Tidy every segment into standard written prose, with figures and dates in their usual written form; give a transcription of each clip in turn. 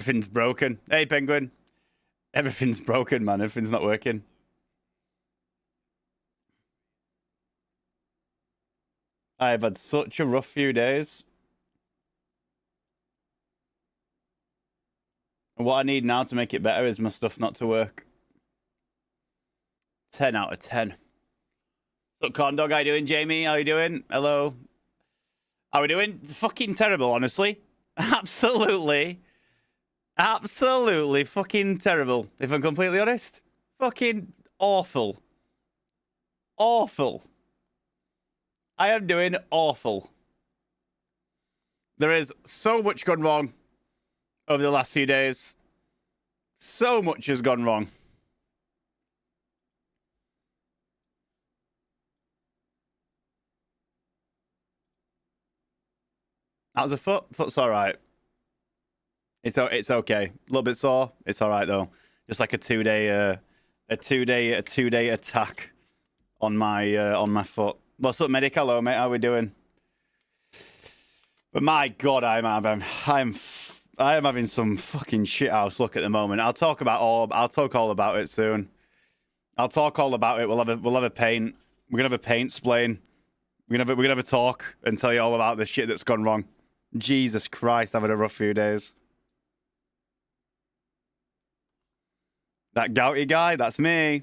Everything's broken. Hey, Penguin. Everything's broken, man. Everything's not working. I've had such a rough few days. And what I need now to make it better is my stuff not to work. 10 out of 10. Look, Corn Dog, how you doing, Jamie? How you doing? Hello. How we doing? Fucking terrible, honestly. Absolutely. Absolutely fucking terrible, if I'm completely honest. Fucking awful. Awful. I am doing awful. There is so much gone wrong over the last few days. So much has gone wrong. How's the foot? Foot's all right. It's okay. A little bit sore. It's all right though. Just like a two day attack on my foot. What's up, medic? Hello, mate. How we doing? But my God, I am having some fucking shit house look at the moment. I'll talk all about it soon. I'll talk all about it. We'll have a paint. We're gonna have a paint splain. We're gonna have a talk and tell you all about the shit that's gone wrong. Jesus Christ, I've had a rough few days. That gouty guy, that's me.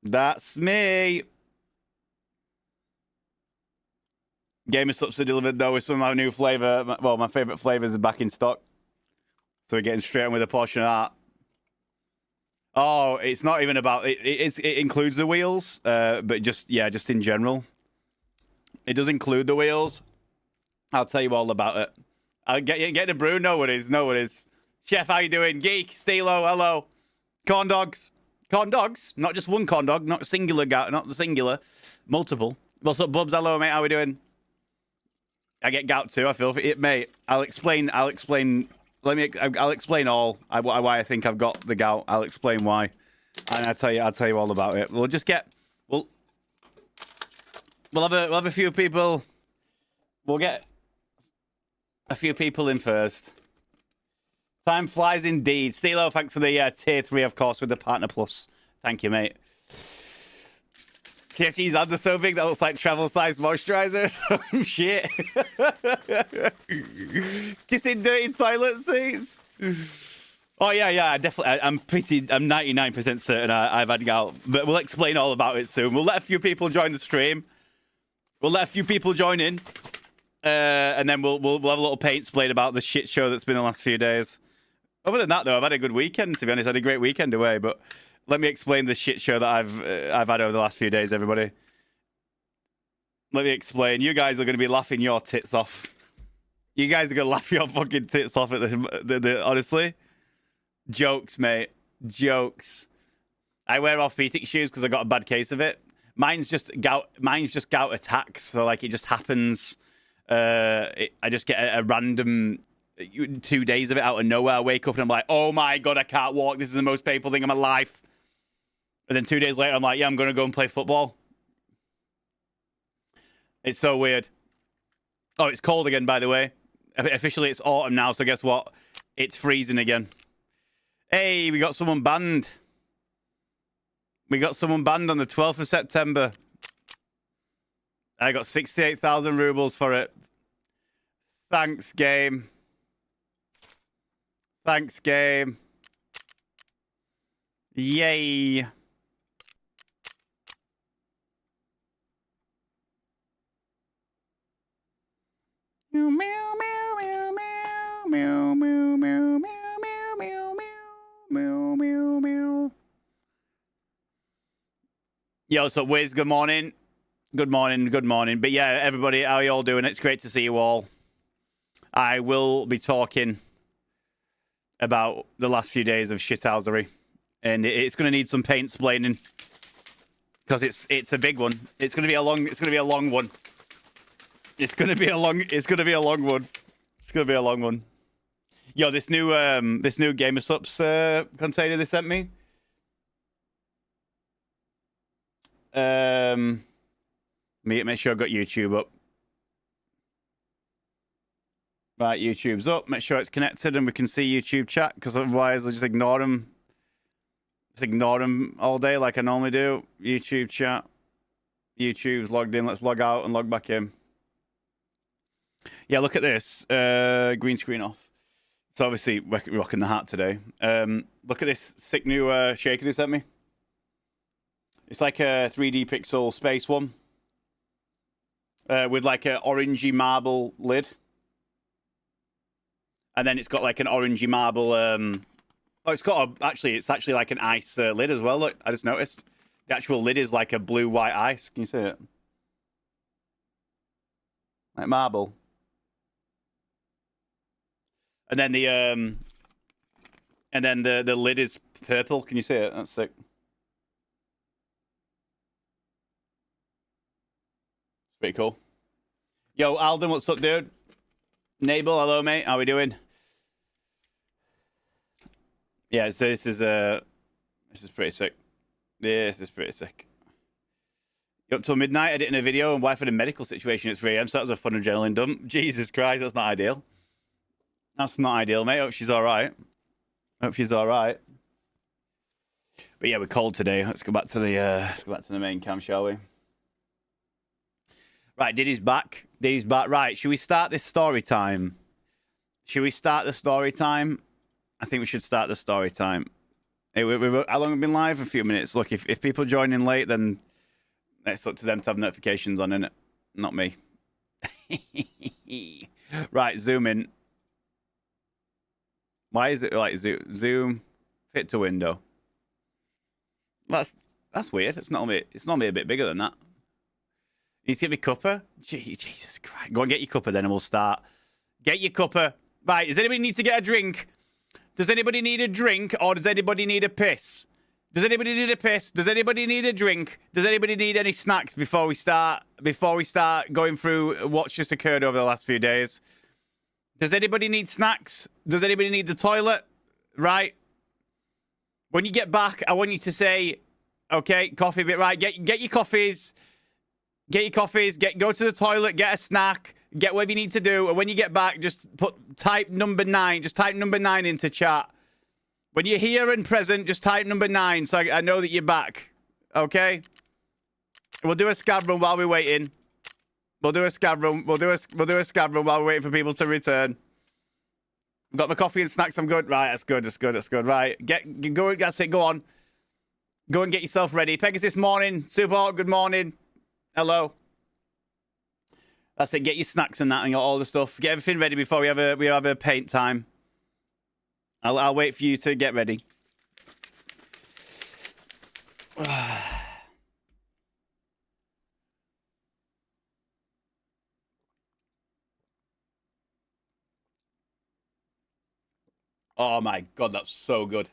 That's me. Gamer Subs are delivered though with some of my new flavor. Well, my favorite flavors are back in stock. So we're getting straight on with a portion of that. Oh, it's not even about it. It includes the wheels, but just in general, it does include the wheels. I'll tell you all about it. I'll get the brew. No, it is. Chef, how you doing? Geek, Steelo, hello. Corn dogs, not just one corn dog, not singular, not the singular, multiple. What's up, Bubs? Hello, mate. How we doing? I get gout too. I feel for it, mate. I'll explain. I'll explain all why I think I've got the gout. I'll explain why, and I'll tell you all about it. We'll have a few people. We'll get a few people in first. Time flies indeed. Steelo, thanks for the tier 3, of course, with the Partner Plus. Thank you, mate. TFG's hands are so big that looks like travel-sized moisturizer or some shit. Kissing dirty toilet seats. Oh, yeah, definitely. I'm 99% certain I've had gout. But we'll explain all about it soon. We'll let a few people join the stream. We'll let a few people join in. And then we'll have a little paint splayed about the shit show that's been the last few days. Other than that, though, I've had a good weekend, to be honest. I had a great weekend away, but let me explain the shit show that I've had over the last few days, everybody. Let me explain. You guys are going to be laughing your tits off. You guys are going to laugh your fucking tits off at the honestly. Jokes, mate. Jokes. I wear orthopedic shoes because I got a bad case of it. Mine's just gout attacks, so like it just happens. I just get a random 2 days of it out of nowhere. I wake up and I'm like, oh my God, I can't walk. This is the most painful thing in my life. And then 2 days later, I'm like, yeah, I'm going to go and play football. It's so weird. Oh, it's cold again, by the way. Officially, it's autumn now, so guess what? It's freezing again. Hey, we got someone banned. We got someone banned on the 12th of September. I got 68,000 rubles for it. Thanks, game. Thanks, game. Yay. Meow, meow, meow, meow, meow, meow, meow, meow, meow, meow, meow, meow, meow. Yo, so Wiz, good morning. Good morning, good morning. But yeah, everybody, how are you all doing? It's great to see you all. I will be talking about the last few days of shithousery, and it's going to need some paint splaining because it's a big one. It's going to be a long one. It's going to be a long one. It's going to be a long one. Yo, this new Gamer Subs container they sent me. Make sure I got YouTube up. Right, YouTube's up. Make sure it's connected and we can see YouTube chat, because otherwise I'll just ignore them. Just ignore them all day like I normally do. YouTube chat. YouTube's logged in. Let's log out and log back in. Yeah, look at this. Green screen off. So obviously we're rocking the hat today. Look at this sick new shaker they sent me. It's like a 3D pixel space one. With like an orangey marble lid. And then it's got like an orangey marble... Oh, it's actually like an ice lid as well. Look, I just noticed. The actual lid is like a blue-white ice. Can you see it? Like marble. And then the lid is purple. Can you see it? That's sick. It's pretty cool. Yo, Alden, what's up, dude? Nabel, hello, mate. How we doing? Yeah, so this is pretty sick. This is pretty sick. Up till midnight, editing a video, and wife had a medical situation at 3 a.m. So that was a fun adrenaline dump. Jesus Christ, that's not ideal. That's not ideal, mate. Hope she's all right. Hope she's all right. But yeah, we're cold today. Let's go back to the main cam, shall we? Right, Diddy's back. Diddy's back. Right, should we start this story time? Should we start the story time? I think we should start the story time. Hey, how long have we been live? A few minutes. Look, if people join in late, then it's up to them to have notifications on, innit? Not me. Right, zoom in. Why is it like zoom fit to window? That's weird. It's normally a bit bigger than that. You need to get me cuppa? Jesus Christ. Go and get your cuppa then and we'll start. Get your cuppa. Right, does anybody need to get a drink? Does anybody need a drink or does anybody need a piss? Does anybody need a piss? Does anybody need a drink? Does anybody need any snacks before we start going through what's just occurred over the last few days? Does anybody need snacks? Does anybody need the toilet? Right? When you get back, I want you to say, okay, coffee bit, right? Get your coffees. Get your coffees. Go to the toilet. Get a snack. Get whatever you need to do. And when you get back, just type number 9. Just type number 9 into chat. When you're here and present, just type number 9 so I know that you're back. Okay? We'll do a scab run while we're waiting. We'll do a scab run. We'll do a scab run while we're waiting for people to return. I've got my coffee and snacks. I'm good. Right, that's good. That's good. That's good. Right, go. That's it. Go on. Go and get yourself ready. Pegasus this morning. Super Hawk, good morning. Hello. That's it. Get your snacks and that and all the stuff. Get everything ready before we have a paint time. I'll wait for you to get ready. Oh my god, that's so good.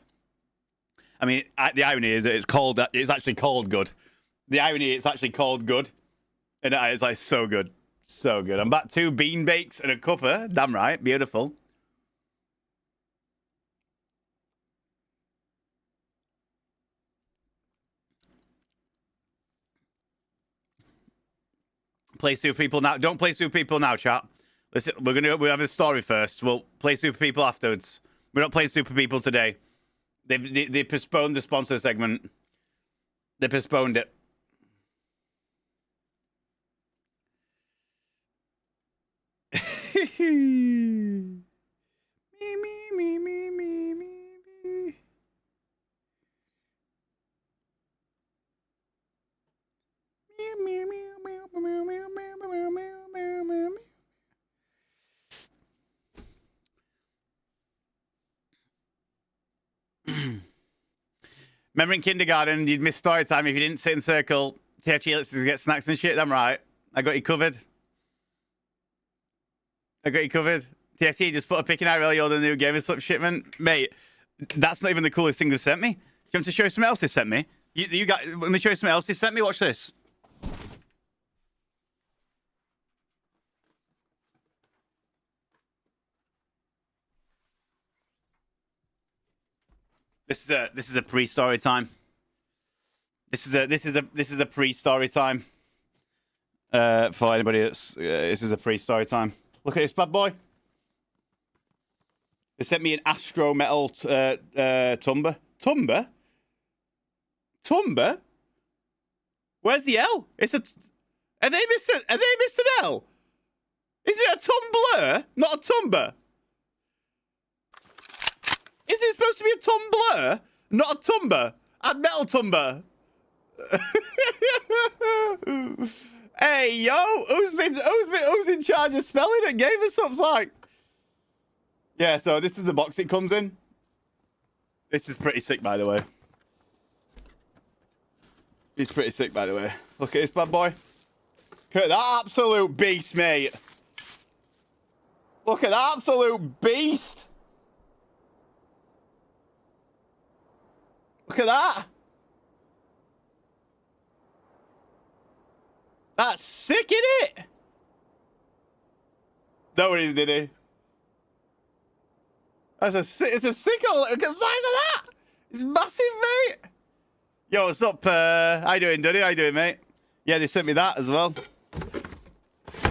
I mean, the irony is that it's actually called good. The irony, it's actually called good. And it's like so good. So good. I'm back 2 bean bakes and a cuppa. Damn right. Beautiful. Play Super People now. Don't play Super People now, chat. Listen, we have a story first. We'll play Super People afterwards. We're not playing Super People today. They postponed the sponsor segment. They postponed it. Remember in kindergarten, you'd miss story time if you didn't sit in circle. THG lets us get snacks and shit. I'm right. I got you covered. TSC just put a pick in Irel, you're the new gamer slip shipment. Mate, that's not even the coolest thing they sent me. Do you want to show you something else they sent me? You got, let me show you something else they sent me. Watch this. This is a pre-story time. This is a pre-story time. For anybody that's this is a pre-story time. Look at this bad boy. They sent me an Astro Metal Tumber. Tumber? Tumber? Where's the L? It's a... Are they missing an L? Is it a tumbler? Not a tumber? Is it supposed to be a tumbler? Not a tumber? A metal tumber? Hey, yo! Who's in charge of spelling it? Gave us something like... Yeah, so this is the box it comes in. This is pretty sick, by the way. It's pretty sick, by the way. Look at this bad boy. Look at that absolute beast, mate. Look at that absolute beast. Look at that. That's sick, innit? No, it is, did he? It's a sick old... Look at the size of that. It's massive, mate. Yo, what's up? How you doing, Duddy? How you doing, mate? Yeah, they sent me that as well.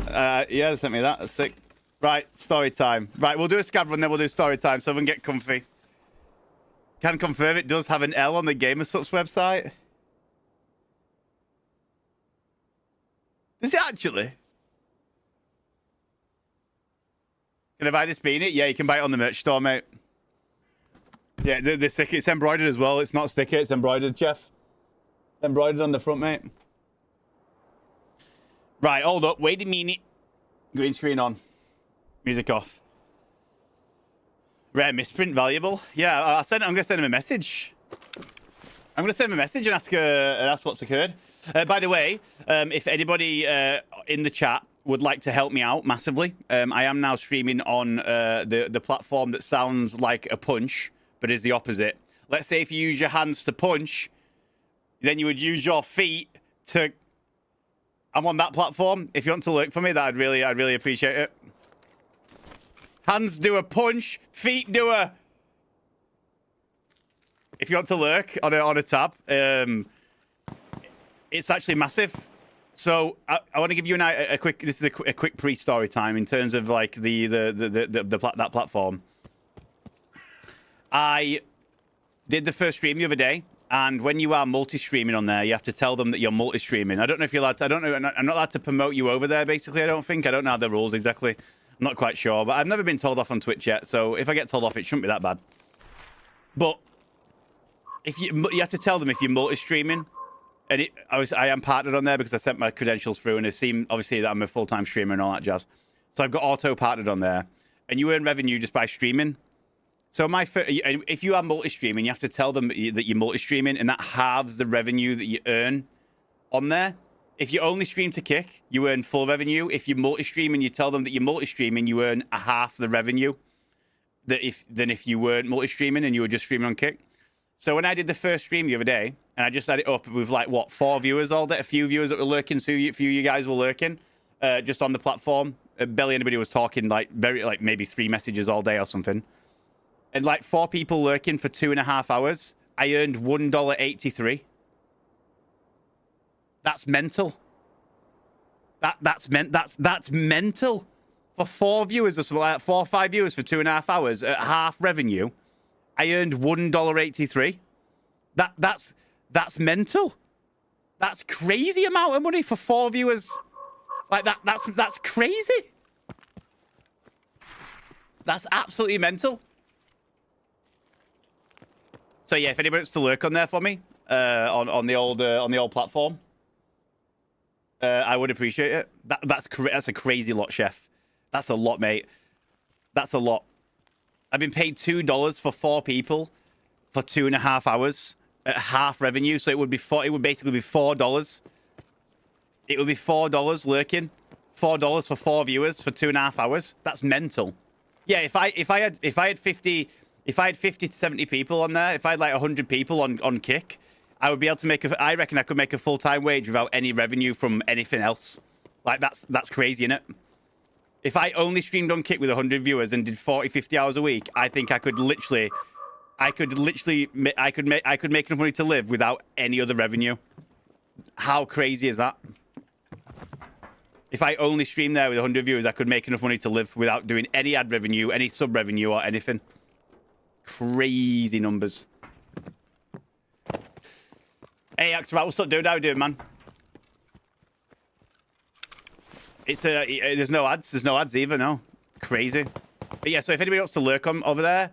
Yeah, they sent me that. That's sick. Right, story time. Right, we'll do a scav run, then we'll do story time so we can get comfy. Can confirm it does have an L on the Gamersups website. Does it actually? Can I buy this beanie? Yeah, you can buy it on the merch store, mate. Yeah, the sticker, it's embroidered as well. It's not a sticker, it's embroidered, Jeff. Embroidered on the front, mate. Right, hold up. Wait a minute. Green screen on. Music off. Rare misprint valuable. Yeah, I'm going to send him a message. I'm going to send him a message and ask what's occurred. By the way, if anybody in the chat would like to help me out massively, I am now streaming on the platform that sounds like a punch, but is the opposite. Let's say if you use your hands to punch, then you would use your feet to... I'm on that platform. If you want to lurk for me, I'd really appreciate it. Hands do a punch, feet do a... If you want to lurk on a tab, it's actually massive. So I want to give you a quick... This is a quick pre-story time in terms of like that platform. I did the first stream the other day, and when you are multi-streaming on there, you have to tell them that you're multi-streaming. I don't know if you're allowed to, I don't know. I'm not allowed to promote you over there, basically, I don't think. I don't know the rules exactly. I'm not quite sure, but I've never been told off on Twitch yet, so if I get told off, it shouldn't be that bad. But if you have to tell them if you're multi-streaming, and I am partnered on there because I sent my credentials through, and it seemed, obviously, that I'm a full-time streamer and all that jazz. So I've got auto-partnered on there, and you earn revenue just by streaming. So if you are multi-streaming, you have to tell them that you're multi-streaming, and that halves the revenue that you earn on there. If you only stream to kick, you earn full revenue. If you multi-stream and you tell them that you're multi-streaming, you earn a half the revenue than if you weren't multi-streaming and you were just streaming on kick. So when I did the first stream the other day, and I just had it up with like, what, 4 viewers all day? A few viewers that were lurking, so a few of you guys were lurking just on the platform. Barely anybody was talking, like maybe 3 messages all day or something. And like 4 people lurking for 2.5 hours, I earned $1.83. That's mental. That's mental. For 4 viewers or something like that, 4 or 5 viewers for 2.5 hours at half revenue, I earned $1.83. That's mental. That's crazy amount of money for 4 viewers. Like that's crazy. That's absolutely mental. So yeah, if anybody wants to lurk on there for me, on the old platform, I would appreciate it. That's a crazy lot, Chef. That's a lot, mate. That's a lot. I've been paid $2 for 4 people for 2.5 hours at half revenue, so it would basically be $4. It would be $4 lurking, $4 for 4 viewers for 2.5 hours. That's mental. Yeah, if I had 50 to 70 people on there, if I had like 100 people on Kick, I would be able to I reckon I could make a full-time wage without any revenue from anything else. Like that's crazy, innit? If I only streamed on Kick with 100 viewers and did 40, 50 hours a week, I think I could make enough money to live without any other revenue. How crazy is that? If I only streamed there with 100 viewers, I could make enough money to live without doing any ad revenue, any sub revenue, or anything. crazy numbers. Hey, Axel, what's up, dude? How you doing, man? It's there's no ads. There's no ads either. No, crazy. But yeah, so if anybody wants to lurk on over there,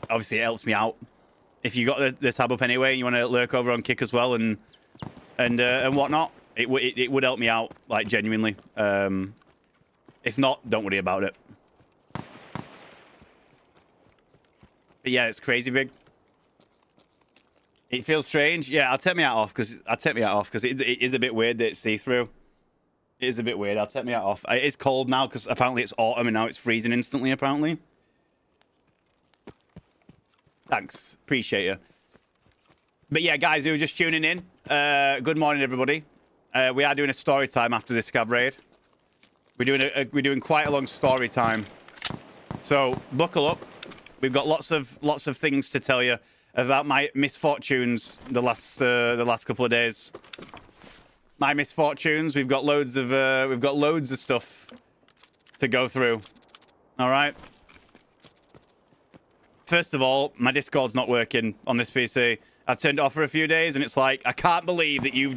obviously it helps me out. If you got the tab up anyway, and you want to lurk over on Kick as well and whatnot, it would help me out, like, genuinely. If not, don't worry about it. But yeah, it's crazy big. It feels strange. Yeah, I'll take my hat off because it is a bit weird that it's see-through. It is a bit weird. I'll take my hat off. It is cold now because apparently it's autumn and now it's freezing instantly, apparently. Thanks. Appreciate you. But yeah, guys who are just tuning in, good morning, everybody. We are doing a story time after this scav raid. We're doing quite a long story time. So buckle up. We've got lots of things to tell you about my misfortunes the last couple of days. My misfortunes. We've got loads of stuff to go through. All right. First of all, my Discord's not working on this PC. I've turned it off for a few days, and it's like, I can't believe that you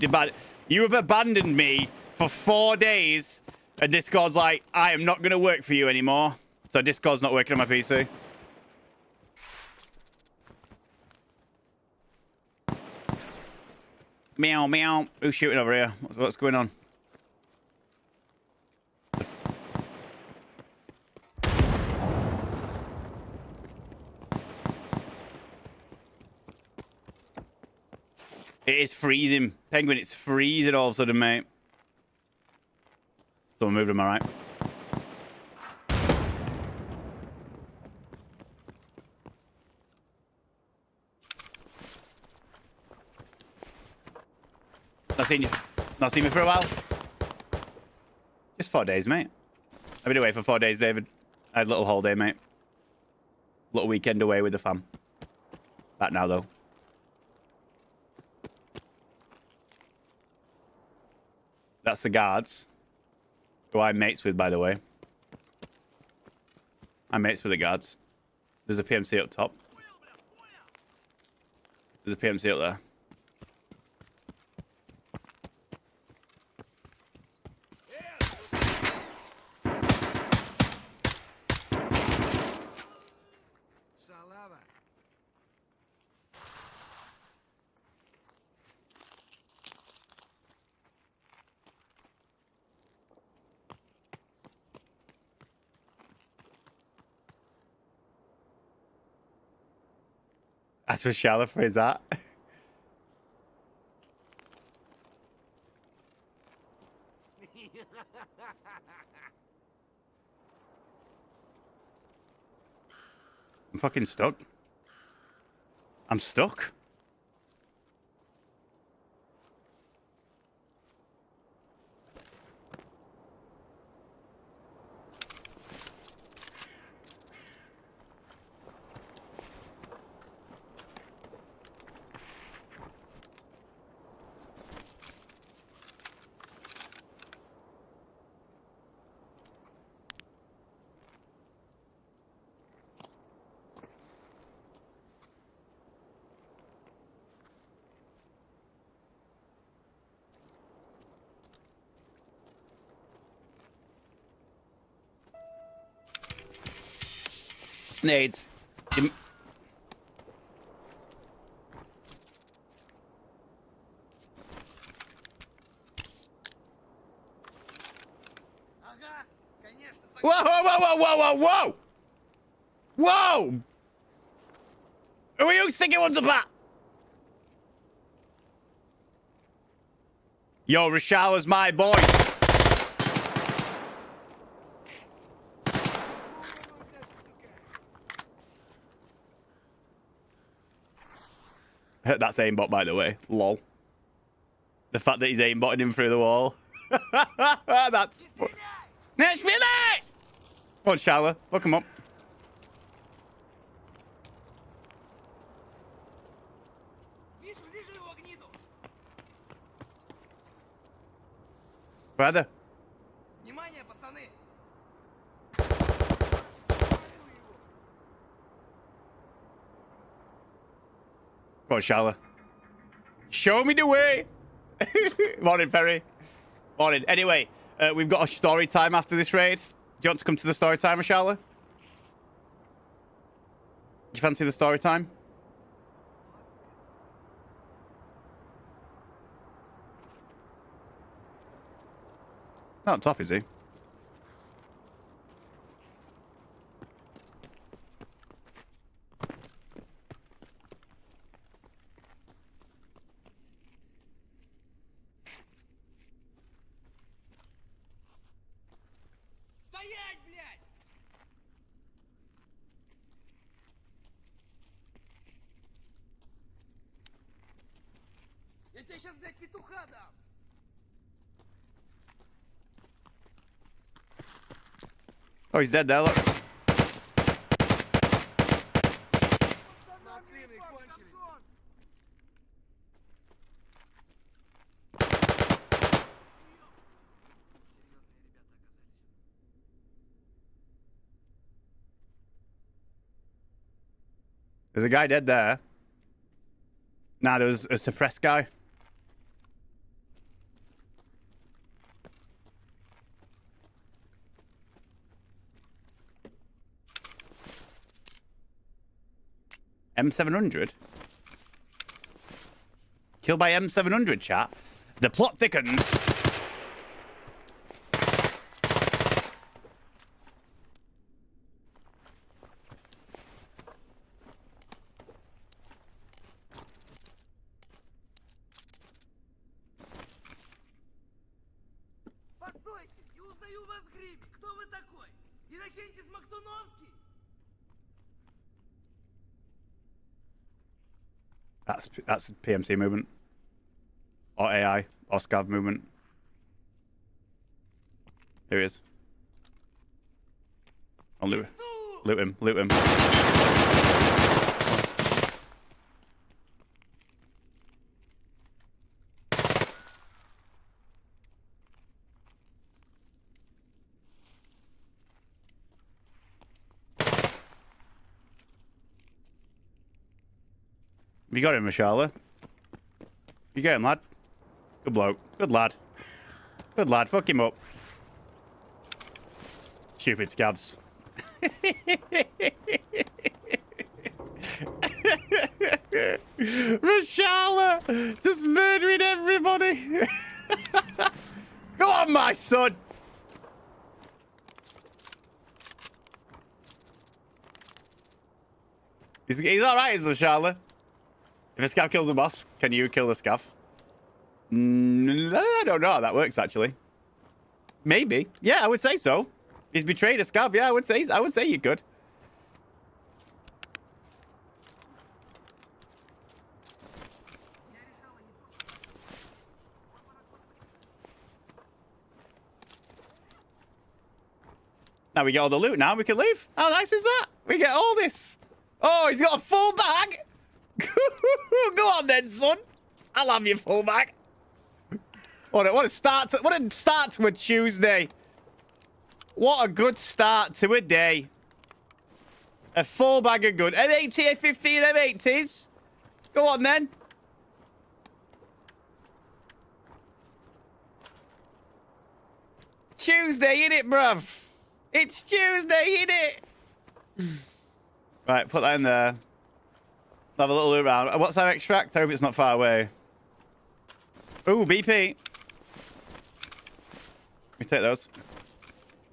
have abandoned me for 4 days, and Discord's like, I am not going to work for you anymore. So Discord's not working on my PC. Meow, meow. Who's shooting over here? What's going on? It is freezing. Penguin, it's freezing all of a sudden, mate. Someone moved him, alright. Not seen me for a while. Just 4 days, mate. I've been away for 4 days, David. I had a little holiday, mate. Little weekend away with the fam. Back now, though. That's the guards. Who I'm mates with, by the way. I'm mates with the guards. There's a PMC up top. There's a PMC up there. As for Shallow, for is that? I'm fucking stuck. I'm stuck. Nades. Whoa, whoa, whoa, whoa, whoa, whoa, whoa! Whoa! Who are you thinking one's about? Yo, Rashalla's my boy. That's aimbot, by the way. Lol. The fact that he's aimbotting him through the wall. That's... Let's feel it! Come on, Shala. Look him up. Brother. Come on, Shala. Show me the way. Morning, Ferry. Morning. Anyway, we've got a story time after this raid. Do you want to come to the story time, Shala? Do you fancy the story time? Not on top, is he? Стоять, блядь! Я тебе сейчас, блядь, петуха дам! Oh, he's dead there, look. There's a guy dead there. Nah, there was a suppressed guy. M700? Killed by M700, chat. The plot thickens. Постойте, не узнаю вас в гриме. Кто вы такой? Иннокентий Смоктуновский? That's PMC movement. Or AI. Or Scav movement. Here he is. I'll loot him. Loot him. Loot him. You got him, Mashallah. You got him, lad. Good bloke. Good lad. Good lad. Fuck him up. Stupid scabs. Mashallah! Just murdering everybody! Go on, my son! He's alright, Mashallah. If a scav kills the boss, can you kill the scav? I don't know how that works, actually. Maybe. Yeah, I would say so. He's betrayed a scav. Yeah, I would say you could. Now we get all the loot now. We can leave. How nice is that? We get all this. Oh, he's got a full bag. Go on then, son. I'll have your full bag. What a start to a Tuesday. What a good start to a day. A full bag of good. M80, A15, M80s. Go on then. Tuesday, innit, bruv? It's Tuesday, innit? Right, put that in there. Have a little look around. What's our extract? I hope it's not far away. Ooh, BP. Let me take those.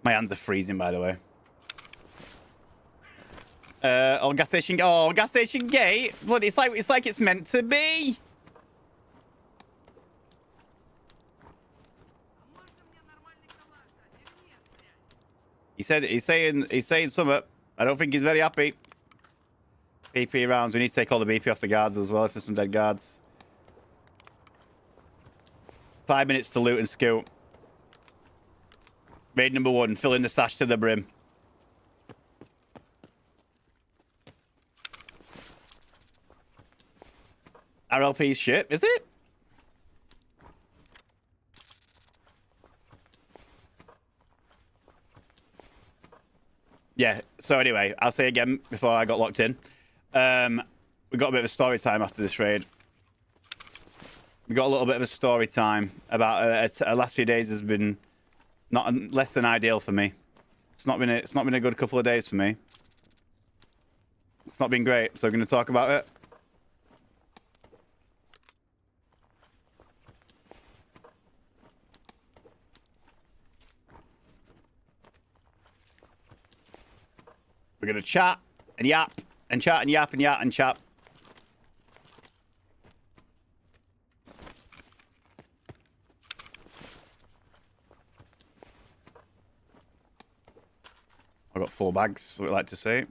My hands are freezing, by the way. Oh, gas station. Oh, gas station gate. Blood, it's like it's meant to be. He's saying something. I don't think he's very happy. BP rounds. We need to take all the BP off the guards as well if there's some dead guards. 5 minutes to loot and scoot. Raid number 1, filling the sash to the brim. RLP's shit, is it? Yeah, so anyway, I'll say again before I got locked in. we got a bit of a story time after this raid. We got a little bit of a story time about last few days has been not less than ideal for me. It's not been a good couple of days for me. It's not been great, so we're going to talk about it. We're going to chat and yap and chat and yap and yap and chat. I've got 4 bags, what we like to say.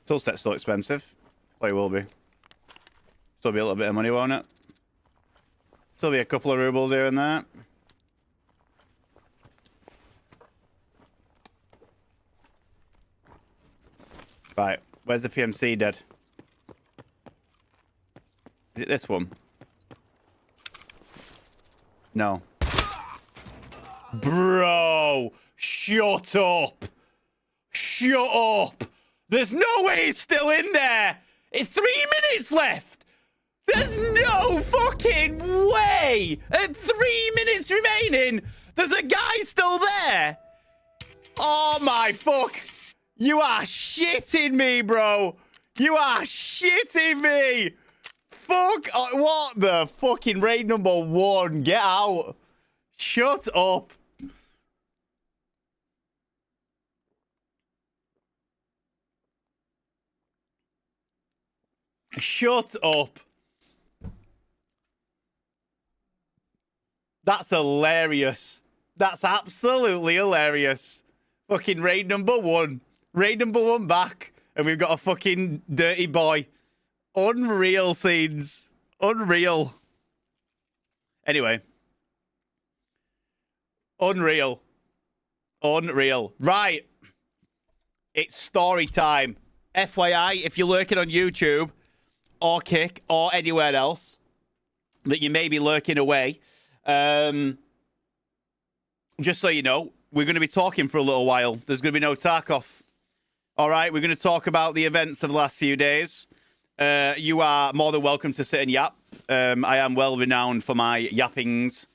Tool set's so expensive. Probably will be. Still be a little bit of money, won't it? Still be a couple of rubles here and there. Right, where's the PMC dead? Is it this one? No. Bro! Shut up! Shut up! There's no way he's still in there! It's 3 minutes left! There's no fucking way! At 3 minutes remaining, there's a guy still there! Oh my fuck! You are shitting me, bro! You are shitting me! Fuck! What the fucking raid number 1? Get out! Shut up! Shut up! That's hilarious. That's absolutely hilarious. Fucking raid number 1. Raid number 1 back. And we've got a fucking dirty boy. Unreal scenes. Unreal. Anyway. Unreal. Unreal. Right. It's story time. FYI, if you're lurking on YouTube or Kick or anywhere else that you may be lurking away, just so you know, we're going to be talking for a little while. There's going to be no Tarkov. All right, we're going to talk about the events of the last few days. You are more than welcome to sit and yap. I am well renowned for my yappings.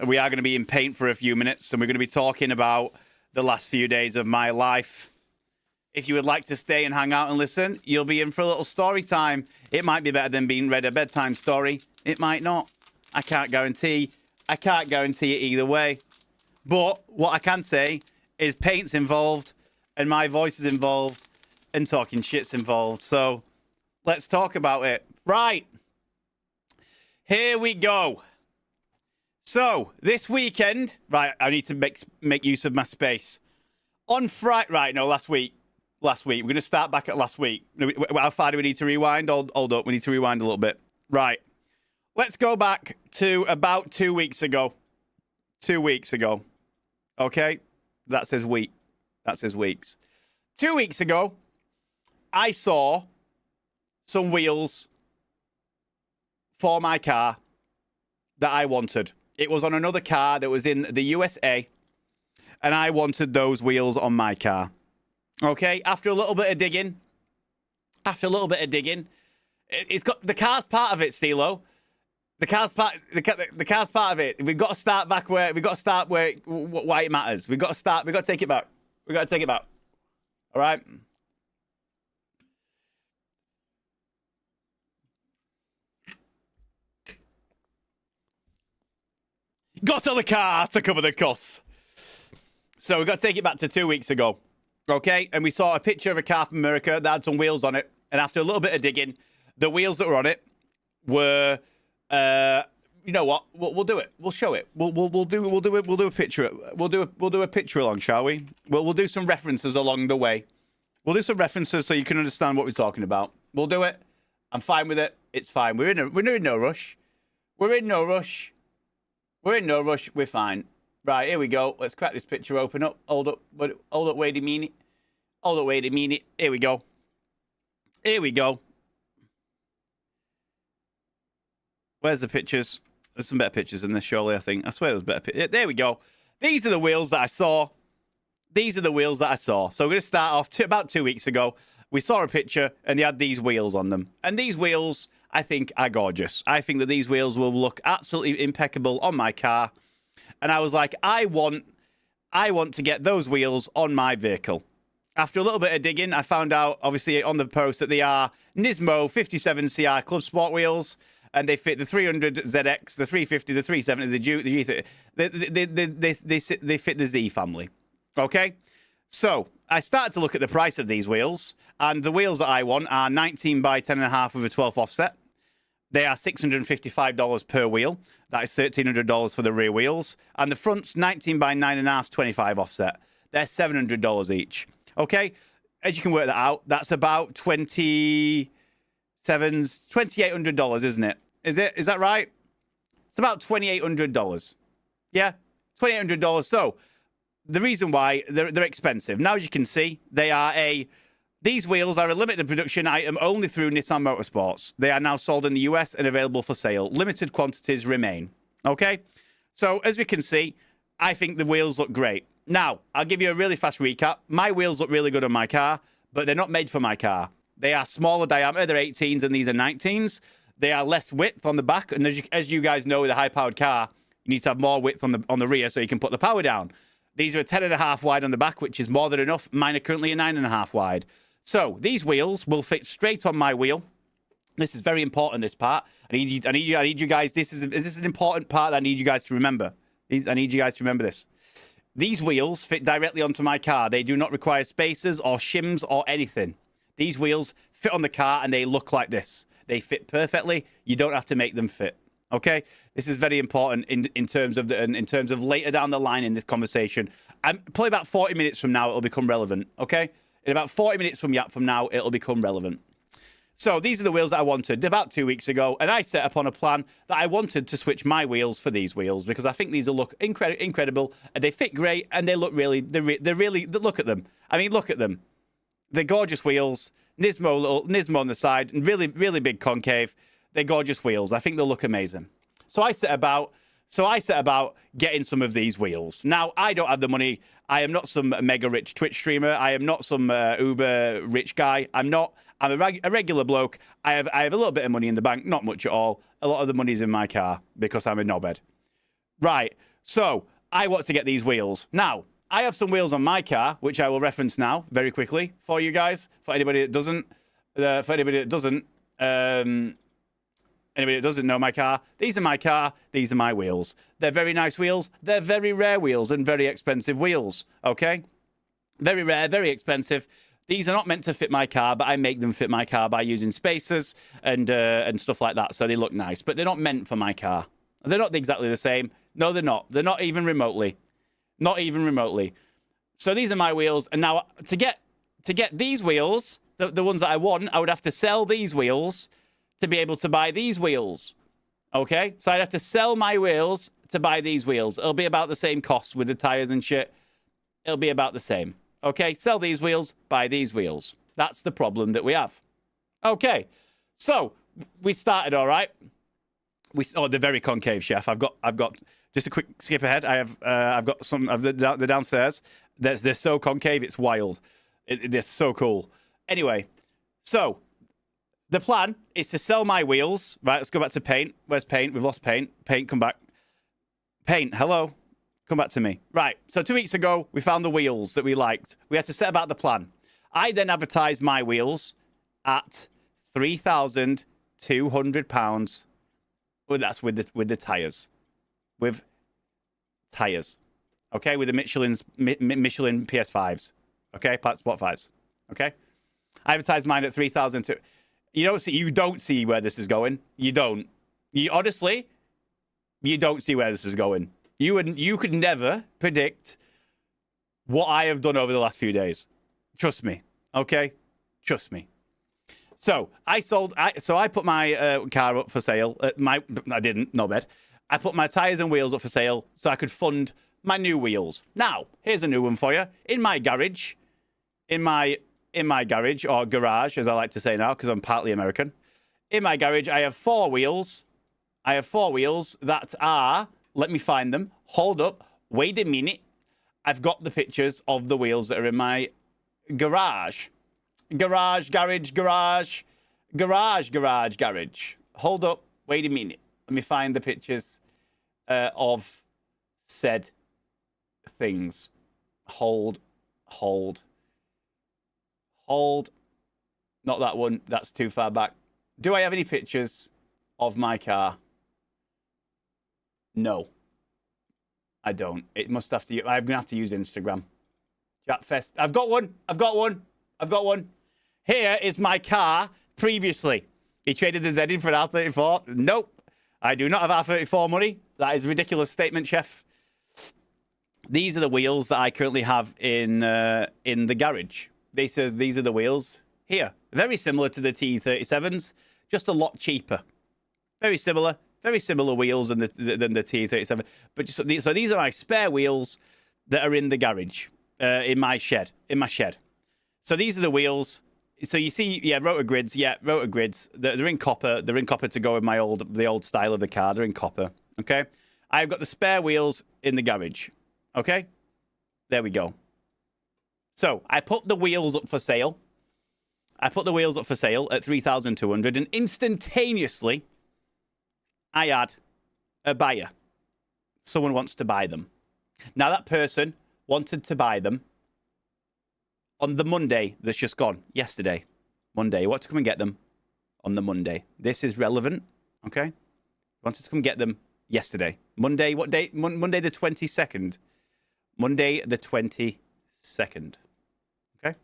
We are going to be in paint for a few minutes, and we're going to be talking about the last few days of my life. If you would like to stay and hang out and listen, you'll be in for a little story time. It might be better than being read a bedtime story. It might not. I can't guarantee. I can't guarantee it either way. But what I can say is paint's involved, and my voice is involved, and talking shit's involved. So let's talk about it. Right. Here we go. So this weekend, right, I need to make use of my space. On Friday, right, no, last week. We're going to start back at last week. How far do we need to rewind? Hold up, we need to rewind a little bit. Right. Let's go back to about 2 weeks ago. 2 weeks ago. Okay? That says week. That says weeks. 2 weeks ago, I saw some wheels for my car that I wanted. It was on another car that was in the USA, and I wanted those wheels on my car. Okay? After a little bit of digging, it's got the car's part of it, Stilo. The car's part of it. We've got to start back where why it matters. We've got to take it back. All right? Got to the car to cover the costs. So we've got to take it back to 2 weeks ago. Okay? And we saw a picture of a car from America that had some wheels on it. And after a little bit of digging, the wheels that were on it were you know what? We'll do it. We'll show it. We'll do a picture. We'll do a picture along, shall we? We'll do some references along the way. We'll do some references so you can understand what we're talking about. We'll do it. I'm fine with it. It's fine. We're in no rush. We're in no rush. We're fine. Right, here we go. Let's crack this picture open up. Hold up. Wait a minute. Here we go. Where's the pictures? There's some better pictures in this, surely, I think. I swear there's better pictures. There we go. These are the wheels that I saw. these are the wheels that I saw. So we're going to start off about 2 weeks ago. We saw a picture and they had these wheels on them. And these wheels, I think, are gorgeous. I think that these wheels will look absolutely impeccable on my car. And I was like, I want to get those wheels on my vehicle. After a little bit of digging, I found out, obviously, on the post that they are Nismo 57 CR Club Sport wheels, and they fit the 300 ZX, the 350, the 370, the G30. They fit the Z family. Okay? So, I started to look at the price of these wheels, and the wheels that I want are 19 by 10.5 with a 12th offset. They are $655 per wheel. That is $1,300 for the rear wheels. And the front's 19 by 9.5, 25 offset. They're $700 each. Okay? As you can work that out, that's about $2,800, isn't it? Is that right? It's about $2,800. Yeah? $2,800. So, the reason why they're expensive. Now, as you can see, these wheels are a limited production item only through Nissan Motorsports. They are now sold in the US and available for sale. Limited quantities remain. Okay? So, as we can see, I think the wheels look great. Now, I'll give you a really fast recap. My wheels look really good on my car, but they're not made for my car. They are smaller diameter. They're 18s and these are 19s. They are less width on the back. And as you guys know, with a high-powered car, you need to have more width on the rear so you can put the power down. These are a 10.5 wide on the back, which is more than enough. Mine are currently a 9.5 wide. So these wheels will fit straight on my wheel. This is very important, this part. I need you guys, is this an important part that I need you guys to remember? I need you guys to remember this. These wheels fit directly onto my car. They do not require spacers or shims or anything. These wheels fit on the car and they look like this. They fit perfectly. You don't have to make them fit. Okay? This is very important in terms of later down the line in this conversation. Probably about 40 minutes from now, it'll become relevant. Okay? In about 40 minutes from now, it'll become relevant. So these are the wheels that I wanted about 2 weeks ago, and I set upon a plan that I wanted to switch my wheels for these wheels because I think these will look incredible, and they fit great, and they look look at them. I mean, look at them. They're gorgeous wheels. Nismo on the side, and really, really big concave. They're gorgeous wheels. I think they'll look amazing. So I set about getting some of these wheels. Now, I don't have the money. I am not some mega rich Twitch streamer. I am not some uber rich guy. I'm a regular bloke. I have a little bit of money in the bank, not much at all. A lot of the money's in my car because I'm a knobhead. Right. So I want to get these wheels. Now, I have some wheels on my car, which I will reference now very quickly for you guys. For anybody that doesn't know my car, these are my car, these are my wheels. They're very nice wheels. They're very rare wheels and very expensive wheels, okay? Very rare, very expensive. These are not meant to fit my car, but I make them fit my car by using spacers and stuff like that, so they look nice. But they're not meant for my car. They're not exactly the same. No, they're not. They're not even remotely. Not even remotely. So these are my wheels, and now to get these wheels, the ones that I want, I would have to sell these wheels to be able to buy these wheels. Okay? So I'd have to sell my wheels to buy these wheels. It'll be about the same cost with the tires and shit. It'll be about the same. Okay? Sell these wheels, buy these wheels. That's the problem that we have. Okay. So we started all right. They're very concave, chef. I've got just a quick skip ahead. I've got some of the downstairs. They're so concave, it's wild. They're so cool. Anyway, so the plan is to sell my wheels. Right, let's go back to paint. Where's paint? We've lost paint. Paint, come back. Paint, hello. Come back to me. Right, so 2 weeks ago, we found the wheels that we liked. We had to set about the plan. I then advertised my wheels at £3,200. Well, that's with the tires. With tires. Okay, with the Michelin PS5s. Okay, Sport 5s. Okay? I advertised mine at 3,000. You don't see where this is going. You don't. Honestly, you don't see where this is going. You could never predict what I have done over the last few days. Trust me. Okay? Trust me. So I put my car up for sale. I didn't, no bed. I put my tires and wheels up for sale so I could fund my new wheels. Now, here's a new one for you. In my garage, or garage, as I like to say now, because I'm partly American. In my garage, I have 4 wheels. I have 4 wheels that are, let me find them. Hold up. Wait a minute. I've got the pictures of the wheels that are in my garage. Garage. Hold up. Wait a minute. Let me find the pictures of said things. Hold. Not that one. That's too far back. Do I have any pictures of my car? No. I don't. It must have to. I'm going to have to use Instagram. Chatfest. I've got one. Here is my car previously. He traded the Z in for an R34. Nope. I do not have R34 money. That is a ridiculous statement, chef. These are the wheels that I currently have in the garage. These are the wheels here. Very similar to the T37s, just a lot cheaper. Very similar wheels than the T37. But so these are my spare wheels that are in the garage, in my shed. So these are the wheels. So you see, rotor grids. They're in copper. They're in copper to go with the old style of the car. They're in copper. Okay. I've got the spare wheels in the garage. Okay. There we go. So I put the wheels up for sale. At 3,200, and instantaneously, I had a buyer. Someone wants to buy them. Now that person wanted to buy them on the Monday that's just gone. Yesterday. Monday. He wanted to come and get them on the Monday. This is relevant. Okay. He wanted to come get them yesterday. Monday. What date? Monday the 22nd. Monday the 22nd. Okay.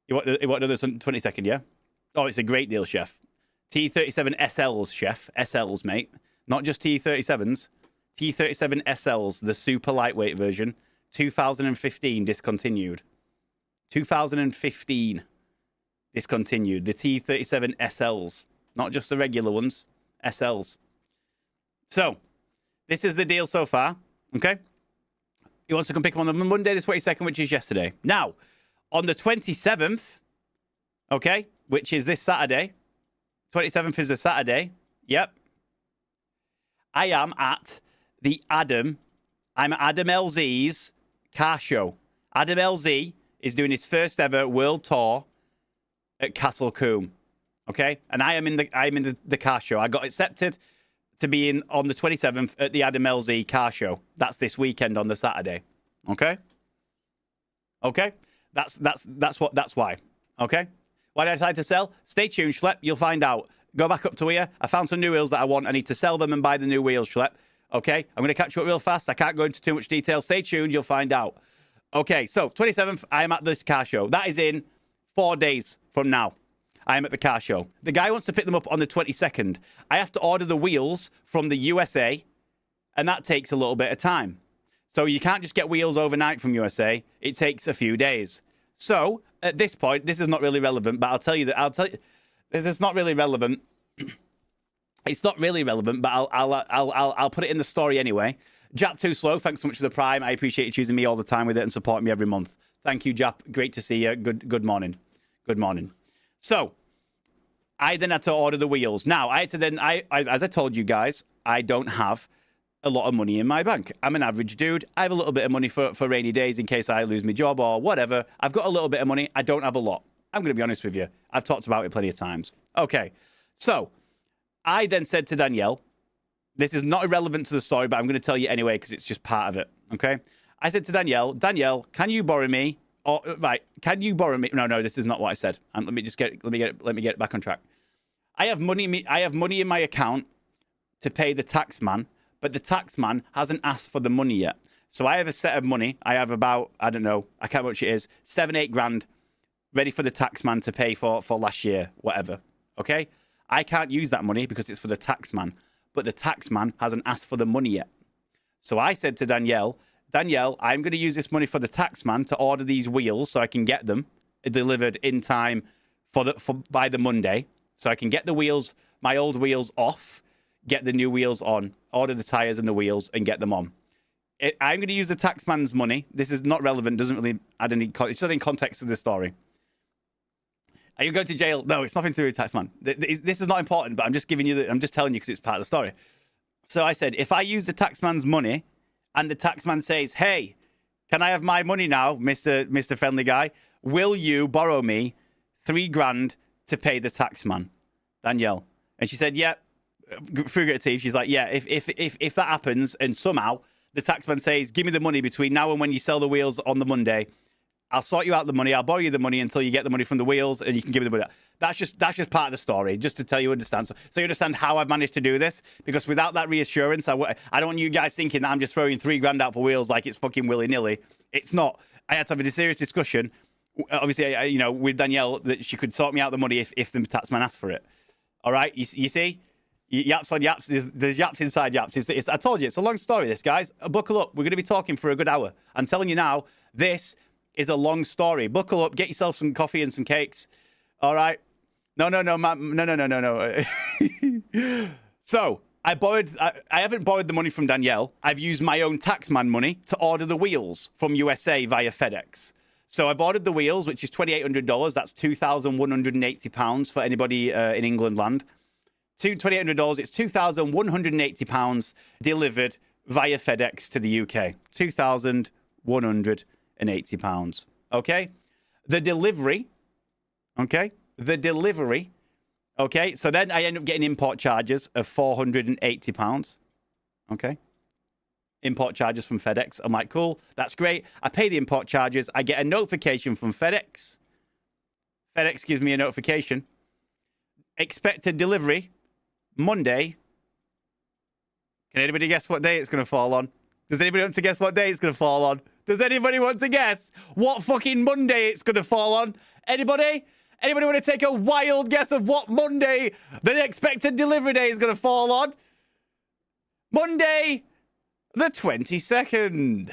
You want another 22nd, yeah? Oh, it's a great deal, chef. T37 SLs, chef. SLs, mate. Not just T37s. T37 SLs, the super lightweight version. 2015 discontinued. 2015 discontinued. The T37 SLs. Not just the regular ones. SLs. So, this is the deal so far. Okay? He wants to come pick them on the Monday the 22nd, which is yesterday. Now, on the 27th, okay, which is this Saturday. 27th is a Saturday. Yep. I am at the Adam LZ's car show. Adam LZ is doing his first ever world tour at Castle Combe. Okay? And I'm in the car show. I got accepted to be in on the 27th at the Adam LZ car show. That's this weekend on the Saturday. Okay? Okay? That's why. Okay? Why did I decide to sell? Stay tuned, Schlep. You'll find out. Go back up to here. I found some new wheels that I want. I need to sell them and buy the new wheels, Schlep. Okay? I'm going to catch you up real fast. I can't go into too much detail. Stay tuned. You'll find out. Okay, so 27th, I am at this car show. That is in 4 days from now. I am at the car show. The guy wants to pick them up on the 22nd. I have to order the wheels from the USA, and that takes a little bit of time. So you can't just get wheels overnight from USA. It takes a few days. So at this point, this is not really relevant, but I'll tell you this is not really relevant. It's not really relevant, but I'll put it in the story anyway. Jap Too Slow, thanks so much for the Prime. I appreciate you choosing me all the time with it and supporting me every month. Thank you, Jap. Great to see you. Good morning. Good morning. So I then had to order the wheels. Now I had to as I told you guys, I don't have a lot of money in my bank. I'm an average dude. I have a little bit of money for rainy days in case I lose my job or whatever. I've got a little bit of money. I don't have a lot. I'm going to be honest with you. I've talked about it plenty of times. Okay. So I then said to Danielle, this is not irrelevant to the story, but I'm going to tell you anyway because it's just part of it. Okay. I said to Danielle, can you borrow me? Or right, can you borrow me? No, this is not what I said. Let me get it back on track. I have money in my account to pay the tax man, but the tax man hasn't asked for the money yet. So I have a set of money. I have about, I don't know, I can't remember what it is, 7-8 grand ready for the tax man to pay for last year, whatever. Okay? I can't use that money because it's for the tax man, but the tax man hasn't asked for the money yet. So I said to Danielle, I'm going to use this money for the tax man to order these wheels so I can get them delivered in time by the Monday. So I can get the wheels, my old wheels off, get the new wheels on, order the tires and the wheels and get them on. I'm going to use the tax man's money. This is not relevant. Doesn't really add any. It's not in context of the story. Are you going to jail? No, it's nothing to do with tax man. This is not important, but I'm just giving you. I'm just telling you because it's part of the story. So I said, if I use the tax man's money, and the tax man says, "Hey, Can I have my money now, Mr. Friendly Guy? Will you borrow me $3,000 to pay the taxman, Danielle? And she said, yeah. Figurative. She's like, yeah. If that happens, and somehow the taxman says, give me the money between now and when you sell the wheels on the Monday, I'll sort you out the money. I'll borrow you the money until you get the money from the wheels, and you can give me the money. That's just part of the story, just to tell you understand. So you understand how I've managed to do this, because without that reassurance, I don't want you guys thinking that I'm just throwing $3,000 out for wheels like it's fucking willy-nilly. It's not. I had to have a serious discussion, obviously, with Danielle, that she could sort me out the money if the taxman asked for it. All right, you see? Yaps on yaps. There's yaps inside yaps. I told you, it's a long story, this, guys. Buckle up. We're going to be talking for a good hour. I'm telling you now, this is a long story. Buckle up. Get yourself some coffee and some cakes. All right? No. So, I haven't borrowed the money from Danielle. I've used my own taxman money to order the wheels from USA via FedEx. So I've ordered the wheels, which is $2,800. That's £2,180 for anybody in England land. $2,800. It's £2,180 delivered via FedEx to the UK. £2,180. Okay? The delivery. Okay? Okay? So then I end up getting import charges of £480. Okay? Import charges from FedEx. I'm like, cool, that's great. I pay the import charges. I get a notification from FedEx. FedEx gives me a notification. Expected delivery, Monday. Can anybody guess what day it's going to fall on? Does anybody want to guess what day it's going to fall on? Does anybody want to guess what fucking Monday it's going to fall on? Anybody? Anybody want to take a wild guess of what Monday the expected delivery day is going to fall on? Monday the 22nd.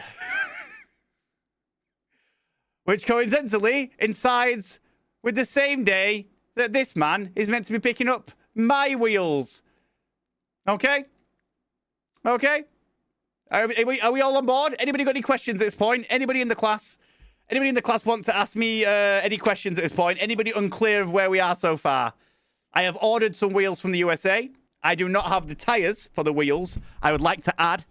Which coincidentally coincides with the same day that this man is meant to be picking up my wheels. Okay? Okay? Are we all on board? Anybody got any questions at this point? Anybody in the class? Anybody in the class want to ask me any questions at this point? Anybody unclear of where we are so far? I have ordered some wheels from the USA. I do not have the tires for the wheels. I would like to add,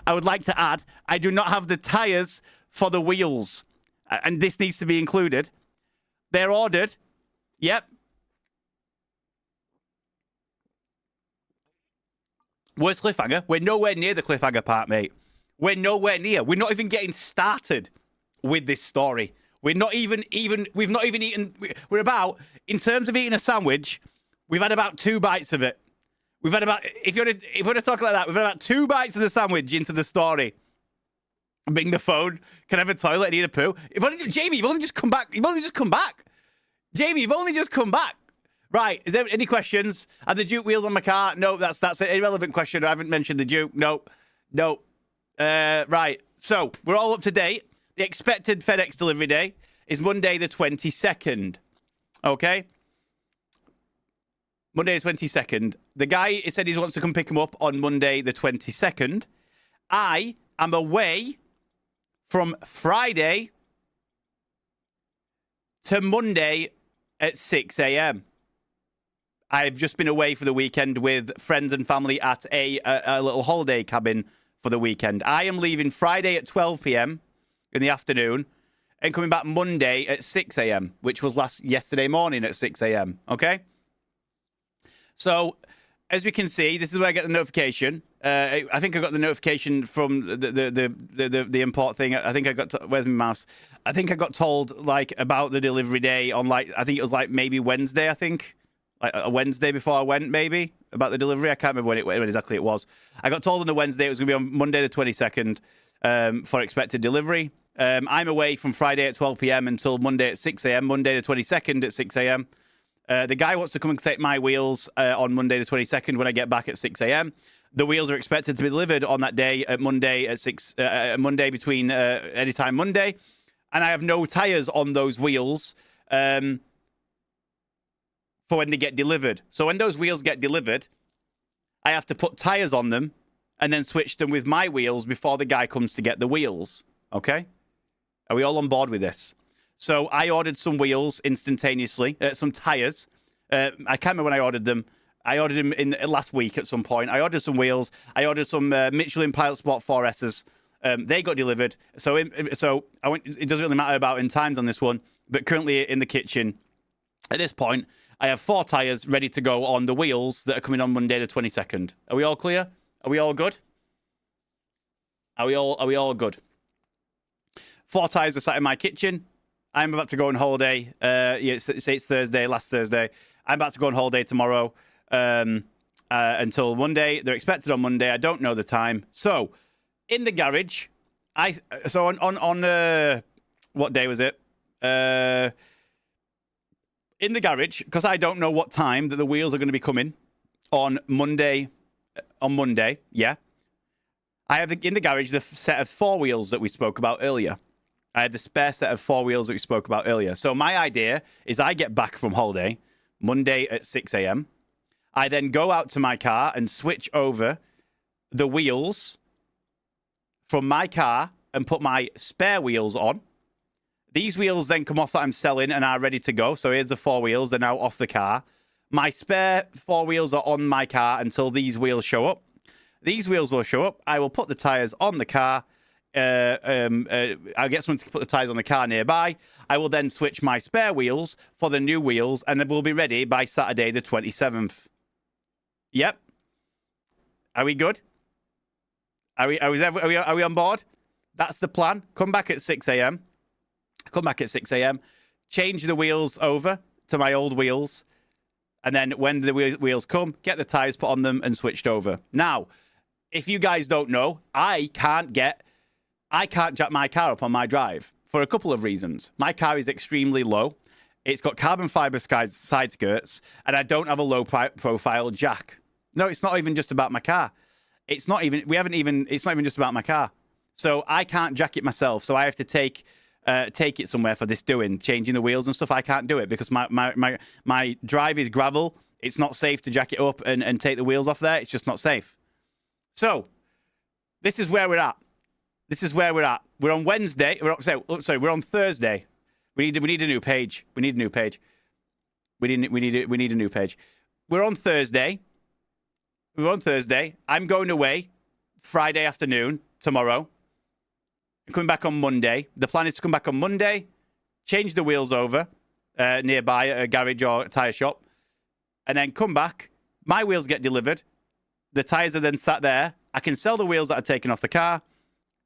I do not have the tires for the wheels. And this needs to be included. They're ordered. Yep. Where's cliffhanger? We're nowhere near the cliffhanger part, mate. We're nowhere near. We're not even getting started with this story. We've not even eaten, we're about, in terms of eating a sandwich, we've had about 2 bites of it. We've had about, if you want to talk like that, we've had about 2 bites of the sandwich into the story. Bring the phone. Can I have a toilet? I need a poo. Jamie, you've only just come back. Jamie, you've only just come back. Right. Is there any questions? Are the Duke wheels on my car? No, that's an irrelevant question. I haven't mentioned the Duke. No. Right. So we're all up to date. The expected FedEx delivery day is Monday the 22nd. Okay? Monday the 22nd. The guy said he wants to come pick him up on Monday the 22nd. I am away from Friday to Monday at 6 a.m. I've just been away for the weekend with friends and family at a little holiday cabin for the weekend. I am leaving Friday at 12 p.m. in the afternoon and coming back Monday at 6 a.m., which was yesterday morning at 6 a.m. Okay? So, as we can see, this is where I get the notification. I think I got the notification from the import thing. I think I got where's my mouse? I think I got told about the delivery day on I think it was maybe Wednesday. I think a Wednesday before I went, maybe about the delivery. I can't remember when exactly it was. I got told on the Wednesday it was going to be on Monday the 22nd for expected delivery. I'm away from Friday at 12 p.m. until Monday at 6 a.m. Monday the 22nd at 6 a.m. The guy wants to come and collect my wheels on Monday the 22nd when I get back at 6 a.m. The wheels are expected to be delivered on that day at Monday at 6, Monday between anytime Monday. And I have no tyres on those wheels for when they get delivered. So when those wheels get delivered, I have to put tyres on them and then switch them with my wheels before the guy comes to get the wheels. Okay? Are we all on board with this? So I ordered some wheels instantaneously, some tyres. I can't remember when I ordered them. I ordered them in last week at some point. I ordered some wheels. I ordered some Michelin Pilot Sport 4S's. They got delivered. So I went. It doesn't really matter about in times on this one, but currently in the kitchen, at this point, I have 4 tyres ready to go on the wheels that are coming on Monday the 22nd. Are we all clear? Are we all good? Are we all good? 4 tyres are sat in my kitchen. I'm about to go on holiday. It's Thursday, last Thursday. I'm about to go on holiday tomorrow until Monday. They're expected on Monday. I don't know the time. So, in the garage, on what day was it? In the garage, because I don't know what time that the wheels are going to be coming on Monday. Yeah. I have in the garage the set of 4 wheels that we spoke about earlier. I had the spare set of 4 wheels that we spoke about earlier. So my idea is I get back from holiday Monday at 6 a.m. I then go out to my car and switch over the wheels from my car and put my spare wheels on. These wheels then come off that I'm selling and are ready to go. So here's the 4 wheels. They're now off the car. My spare 4 wheels are on my car until these wheels show up. These wheels will show up. I will put the tyres on the car. I'll get someone to put the tyres on the car nearby. I will then switch my spare wheels for the new wheels, and it will be ready by Saturday the 27th. Yep. Are we good? Are we on board? That's the plan. Come back at 6 a.m. Change the wheels over to my old wheels. And then when the wheels come, get the tyres put on them and switched over. Now, if you guys don't know, I can't jack my car up on my drive for a couple of reasons. My car is extremely low. It's got carbon fiber side skirts, and I don't have a low profile jack. No, it's not even just about my car. It's not even just about my car. So I can't jack it myself. So I have to take it somewhere for this changing the wheels and stuff. I can't do it because my drive is gravel. It's not safe to jack it up and take the wheels off there. It's just not safe. So this is where we're at. We're on Wednesday. We're on Thursday. We need a new page. We need a new page. We're on Thursday. I'm going away Friday afternoon tomorrow. I'm coming back on Monday. The plan is to come back on Monday, change the wheels over nearby at a garage or a tyre shop, and then come back. My wheels get delivered. The tyres are then sat there. I can sell the wheels that are taken off the car,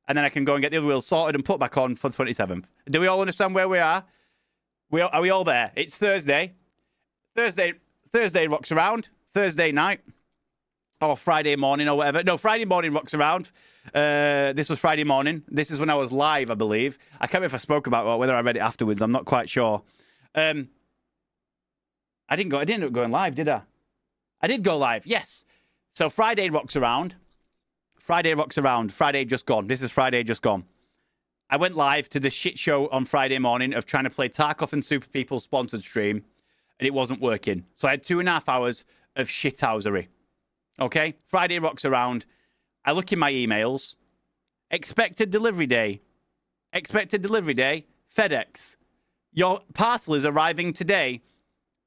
and then I can go and get the other wheels sorted and put back on for the 27th. Do we all understand where we are? Are we all there? It's Thursday. Thursday rocks around. Thursday night. Or Friday morning or whatever. No, Friday morning rocks around. This was Friday morning. This is when I was live, I believe. I can't remember if I spoke about it or whether I read it afterwards. I'm not quite sure. I didn't end up going live, did I? I did go live, yes. So Friday rocks around. Friday just gone. This is Friday just gone. I went live to the shit show on Friday morning of trying to play Tarkov and Super People's sponsored stream, and it wasn't working. So I had 2.5 hours of shithousery. Okay? Friday rocks around. I look in my emails. Expected delivery day. FedEx. Your parcel is arriving today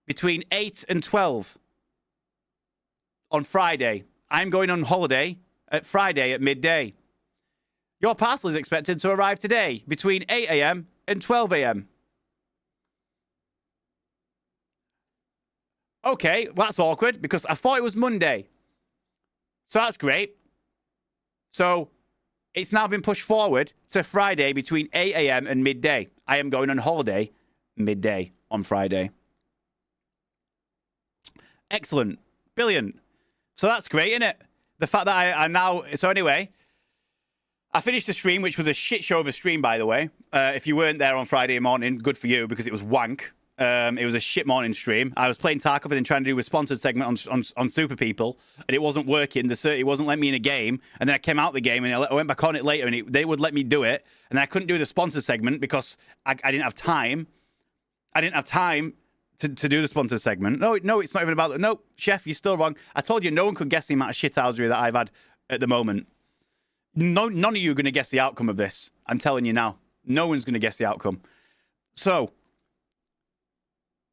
between 8 and 12 on Friday. I'm going on holiday at Friday at midday. Your parcel is expected to arrive today between 8 a.m. and 12 a.m. Okay, well, that's awkward because I thought it was Monday. So that's great. So it's now been pushed forward to Friday between 8 a.m. and midday. I am going on holiday midday on Friday. Excellent. Brilliant. So that's great, isn't it? The fact that I'm now... So anyway, I finished the stream, which was a shit show of a stream, by the way. If you weren't there on Friday morning, good for you, because it was wank. It was a shit morning stream. I was playing Tarkov and trying to do a sponsored segment on Super People, and it wasn't working. It wasn't letting me in a game, and then I came out the game, and I went back on it later, and they would let me do it, and then I couldn't do the sponsored segment because I didn't have time. I didn't have time to do the sponsored segment. No, it's not even about that. No, Chef, you're still wrong. I told you no one could guess the amount of shithousery that I've had at the moment. None of you are going to guess the outcome of this. I'm telling you now. No one's going to guess the outcome. So...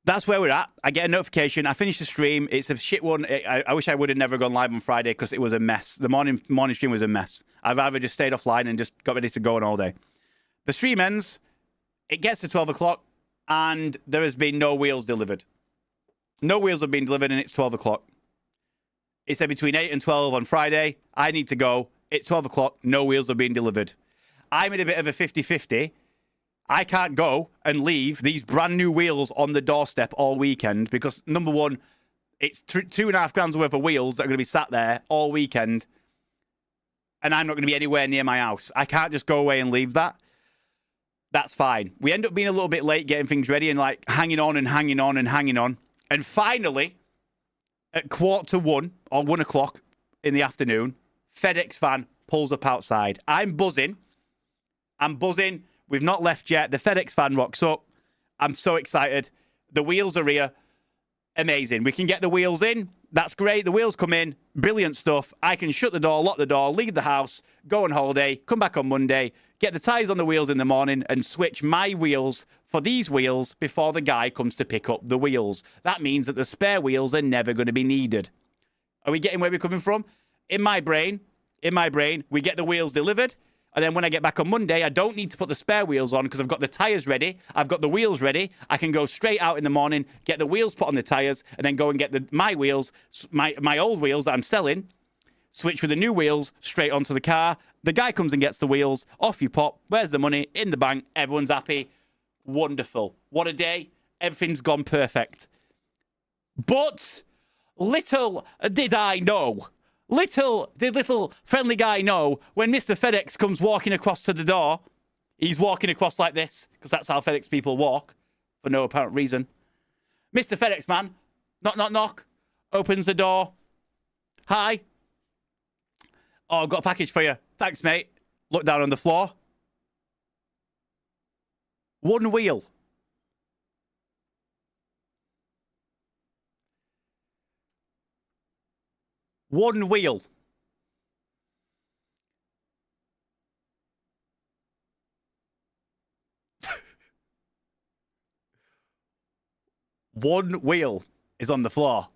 that's where we're at. I get a notification. I finish the stream. It's a shit one. I wish I would have never gone live on Friday because it was a mess. The morning stream was a mess. I've either just stayed offline and just got ready to go on all day. The stream ends. It gets to 12 o'clock, and there has been no wheels delivered. No wheels have been delivered, and it's 12 o'clock. It said between 8 and 12 on Friday. I need to go. It's 12 o'clock. No wheels have been delivered. I'm in a bit of a 50-50. I can't go and leave these brand new wheels on the doorstep all weekend because, number one, it's $2.5 worth of wheels that are going to be sat there all weekend, and I'm not going to be anywhere near my house. I can't just go away and leave that. That's fine. We end up being a little bit late getting things ready and like hanging on and hanging on and hanging on. And finally, at 1:45 or 1 o'clock in the afternoon, FedEx van pulls up outside. I'm buzzing. We've not left yet. The FedEx van rocks up. I'm so excited. The wheels are here. Amazing. We can get the wheels in. That's great. The wheels come in. Brilliant stuff. I can shut the door, lock the door, leave the house, go on holiday, come back on Monday, get the tyres on the wheels in the morning and switch my wheels for these wheels before the guy comes to pick up the wheels. That means that the spare wheels are never going to be needed. Are we getting where we're coming from? In my brain, we get the wheels delivered. And then when I get back on Monday, I don't need to put the spare wheels on because I've got the tyres ready. I've got the wheels ready. I can go straight out in the morning, get the wheels put on the tyres, and then go and get my wheels, my old wheels that I'm selling, switch with the new wheels straight onto the car. The guy comes and gets the wheels. Off you pop. Where's the money? In the bank. Everyone's happy. Wonderful. What a day. Everything's gone perfect. But little did I know... Little friendly guy know when Mr. FedEx comes walking across to the door. He's walking across like this, because that's how FedEx people walk, for no apparent reason. Mr. FedEx man, knock, knock, knock, opens the door. Hi. Oh, I've got a package for you. Thanks, mate. Look down on the floor. One wheel. One wheel. One wheel is on the floor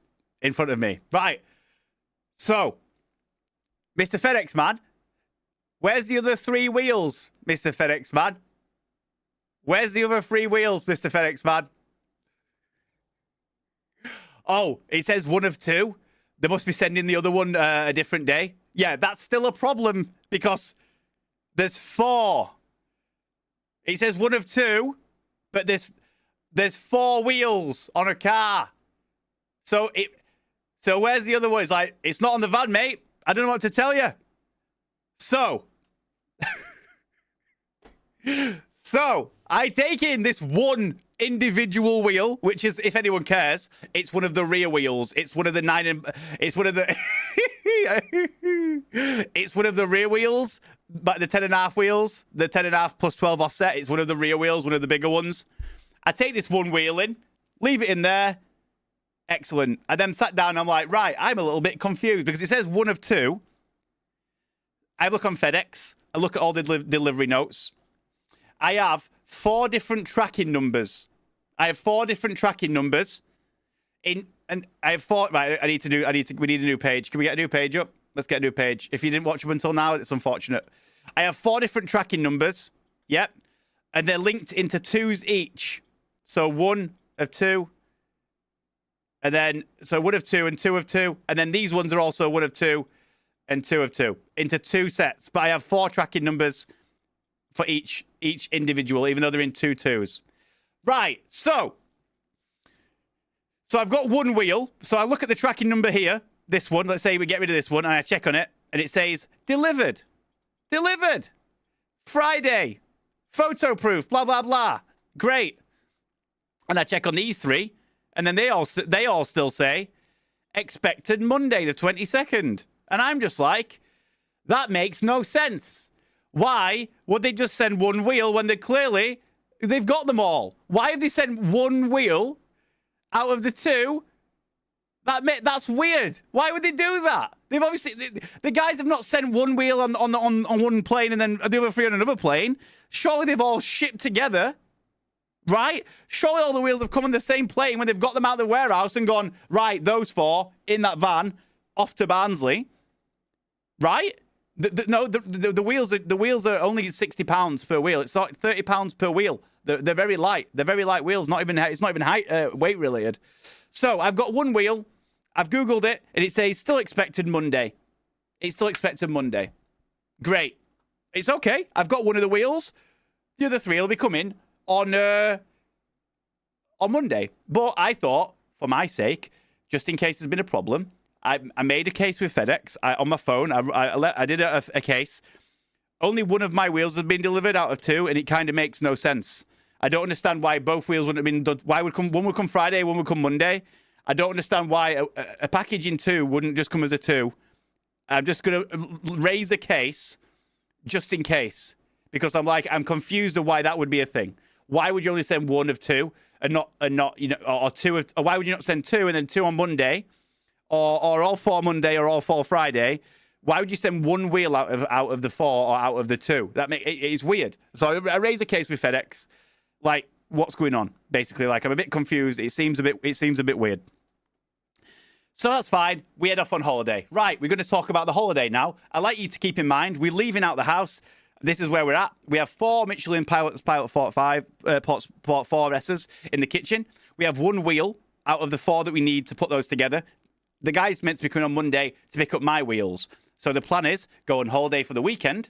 in front of me. Right. So, Mr. FedEx man, where's the other 3 wheels, Mr. FedEx man? Where's the other 3 wheels, Mr. FedEx man? Oh, it says 1 of 2. They must be sending the other one a different day. Yeah, that's still a problem because there's 4. It says 1 of 2, but there's 4 wheels on a car. So where's the other one? It's like, it's not on the van, mate. I don't know what to tell you. So I take in this one individual wheel, which is, if anyone cares, it's one of the rear wheels. It's one of the it's one of the it's one of the rear wheels, but the 10.5 wheels, the 10.5 plus 12 offset. It's one of the rear wheels, one of the bigger ones. I take this one wheel in, leave it in there. Excellent. I then sat down. I'm like, right, I'm a little bit confused because it says 1 of 2. I look on FedEx. I look at all the delivery notes. I have 4 different tracking numbers. We need a new page. Can we get a new page up? Let's get a new page. If you didn't watch them until now, it's unfortunate. I have 4 different tracking numbers. Yep. And they're linked into 2s each. So 1 of 2. And then, so 1 of 2 and 2 of 2. And then these ones are also 1 of 2 and 2 of 2 into 2 sets. But I have 4 tracking numbers for each individual, even though they're in 2 2s. Right, so I've got 1 wheel. So I look at the tracking number here, this one. Let's say we get rid of this one, and I check on it, and it says, delivered. Delivered. Friday. Photo proof, blah, blah, blah. Great. And I check on these 3, and then they all still say, expected Monday, the 22nd. And I'm just like, that makes no sense. Why would they just send 1 wheel when they've got them all? Why have they sent 1 wheel out of the 2? That's weird. Why would they do that? They've obviously the guys have not sent 1 wheel on one plane and then the other 3 on another plane. Surely they've all shipped together, right? Surely all the wheels have come on the same plane when they've got them out of the warehouse and gone, right, those 4 in that van off to Barnsley, right? The wheels are only £60 per wheel. It's like £30 per wheel. They're very light. They're very light wheels. It's not even weight related. So I've got one wheel. I've Googled it and it says still expected Monday. It's still expected Monday. Great. It's okay. I've got one of the wheels. The other 3 will be coming on Monday. But I thought, for my sake, just in case there's been a problem, I made a case with FedEx on my phone. I did a case. Only one of my wheels has been delivered out of 2, and it kind of makes no sense. I don't understand why both wheels wouldn't have been done. Why one would come Friday, one would come Monday? I don't understand why a package in 2 wouldn't just come as a 2. I'm just going to raise a case just in case, because I'm confused of why that would be a thing. Why would you only send 1 of 2 and not or 2 of? Or why would you not send 2 and then 2 on Monday? Or all 4 Monday or all 4 Friday? Why would you send 1 wheel out of the 4 or out of the 2? It's weird. So I raise a case with FedEx. Like, what's going on? Basically, like, I'm a bit confused. It seems a bit weird. So that's fine. We head off on holiday. Right, we're going to talk about the holiday now. I'd like you to keep in mind, we're leaving out the house. This is where we're at. We have 4 Michelin Pilot 45 Port 4S's in the kitchen. We have 1 wheel out of the 4 that we need to put those together. The guy's meant to be coming on Monday to pick up my wheels. So the plan is go on holiday for the weekend,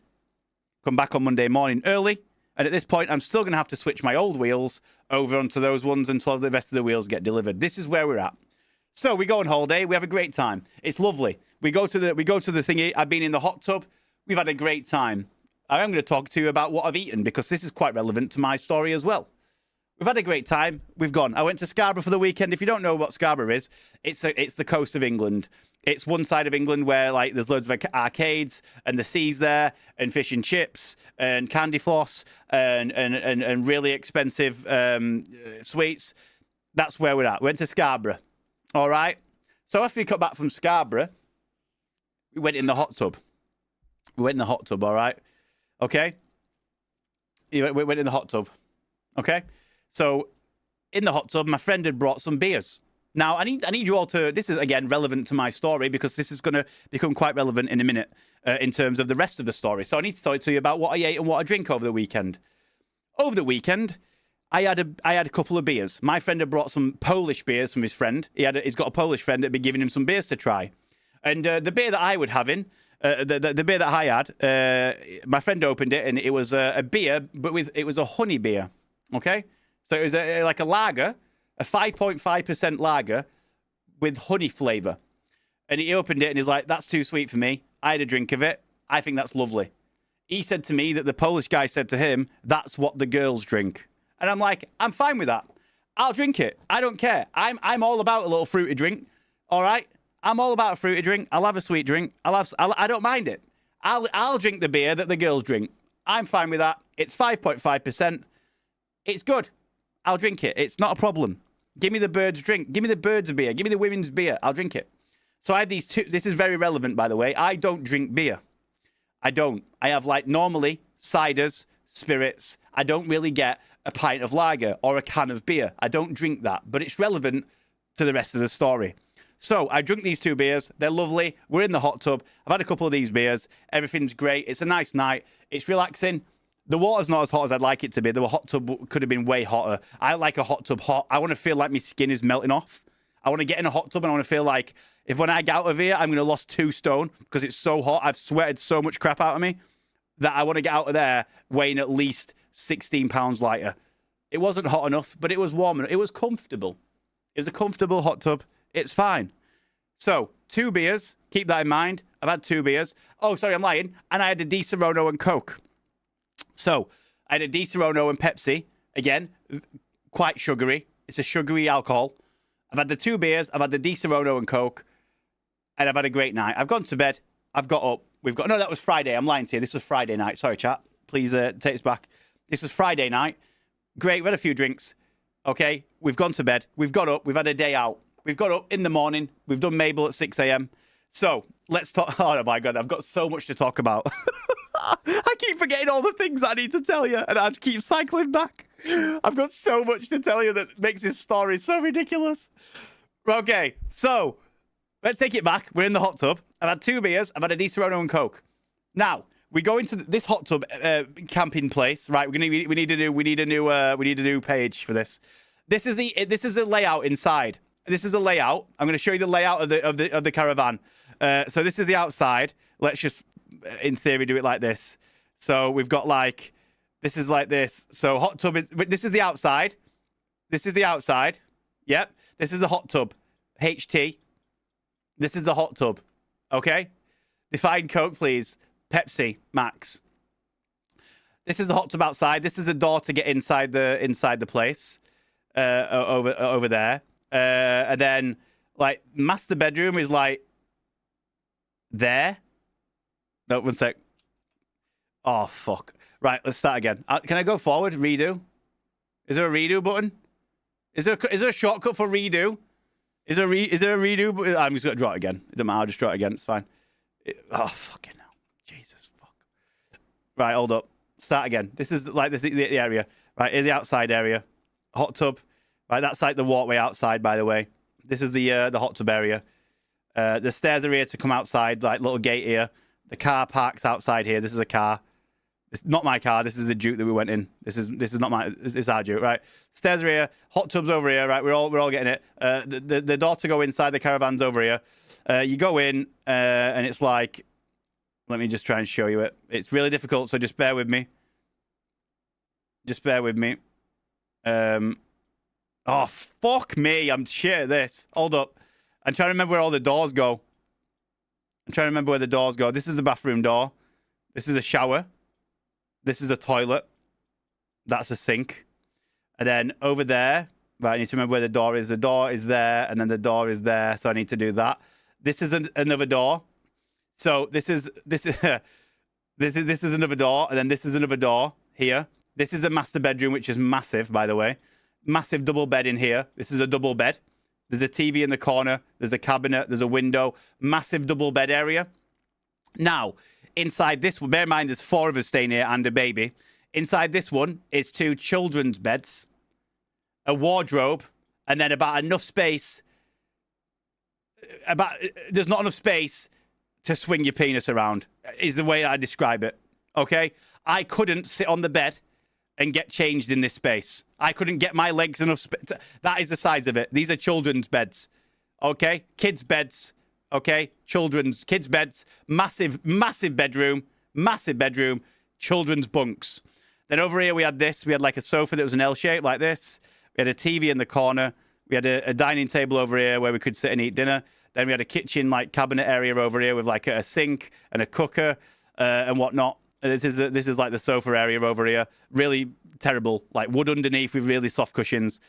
come back on Monday morning early, and at this point, I'm still going to have to switch my old wheels over onto those ones until the rest of the wheels get delivered. This is where we're at. So we go on holiday. We have a great time. It's lovely. We go to the thingy. I've been in the hot tub. We've had a great time. I am going to talk to you about what I've eaten because this is quite relevant to my story as well. We've had a great time. We've gone. I went to Scarborough for the weekend. If you don't know what Scarborough is, it's the coast of England. It's one side of England where like there's loads of arcades and the sea's there and fish and chips and candy floss and really expensive sweets. That's where we're at. We went to Scarborough. All right. So after we got back from Scarborough, we went in the hot tub. All right. Okay. We went in the hot tub. Okay. So, in the hot tub, my friend had brought some beers. Now, I need you all to... This is, again, relevant to my story because this is going to become quite relevant in a minute in terms of the rest of the story. So, I need to talk to you about what I ate and what I drink over the weekend. Over the weekend, I had a couple of beers. My friend had brought some Polish beers from his friend. He's got a Polish friend that had been giving him some beers to try. And the beer that I would have the beer that I had, my friend opened it and it was a beer, but it was a honey beer. Okay? So it was like a lager, a 5.5% lager with honey flavour. And he opened it and he's like, that's too sweet for me. I had a drink of it. I think that's lovely. He said to me that the Polish guy said to him, that's what the girls drink. And I'm like, I'm fine with that. I'll drink it. I don't care. I'm all about a little fruity drink. All right? I'm all about a fruity drink. I'll have a sweet drink. I don't mind it. I'll drink the beer that the girls drink. I'm fine with that. It's 5.5%. It's good. I'll drink it. It's not a problem. Give me the birds' drink. Give me the birds' beer. Give me the women's beer. I'll drink it. So I have these 2. This is very relevant, by the way. I don't drink beer. I don't. I have, like, normally ciders, spirits. I don't really get a pint of lager or a can of beer. I don't drink that. But it's relevant to the rest of the story. So I drink these 2 beers. They're lovely. We're in the hot tub. I've had a couple of these beers. Everything's great. It's a nice night. It's relaxing. The water's not as hot as I'd like it to be. The hot tub could have been way hotter. I like a hot tub hot. I want to feel like my skin is melting off. I want to get in a hot tub and I want to feel like if when I get out of here, I'm going to lost 2 stone because it's so hot. I've sweated so much crap out of me that I want to get out of there weighing at least 16 pounds lighter. It wasn't hot enough, but it was warm enough. It was comfortable. It was a comfortable hot tub. It's fine. So, 2 beers. Keep that in mind. I've had 2 beers. Oh, sorry, I'm lying. And I had a Di Serono and Coke. So, I had a Di Serono and Pepsi. Again, quite sugary. It's a sugary alcohol. I've had the 2 beers. I've had the Di Serono and Coke. And I've had a great night. I've gone to bed. I've got up. No, that was Friday. I'm lying to you. This was Friday night. Sorry, chat. Please take this back. This was Friday night. Great. We had a few drinks. Okay. We've gone to bed. We've got up. We've had a day out. We've got up in the morning. We've done Mabel at 6 a.m. So, let's talk. Oh, my God. I've got so much to talk about. I keep forgetting all the things I need to tell you, and I keep cycling back. I've got so much to tell you that makes this story so ridiculous. Okay, so let's take it back. We're in the hot tub. I've had 2 beers. I've had a Di-Serono and Coke. Now we go into this hot tub camping place. Right, we need a new page for this. This is the layout inside. This is the layout. I'm going to show you the layout of the caravan. So this is the outside. Let's just, in theory, do it like this. So we've got like, this is like this. So hot tub is, this is the outside. This is the outside. Yep. This is a hot tub. HT. This is the hot tub. Okay. Define Coke, please. Pepsi Max. This is the hot tub outside. This is a door to get inside the place. Over there. And then like master bedroom is like there. No, one sec. Oh fuck. Right, let's start again. Can I go forward? Redo. Is there a redo button? Is there a shortcut for redo? Is there a redo? I'm just gonna draw it again. It doesn't matter. I'll just draw it again. It's fine. Oh fucking hell. Jesus fuck. Right, hold up. Start again. This is like the area. Right, here's the outside area. Hot tub. Right, that's like the walkway outside, by the way. This is the hot tub area. The stairs are here to come outside, like little gate here. The car parks outside here. This is a car. It's not my car. This is the Duke that we went in. This is not my. This is our Duke, right? Stairs are here. Hot tub's over here, right? We're all getting it. The door to go inside the caravan's over here. You go in, and it's like, let me just try and show you it. It's really difficult, so just bear with me. Just bear with me. Oh, fuck me. I'm shit at this. Hold up. I'm trying to remember where all the doors go. This is the bathroom door. This is a shower. This is a toilet. That's a sink. And then over there, right, I need to remember where the door is. The door is there, and then the door is there, so I need to do that. This is another door. So this is another door, and then this is another door here. This is a master bedroom, which is massive, by the way. Massive double bed in here. This is a double bed. There's a TV in the corner. There's a cabinet. There's a window. Massive double bed area. Now, inside this one, bear in mind there's 4 of us staying here and a baby. Inside this one is 2 children's beds, a wardrobe, and then about enough space. There's not enough space to swing your penis around, is the way I describe it. Okay? I couldn't sit on the bed and get changed in this space. I couldn't get my legs enough space. That is the size of it. These are children's beds. Okay? Kids' beds. Okay? Kids' beds. Massive bedroom. Children's bunks. Then over here we had this. We had like a sofa that was an L shape like this. We had a TV in the corner. We had a dining table over here where we could sit and eat dinner. Then we had a kitchen like cabinet area over here with like a sink and a cooker and whatnot. This is like the sofa area over here. Really terrible, like wood underneath with really soft cushions.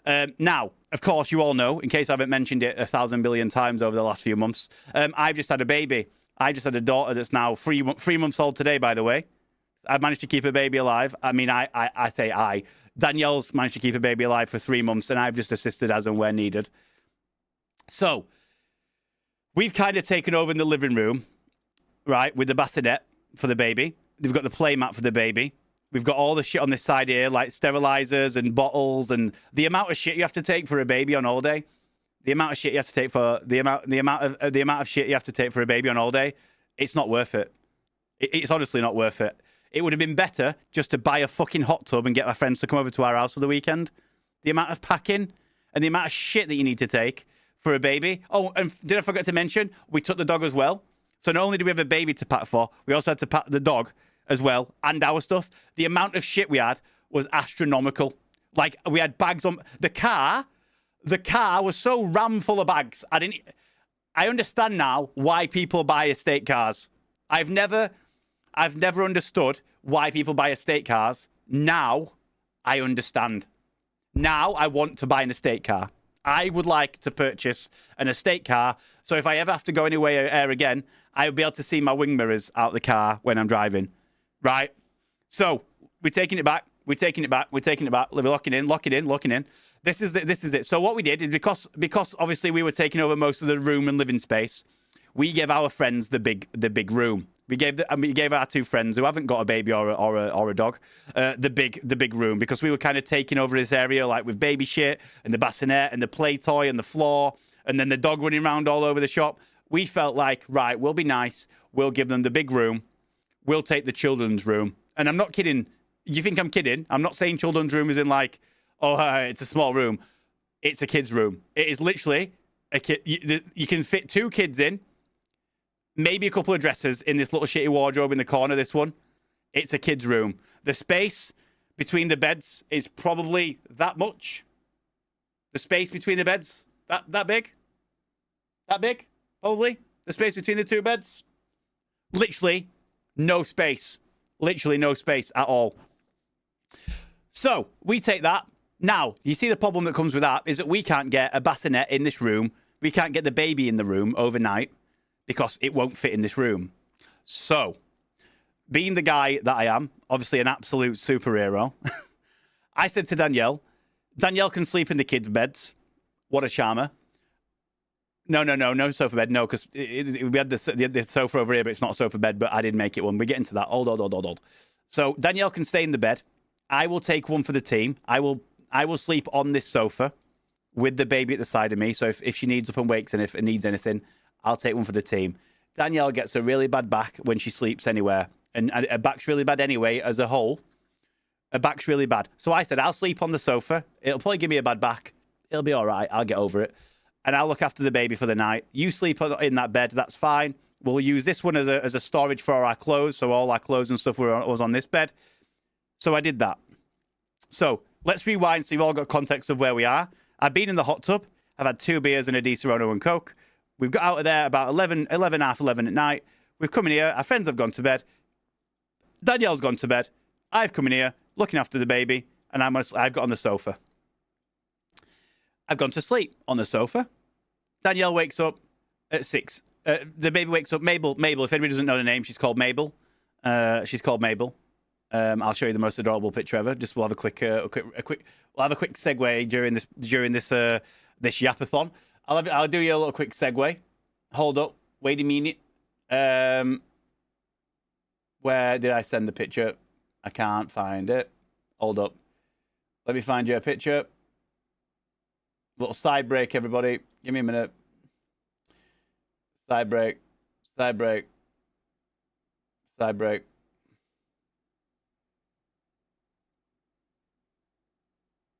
Now, of course, you all know, in case I haven't mentioned it 1,000 billion times over the last few months, I've just had a baby. I just had a daughter that's now 3 months old today, by the way. I've managed to keep a baby alive. I mean, I say I. Danielle's managed to keep a baby alive for 3 months, and I've just assisted as and where needed. So, we've kind of taken over in the living room, right, with the bassinet for the baby. They've got the play mat for the baby. We've got all the shit on this side here, like sterilizers and bottles, and the amount of shit you have to take for a baby on all day. The amount of shit you have to take for the amount of shit you have to take for a baby on all day. It's not worth it. It's honestly not worth it. It would have been better just to buy a fucking hot tub and get my friends to come over to our house for the weekend. The amount of packing and the amount of shit that you need to take for a baby. Oh, and did I forget to mention, we took the dog as well. So not only do we have a baby to pack for, we also had to pack the dog as well and our stuff. The amount of shit we had was astronomical. Like, we had bags on... The car was so rammed full of bags. I understand now why people buy estate cars. I've never understood why people buy estate cars. Now, I understand. Now, I want to buy an estate car. I would like to purchase an estate car, so if I ever have to go anywhere again, I'll be able to see my wing mirrors out the car when I'm driving. Right? So, we're taking it back. We're taking it back. We're locking in. This is it. So what we did is because obviously we were taking over most of the room and living space, we gave our friends the big room, We gave our two friends who haven't got a baby or a dog the big room, because we were kind of taking over this area, like with baby shit and the bassinet and the play toy and the floor and then the dog running around all over the shop. We felt like, right, we'll be nice. We'll give them the big room. We'll take the children's room. And I'm not kidding. You think I'm kidding? I'm not saying children's room is in like, oh, it's a small room. It's a kid's room. It is literally a kid. You can fit 2 kids in, maybe a couple of dressers in this little shitty wardrobe in the corner. This one, it's a kid's room. The space between the beds is probably that much. The space between the beds, that big? That big? Probably. The space between the 2 beds? Literally no space. Literally no space at all. So we take that. Now, you see the problem that comes with that is that we can't get a bassinet in this room. We can't get the baby in the room overnight because it won't fit in this room. So, being the guy that I am, obviously an absolute superhero, I said to Danielle can sleep in the kids' beds. What a charmer. No sofa bed. No, because we had the sofa over here, but it's not a sofa bed, but I did make it one. We're getting to that. Hold. So Danielle can stay in the bed. I will take one for the team. I will sleep on this sofa with the baby at the side of me. So if she needs up and wakes and if it needs anything, I'll take one for the team. Danielle gets a really bad back when she sleeps anywhere. And her back's really bad anyway as a whole. Her back's really bad. So I said, I'll sleep on the sofa. It'll probably give me a bad back. It'll be all right. I'll get over it. And I'll look after the baby for the night. You sleep in that bed. That's fine. We'll use this one as a storage for our clothes. So all our clothes and stuff was on this bed. So I did that. So let's rewind so you've all got context of where we are. I've been in the hot tub. I've had 2 beers and a Di Serono and Coke. We've got out of there about half 11 at night. We've come in here. Our friends have gone to bed. Danielle's gone to bed. I've come in here looking after the baby. And I've got on the sofa. I've gone to sleep on the sofa. Danielle wakes up at 6. The baby wakes up. Mabel. If anybody doesn't know the name, she's called Mabel. She's called Mabel. I'll show you the most adorable picture ever. Just we'll have a quick segue during this yapathon. I'll do you a little quick segue. Hold up. Wait a minute. Where did I send the picture? I can't find it. Hold up. Let me find you a picture. Little side break, everybody. Give me a minute. Side break.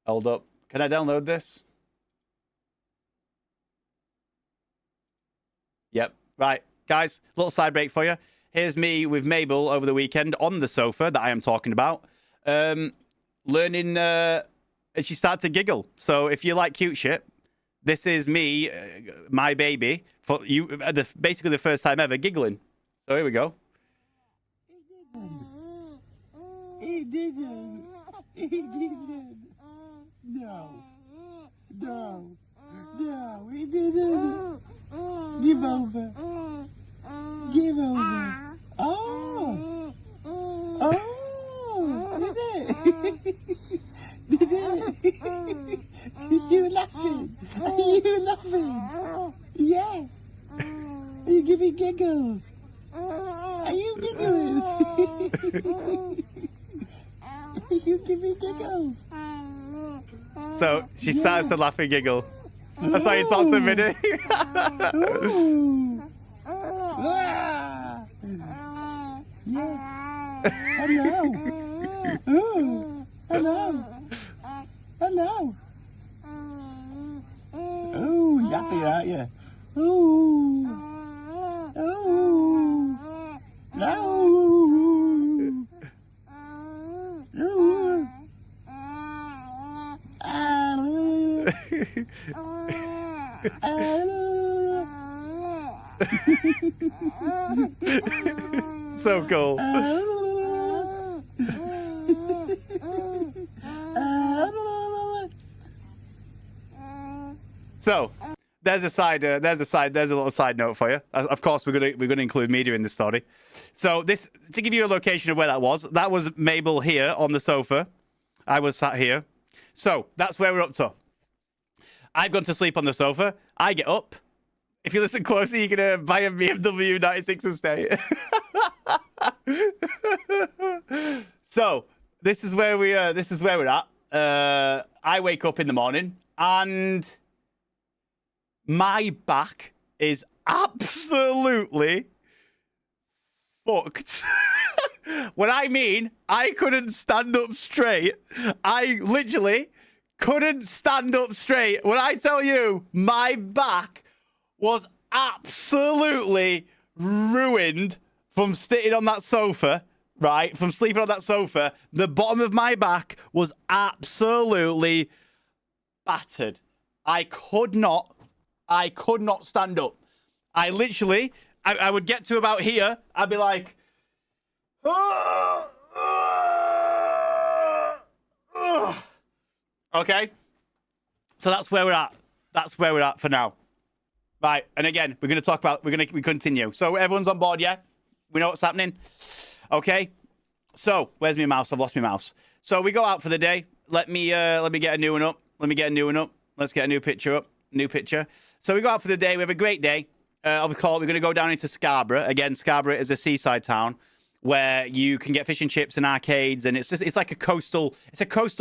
Hold up. Can I download this? Yep. Right. Guys, little side break for you. Here's me with Mabel over the weekend on the sofa that I am talking about. Learning... and she started to giggle. So if you like cute shit, this is me, my baby, for you, basically the first time ever giggling. So here we go. He didn't. No, he didn't. Give over. Oh, did it? Did it? You laughing? Are you laughing? Yeah. Are you giving giggles? Are you giggling? Are you giving giggles? So she starts to laugh and giggle. That's how you talk to Minnie. Yeah. Hello. Hello. Hello. Oh, yappy, aren't you? Oh. So cool. So there's a little side note for you. Of course, we're gonna include media in the story. So this, to give you a location of where that was Mabel here on the sofa. I was sat here. So that's where we're up to. I've gone to sleep on the sofa. I get up. If you listen closely, you're gonna buy a BMW 96 estate. So this is where we this is where we're at. I wake up in the morning and my back is absolutely fucked. When I mean I couldn't stand up straight, I literally couldn't stand up straight. When I tell you my back was absolutely ruined from sitting on that sofa, right? From sleeping on that sofa, the bottom of my back was absolutely battered. I could not stand up. I literally, I would get to about here, I'd be like, okay? So that's where we're at. That's where we're at for now. Right, and again, we're going to talk about, we continue. So everyone's on board, yeah? We know what's happening? Okay? So, where's my mouse? I've lost my mouse. So we go out for the day. Let me get a new one up. Let's get a new picture up. New picture. So we go out for the day. We have a great day. We're going to go down into Scarborough. Again, Scarborough is a seaside town where you can get fish and chips and arcades, and it's like a coastal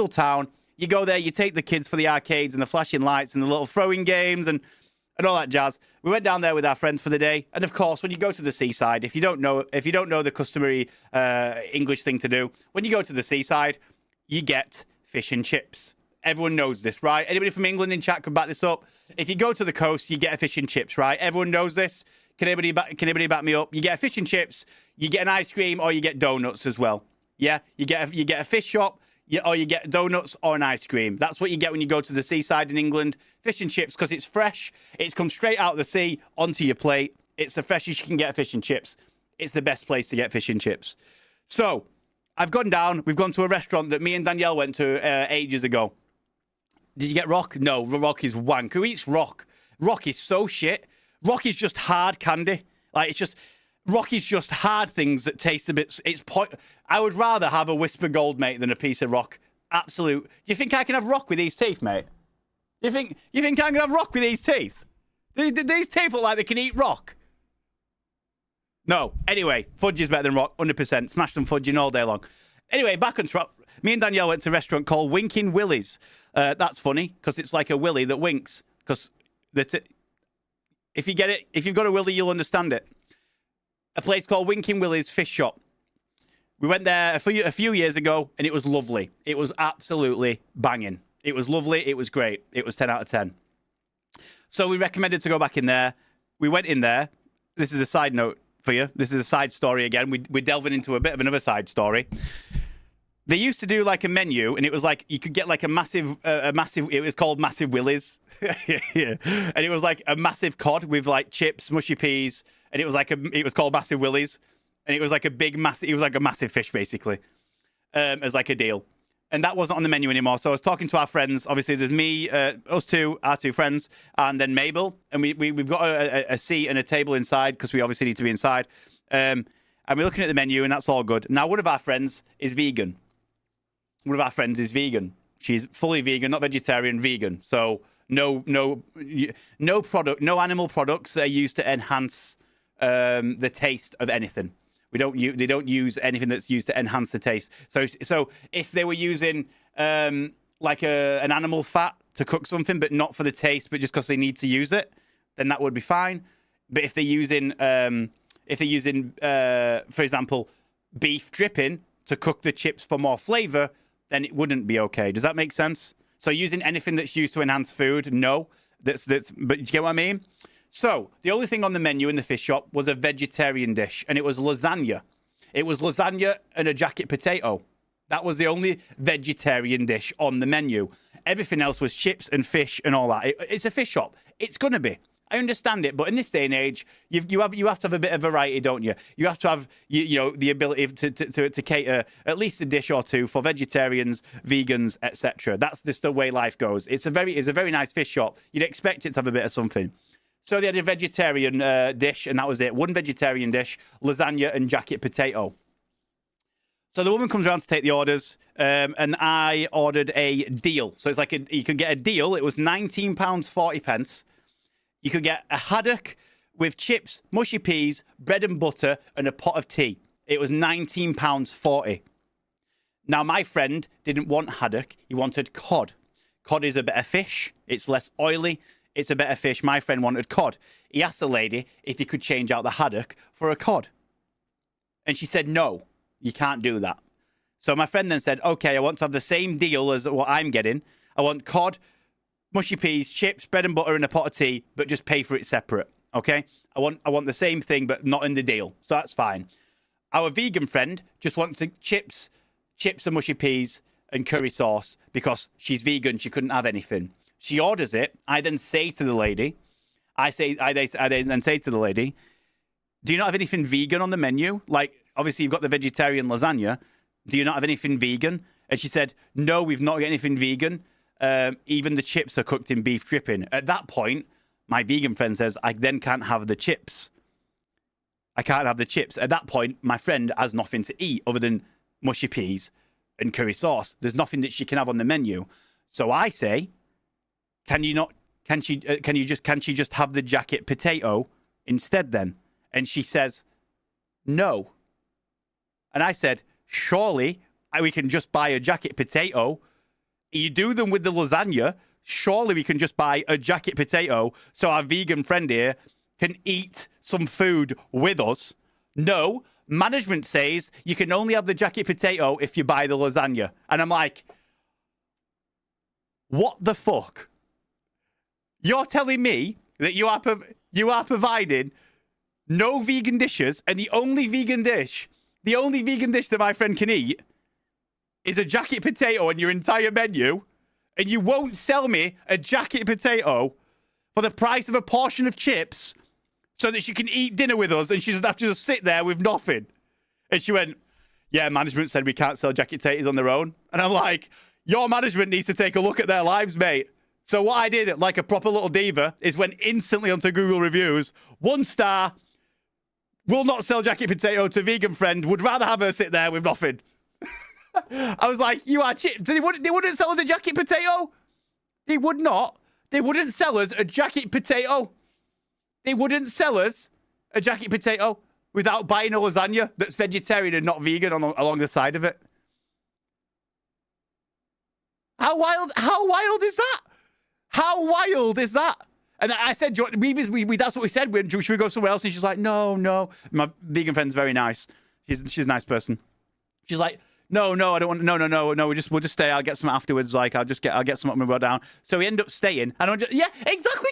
town. You go there, you take the kids for the arcades and the flashing lights and the little throwing games and all that jazz. We went down there with our friends for the day, and of course, when you go to the seaside, if you don't know the customary English thing to do, when you go to the seaside, you get fish and chips. Everyone knows this, right? Anybody from England in chat can back this up. If you go to the coast, you get a fish and chips, right? Everyone knows this. Can anybody back me up? You get a fish and chips, you get an ice cream, or you get donuts as well. Yeah, you get a fish shop. Or you get donuts or an ice cream. That's what you get when you go to the seaside in England. Fish and chips, because it's fresh. It's come straight out of the sea onto your plate. It's the freshest you can get fish and chips. It's the best place to get fish and chips. So, I've gone down. We've gone to a restaurant that me and Danielle went to ages ago. Did you get rock? No, rock is wank. Who eats rock? Rock is so shit. Rock is just hard candy. Like, it's just... Rock is just hard things that taste a bit... I would rather have a Whisper Gold, mate, than a piece of rock. Absolute. Do you think I can have rock with these teeth, mate? You think I can have rock with these teeth? These teeth look like they can eat rock. No. Anyway, fudge is better than rock, 100%. Smash some fudging all day long. Anyway, back on track. Me and Danielle went to a restaurant called Winking Willie's. That's funny, because it's like a willy that winks. Because if you've got a willy, you'll understand it. A place called Winking Willie's Fish Shop. We went there a few years ago, and it was lovely. It was absolutely banging. It was lovely. It was great. It was 10 out of 10. So we recommended to go back in there. We went in there. This is a side note for you. This is a side story again. We're delving into a bit of another side story. They used to do like a menu, and it was like you could get like a massive. It was called Massive Willies, yeah. And it was like a massive cod with like chips, mushy peas, and it was called Massive Willies, and it was like it was like a massive fish basically, as like a deal. And that wasn't on the menu anymore. So I was talking to our friends. Obviously, there's me, us two, our two friends, and then Mabel. And we've got a seat and a table inside because we obviously need to be inside. And we're looking at the menu, and that's all good. Now, one of our friends is vegan. She's fully vegan, not vegetarian, vegan. So no animal products are used to enhance the taste of anything. They don't use anything that's used to enhance the taste. So if they were using like an animal fat to cook something, but not for the taste, but just because they need to use it, then that would be fine. But if they're using for example, beef dripping to cook the chips for more flavor, then it wouldn't be okay. Does that make sense? So using anything that's used to enhance food, no. But you get what I mean? So the only thing on the menu in the fish shop was a vegetarian dish, and it was lasagna. It was lasagna and a jacket potato. That was the only vegetarian dish on the menu. Everything else was chips and fish and all that. It's a fish shop. It's going to be. I understand it, but in this day and age, you have to have a bit of variety, don't you? You have to have the ability to cater at least a dish or two for vegetarians, vegans, etc. That's just the way life goes. It's a very nice fish shop. You'd expect it to have a bit of something. So they had a vegetarian dish, and that was it. One vegetarian dish, lasagna and jacket potato. So the woman comes around to take the orders, and I ordered a deal. So it's like you could get a deal. It was £19.40. You could get a haddock with chips, mushy peas, bread and butter, and a pot of tea. It was £19.40. Now, my friend didn't want haddock. He wanted cod. Cod is a better fish. It's less oily. It's a better fish. My friend wanted cod. He asked the lady if he could change out the haddock for a cod. And she said, no, you can't do that. So my friend then said, okay, I want to have the same deal as what I'm getting. I want cod, mushy peas, chips, bread and butter, and a pot of tea, but just pay for it separate. Okay? I want the same thing, but not in the deal. So that's fine. Our vegan friend just wants chips and mushy peas and curry sauce because she's vegan. She couldn't have anything. She orders it. I then say to the lady, I then say to the lady, do you not have anything vegan on the menu? Like, obviously, you've got the vegetarian lasagna. Do you not have anything vegan? And she said, no, we've not got anything vegan. Even the chips are cooked in beef dripping. At that point, my vegan friend says, I then can't have the chips. I can't have the chips. At that point, my friend has nothing to eat other than mushy peas and curry sauce. There's nothing that she can have on the menu. So I say, can she just have the jacket potato instead then? And she says, no. And I said, surely we can just buy a jacket potato. You do them with the lasagna. Surely we can just buy a jacket potato so our vegan friend here can eat some food with us. No, management says you can only have the jacket potato if you buy the lasagna. And I'm like, what the fuck? You're telling me that you are providing no vegan dishes, and the only vegan dish that my friend can eat is a jacket potato on your entire menu, and you won't sell me a jacket potato for the price of a portion of chips so that she can eat dinner with us and she doesn't have to just sit there with nothing. And she went, yeah, management said we can't sell jacket potatoes on their own. And I'm like, your management needs to take a look at their lives, mate. So what I did, like a proper little diva, is went instantly onto Google reviews. 1 star, will not sell jacket potato to vegan friend, would rather have her sit there with nothing. I was like, you are cheap. They wouldn't sell us a jacket potato? They would not. They wouldn't sell us a jacket potato. They wouldn't sell us a jacket potato without buying a lasagna that's vegetarian and not vegan along the side of it. How wild is that? How wild is that? And I said, that's what we said. Should we go somewhere else? And she's like, no. My vegan friend's very nice. She's a nice person. She's like, no, I don't want. No. We'll just stay. I'll get some afterwards. Like I'll get some up and go down. So we end up staying. And yeah, exactly,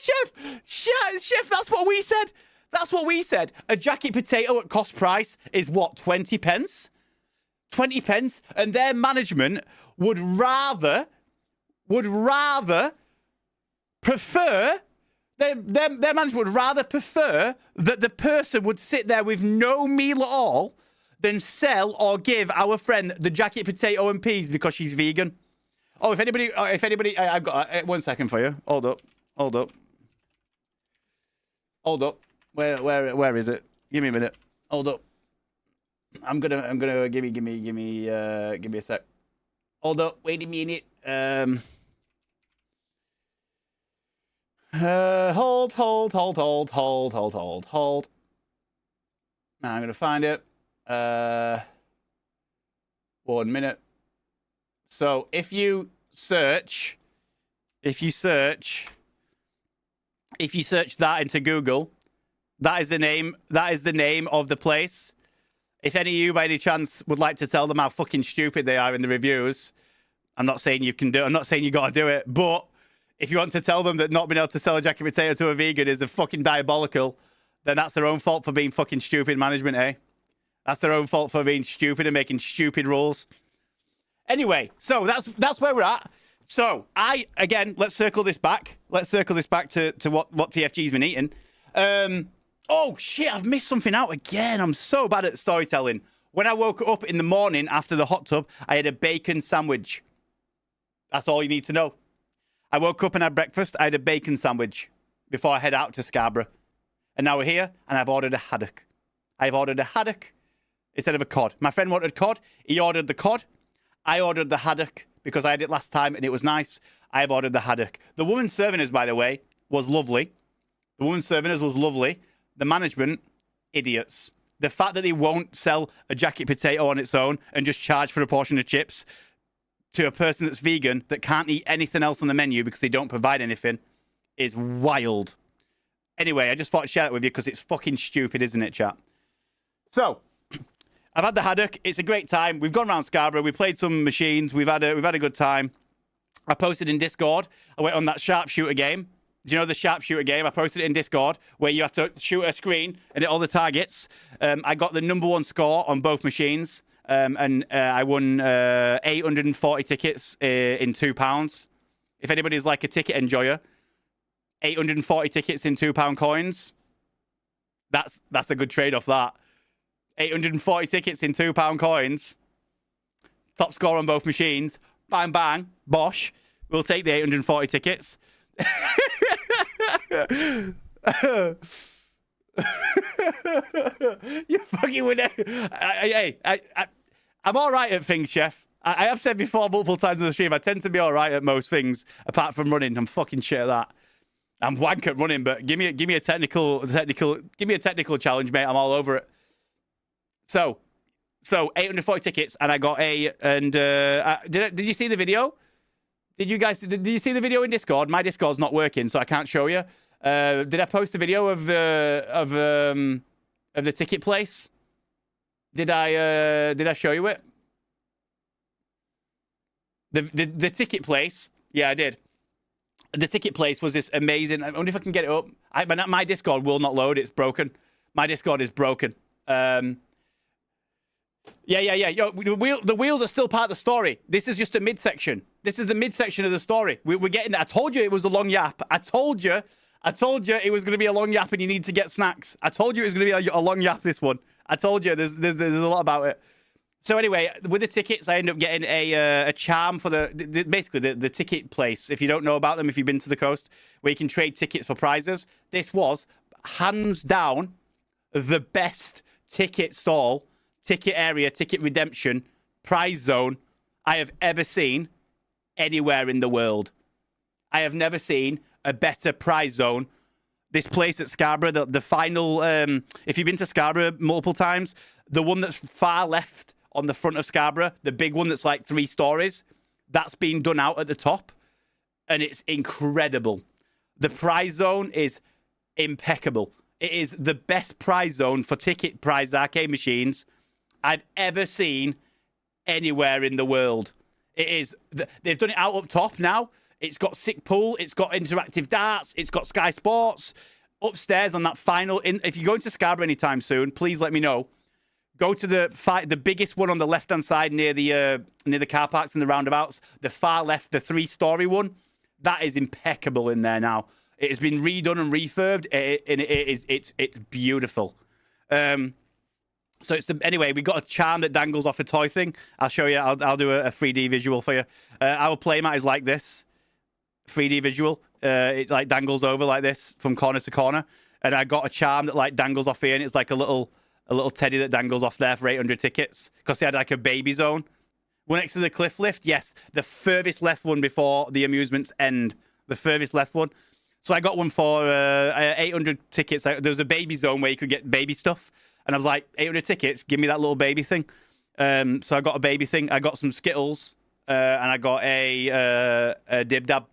chef. That's what we said. That's what we said. A jacket potato at cost price is what, 20 pence? 20 pence, and their management would rather prefer. Their management would rather prefer that the person would sit there with no meal at all than sell or give our friend the jacket potato and peas because she's vegan. Oh, if anybody, I've got 1 second for you. Hold up. Where is it? Give me a minute. Hold up. I'm gonna give me a sec. Hold up. Wait a minute. Hold. Now I'm gonna find it. 1 minute. So if you search that into Google, that is the name of the place. If any of you by any chance would like to tell them how fucking stupid they are in the reviews, I'm not saying you can do it. I'm not saying you gotta do it, but if you want to tell them that not being able to sell a jacket potato to a vegan is a fucking diabolical, then that's their own fault for being fucking stupid management, eh? That's their own fault for being stupid and making stupid rules. Anyway, so that's where we're at. So let's circle this back. Let's circle this back to what TFG's been eating. Oh shit, I've missed something out again. I'm so bad at storytelling. When I woke up in the morning after the hot tub, I had a bacon sandwich. That's all you need to know. I woke up and had breakfast. I had a bacon sandwich before I head out to Scarborough. And now we're here, and I've ordered a haddock. I've ordered a haddock instead of a cod. My friend wanted cod. He ordered the cod. I ordered the haddock because I had it last time, and it was nice. I've ordered the haddock. The woman serving us, by the way, was lovely. The woman serving us was lovely. The management, idiots. The fact that they won't sell a jacket potato on its own and just charge for a portion of chips to a person that's vegan that can't eat anything else on the menu because they don't provide anything is wild. Anyway, I just thought I'd share it with you because it's fucking stupid, isn't it, chat? So, I've had the haddock. It's a great time. We've gone around Scarborough. We played some machines. We've had a good time. I posted in Discord. I went on that sharpshooter game. Do you know the sharpshooter game? I posted it in Discord where you have to shoot a screen and hit all the targets. I got the #1 score on both machines. And I won 840 tickets in £2. If anybody's like a ticket enjoyer, 840 tickets in £2 coins. That's a good trade-off, that. 840 tickets in £2 coins. Top score on both machines. Bang, bang. Bosh. We'll take the 840 tickets. You fucking winner. I'm all right at things, Chef. I have said before multiple times on the stream, I tend to be all right at most things, apart from running. I'm fucking shit at that. I'm wank at running, but give me a technical challenge, mate. I'm all over it. So 840 tickets, and I got did you see the video? Did you see the video in Discord? My Discord's not working, so I can't show you. Did I post a video of the ticket place? Did I show you it? The ticket place? Yeah, I did. The ticket place was this amazing. I wonder if I can get it up. My Discord will not load. It's broken. My Discord is broken. Yeah. Yo, the wheels are still part of the story. This is just a midsection. This is the midsection of the story. We're getting there. I told you it was a long yap. I told you it was going to be a long yap and you need to get snacks. I told you it was going to be a long yap, this one. I told you there's a lot about it. So anyway, with the tickets, I ended up getting a charm for basically the ticket place. If you don't know about them, if you've been to the coast, where you can trade tickets for prizes. This was, hands down, the best ticket stall, ticket area, ticket redemption, prize zone I have ever seen anywhere in the world. I have never seen a better prize zone. This place at Scarborough, the final, if you've been to Scarborough multiple times, the one that's far left on the front of Scarborough, the big one that's like 3 stories, that's been done out at the top, and it's incredible. The prize zone is impeccable. It is the best prize zone for ticket prize arcade machines I've ever seen anywhere in the world. It is. They've done it out up top now. It's got sick pool. It's got interactive darts. It's got Sky Sports. Upstairs on that final... if you're going to Scarborough anytime soon, please let me know. Go to the biggest one on the left-hand side near the car parks and the roundabouts. The far left, the 3-story one. That is impeccable in there now. It has been redone and refurbed. It's beautiful. So anyway, we got a charm that dangles off a toy thing. I'll show you. I'll do a 3D visual for you. Our playmat is like this. 3D visual. It like dangles over like this from corner to corner. And I got a charm that like dangles off here, and it's like a little teddy that dangles off there for 800 tickets because they had like a baby zone. One next to the cliff lift, yes, the furthest left one before the amusements end. The furthest left one. So I got one for 800 tickets. There was a baby zone where you could get baby stuff. And I was like, 800 tickets, give me that little baby thing. So I got a baby thing. I got some Skittles, and I got a Dib Dab.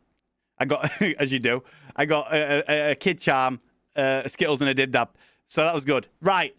I got, as you do, I got a kid charm, a Skittles and a Dib Dab. So that was good. Right,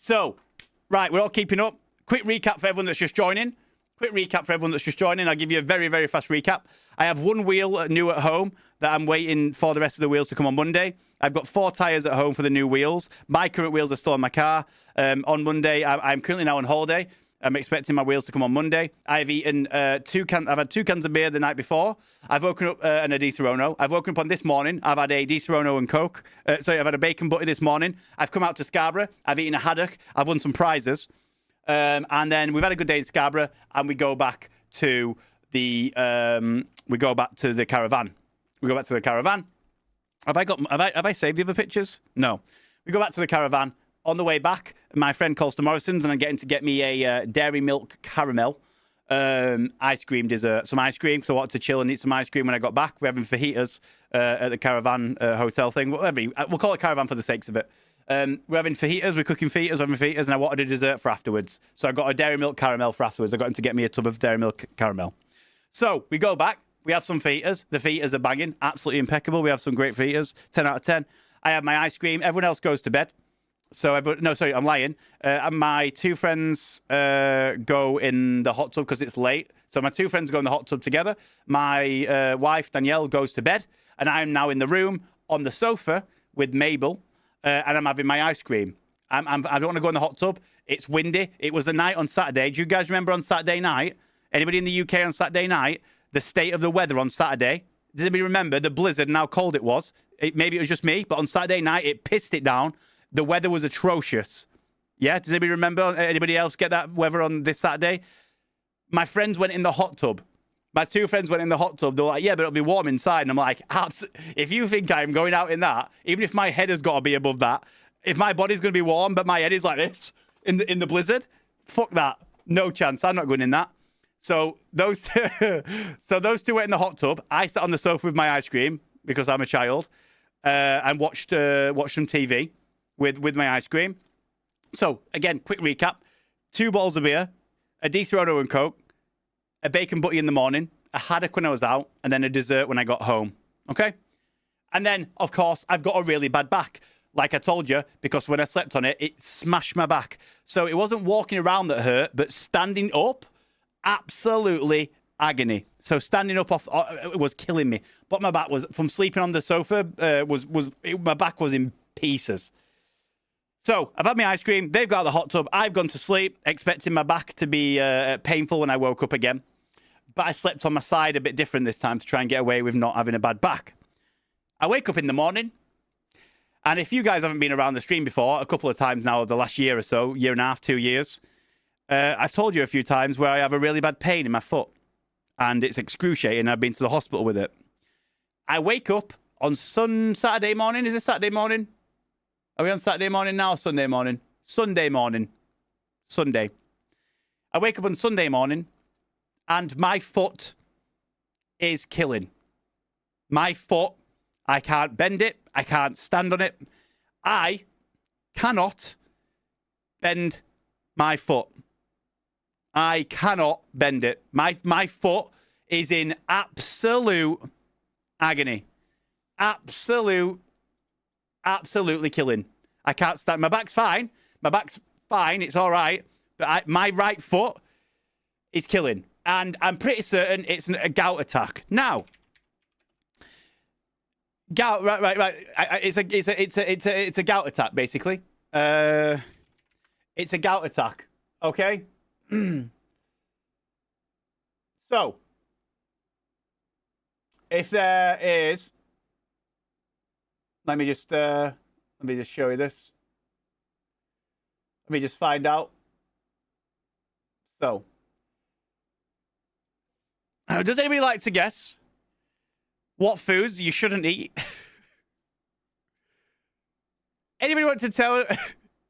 we're all keeping up. Quick recap for everyone that's just joining. I'll give you a very, very fast recap. I have one wheel new at home that I'm waiting for the rest of the wheels to come on Monday. I've got 4 tyres at home for the new wheels. My current wheels are still in my car. On Monday, I'm currently now on holiday. I'm expecting my wheels to come on Monday. I've eaten I've had 2 cans of beer the night before. I've woken up and a Di Serono. I've woken up on this morning. I've had a Di Serono and Coke. I've had a bacon butty this morning. I've come out to Scarborough. I've eaten a haddock. I've won some prizes. And then we've had a good day in Scarborough, and we go back to the caravan. Have I saved the other pictures? No. We go back to the caravan. On the way back, my friend Colster Morrison's, and I'm getting to get me a dairy milk caramel. ice cream dessert, some ice cream. So I wanted to chill and eat some ice cream when I got back. We're having fajitas at the caravan hotel thing. Whatever. We'll call it caravan for the sakes of it. We're having fajitas. We're cooking fajitas, having fajitas, and I wanted a dessert for afterwards. So I got a dairy milk caramel for afterwards. I got him to get me a tub of dairy milk caramel. So we go back. We have some fajitas. The fajitas are banging. Absolutely impeccable. We have some great fajitas. 10 out of 10. I have my ice cream. Everyone else goes to bed. So I'm lying. And my two friends go in the hot tub because it's late. So my two friends go in the hot tub together. My wife, Danielle, goes to bed. And I'm now in the room on the sofa with Mabel. And I'm having my ice cream. I don't want to go in the hot tub. It's windy. It was the night on Saturday. Do you guys remember on Saturday night? Anybody in the UK on Saturday night? The state of the weather on Saturday. Does anybody remember the blizzard and how cold it was? Maybe it was just me, but on Saturday night, it pissed it down. The weather was atrocious. Yeah? Does anybody remember? Anybody else get that weather on this Saturday? My friends went in the hot tub. My two friends went in the hot tub. They were like, yeah, but it'll be warm inside. And I'm like, if you think I'm going out in that, even if my head has got to be above that, if my body's going to be warm, but my head is like this in the blizzard, fuck that. No chance. I'm not going in that. So those two went in the hot tub. I sat on the sofa with my ice cream because I'm a child and watched some TV with my ice cream. So again, quick recap: 2 bottles of beer, a Disaronno and Coke, a bacon butty in the morning, a haddock when I was out, and then a dessert when I got home. Okay? And then, of course, I've got a really bad back. Like I told you, because when I slept on it, it smashed my back. So it wasn't walking around that hurt, but standing up, absolutely agony. So standing up it was killing me. But my back was, from sleeping on the sofa, my back was in pieces. So I've had my ice cream. They've got the hot tub. I've gone to sleep, expecting my back to be painful when I woke up again. But I slept on my side a bit different this time to try and get away with not having a bad back. I wake up in the morning. And if you guys haven't been around the stream before, a couple of times now, the last year or so, year and a half, 2 years, I've told you a few times where I have a really bad pain in my foot. And it's excruciating. I've been to the hospital with it. I wake up on Saturday morning. Is it Saturday morning? Are we on Saturday morning now or Sunday morning? Sunday morning. Sunday. I wake up on Sunday morning and my foot is killing. My foot, I can't bend it. I can't stand on it. I cannot bend my foot. I cannot bend it. My foot is in absolute agony. Absolutely killing. I can't stand. My back's fine. My back's fine. It's all right. But my right foot is killing. And I'm pretty certain it's a gout attack. Now, gout, right. It's a gout attack, basically. It's a gout attack. Okay? So, if there is, let me just show you this. Let me just find out. So, does anybody like to guess what foods you shouldn't eat? Anybody want to tell?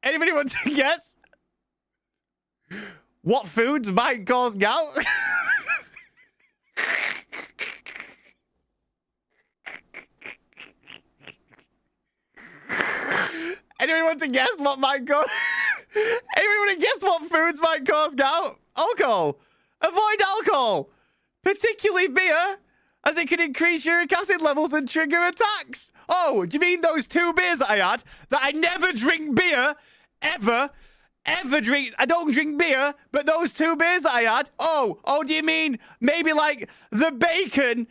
Anybody want to guess what foods might cause gout? Anybody want to guess what might cause? Anybody want to guess what foods might cause gout? Alcohol. Avoid alcohol, particularly beer, as it can increase uric acid levels and trigger attacks. Oh, do you mean those 2 beers that I had? That I never drink beer, ever drink. I don't drink beer, but those 2 beers that I had. Oh, do you mean maybe like the bacon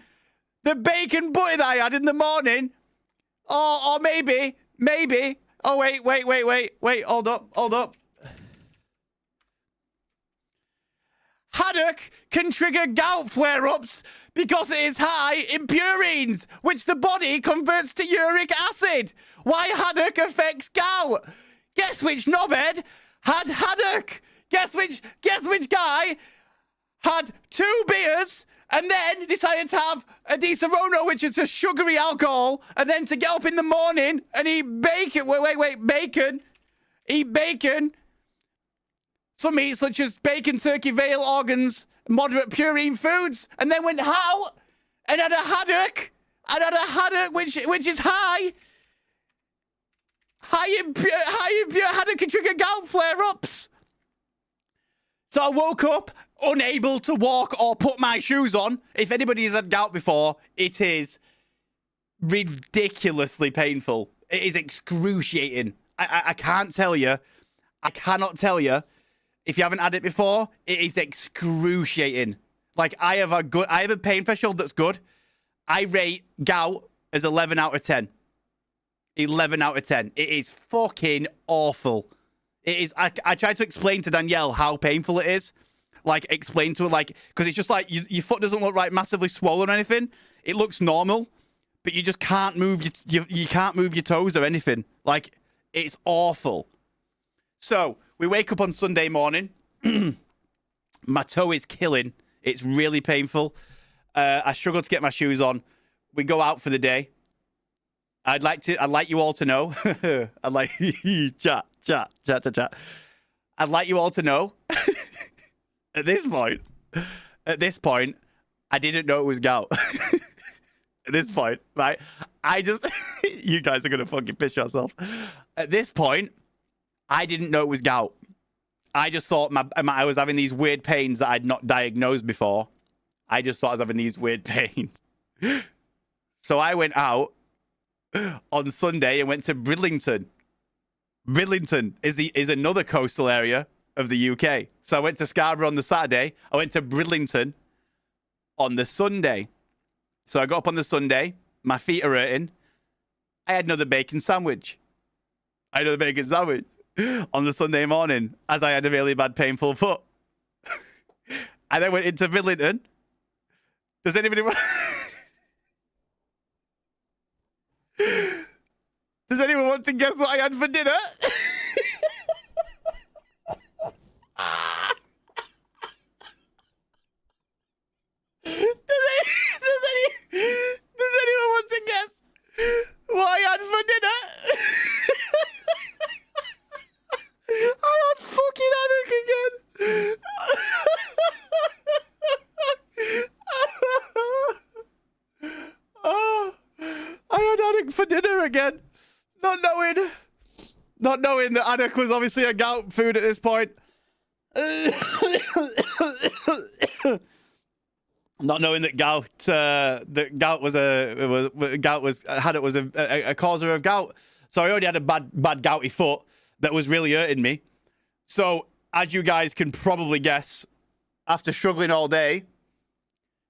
butty that I had in the morning? Or maybe. Oh, wait. Hold up. Haddock can trigger gout flare-ups because it is high in purines, which the body converts to uric acid. Why haddock affects gout? Guess which knobhead had haddock? Guess which guy had 2 beers and then decided to have a Disaronno, which is a sugary alcohol, and then to get up in the morning and eat bacon. Bacon. Eat bacon. Some meat such as bacon, turkey, veal, organs, moderate purine foods, and then went out and had a haddock. And had a haddock which is high in pure haddock can trigger gout flare-ups. So I woke up unable to walk or put my shoes on. If anybody has had gout before, it is ridiculously painful. It is excruciating. I can't tell you. I cannot tell you. If you haven't had it before, it is excruciating. Like, I have a pain threshold that's good. I rate gout as 11 out of 10. 11 out of 10. It is fucking awful. It is. I tried to explain to Danielle how painful it is. Like, explain to her, like, because it's just like your foot doesn't look like massively swollen or anything. It looks normal, but you just can't move you can't move your toes or anything. Like, it's awful. So we wake up on Sunday morning. My toe is killing. It's really painful. I struggle to get my shoes on. We go out for the day. I'd like you all to know. I'd like chat. I'd like you all to know. At this point, I didn't know it was gout. At this point, right? You guys are gonna fucking piss yourself. At this point, I didn't know it was gout. I just thought I was having these weird pains that I'd not diagnosed before. I just thought I was having these weird pains. So I went out on Sunday and went to Bridlington. Bridlington is another coastal area of the UK. So I went to Scarborough on the Saturday. I went to Bridlington on the Sunday. So I got up on the Sunday. My feet are hurting. I had another bacon sandwich. On the Sunday morning, as I had a really bad painful foot. And then went into Bridlington. Does anybody want to guess what I had for dinner? Does anyone want to guess what I had for dinner? I had fucking haddock again. Oh, I had haddock for dinner again. Not knowing that haddock was obviously a gout food at this point. Not knowing that haddock was a causer of gout. So I already had a bad gouty foot that was really hurting me. So, as you guys can probably guess, after struggling all day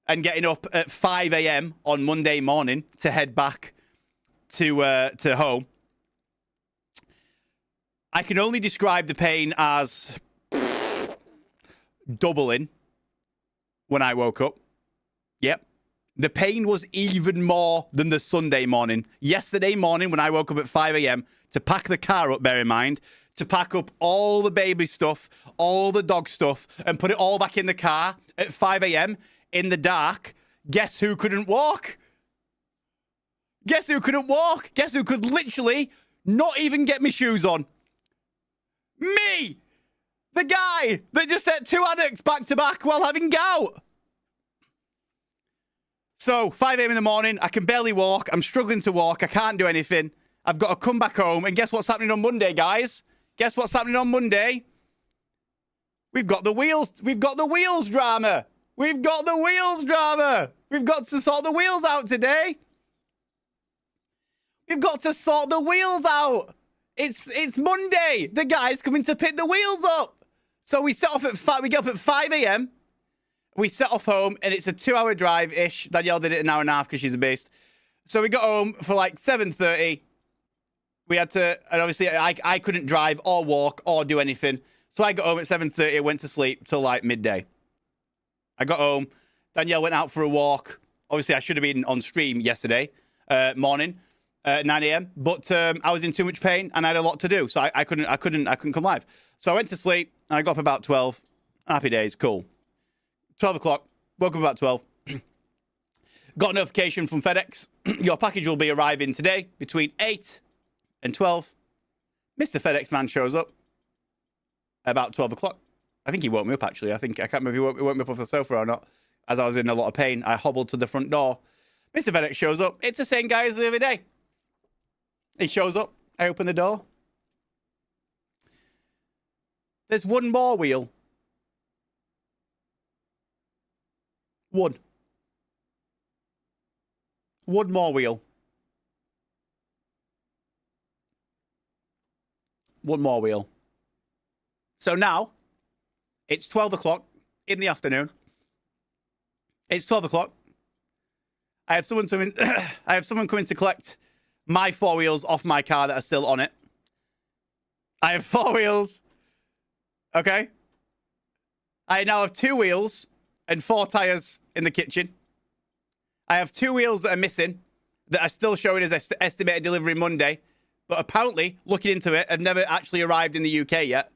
and getting up at 5 a.m. on Monday morning to head back to home, I can only describe the pain as doubling when I woke up. Yep. The pain was even more than the Sunday morning. Yesterday morning, when I woke up at 5 a.m. to pack the car up, bear in mind, to pack up all the baby stuff, all the dog stuff, and put it all back in the car at 5 a.m. in the dark, guess who couldn't walk? Guess who couldn't walk? Guess who could literally not even get my shoes on? Me! The guy that just ate 2 haddocks back to back while having gout. So, 5 a.m. in the morning, I can barely walk. I'm struggling to walk. I can't do anything. I've got to come back home. And guess what's happening on Monday, guys? Guess what's happening on Monday? We've got the wheels drama. We've got the wheels drama. We've got to sort the wheels out today. We've got to sort the wheels out. It's Monday. The guy's coming to pick the wheels up. So we set off at 5. We get up at 5 a.m. We set off home, and it's a 2-hour drive-ish. Danielle did it an hour and a half because she's a beast. So we got home for like 7:30. We had to, and obviously I couldn't drive or walk or do anything. So I got home at 7:30. I went to sleep till like midday. I got home. Danielle went out for a walk. Obviously, I should have been on stream yesterday morning, 9 a.m. But I was in too much pain and I had a lot to do, so I couldn't come live. So I went to sleep and I got up about 12. Happy days, cool. 12 o'clock. Woke up about 12. Got a notification from FedEx. Your package will be arriving today between 8 and 12. Mr. FedEx man shows up about 12 o'clock. I think he woke me up, actually. I can't remember if he woke me up off the sofa or not. As I was in a lot of pain, I hobbled to the front door. Mr. FedEx shows up. It's the same guy as the other day. He shows up. I open the door. There's one more wheel. One more wheel. One more wheel. So now, it's 12 o'clock in the afternoon. It's 12 o'clock. I have someone coming to collect my 4 wheels off my car that are still on it. I have 4 wheels. Okay? I now have 2 wheels and 4 tires in the kitchen. I have 2 wheels that are missing that are still showing as estimated delivery Monday, but apparently, looking into it, have never actually arrived in the UK yet.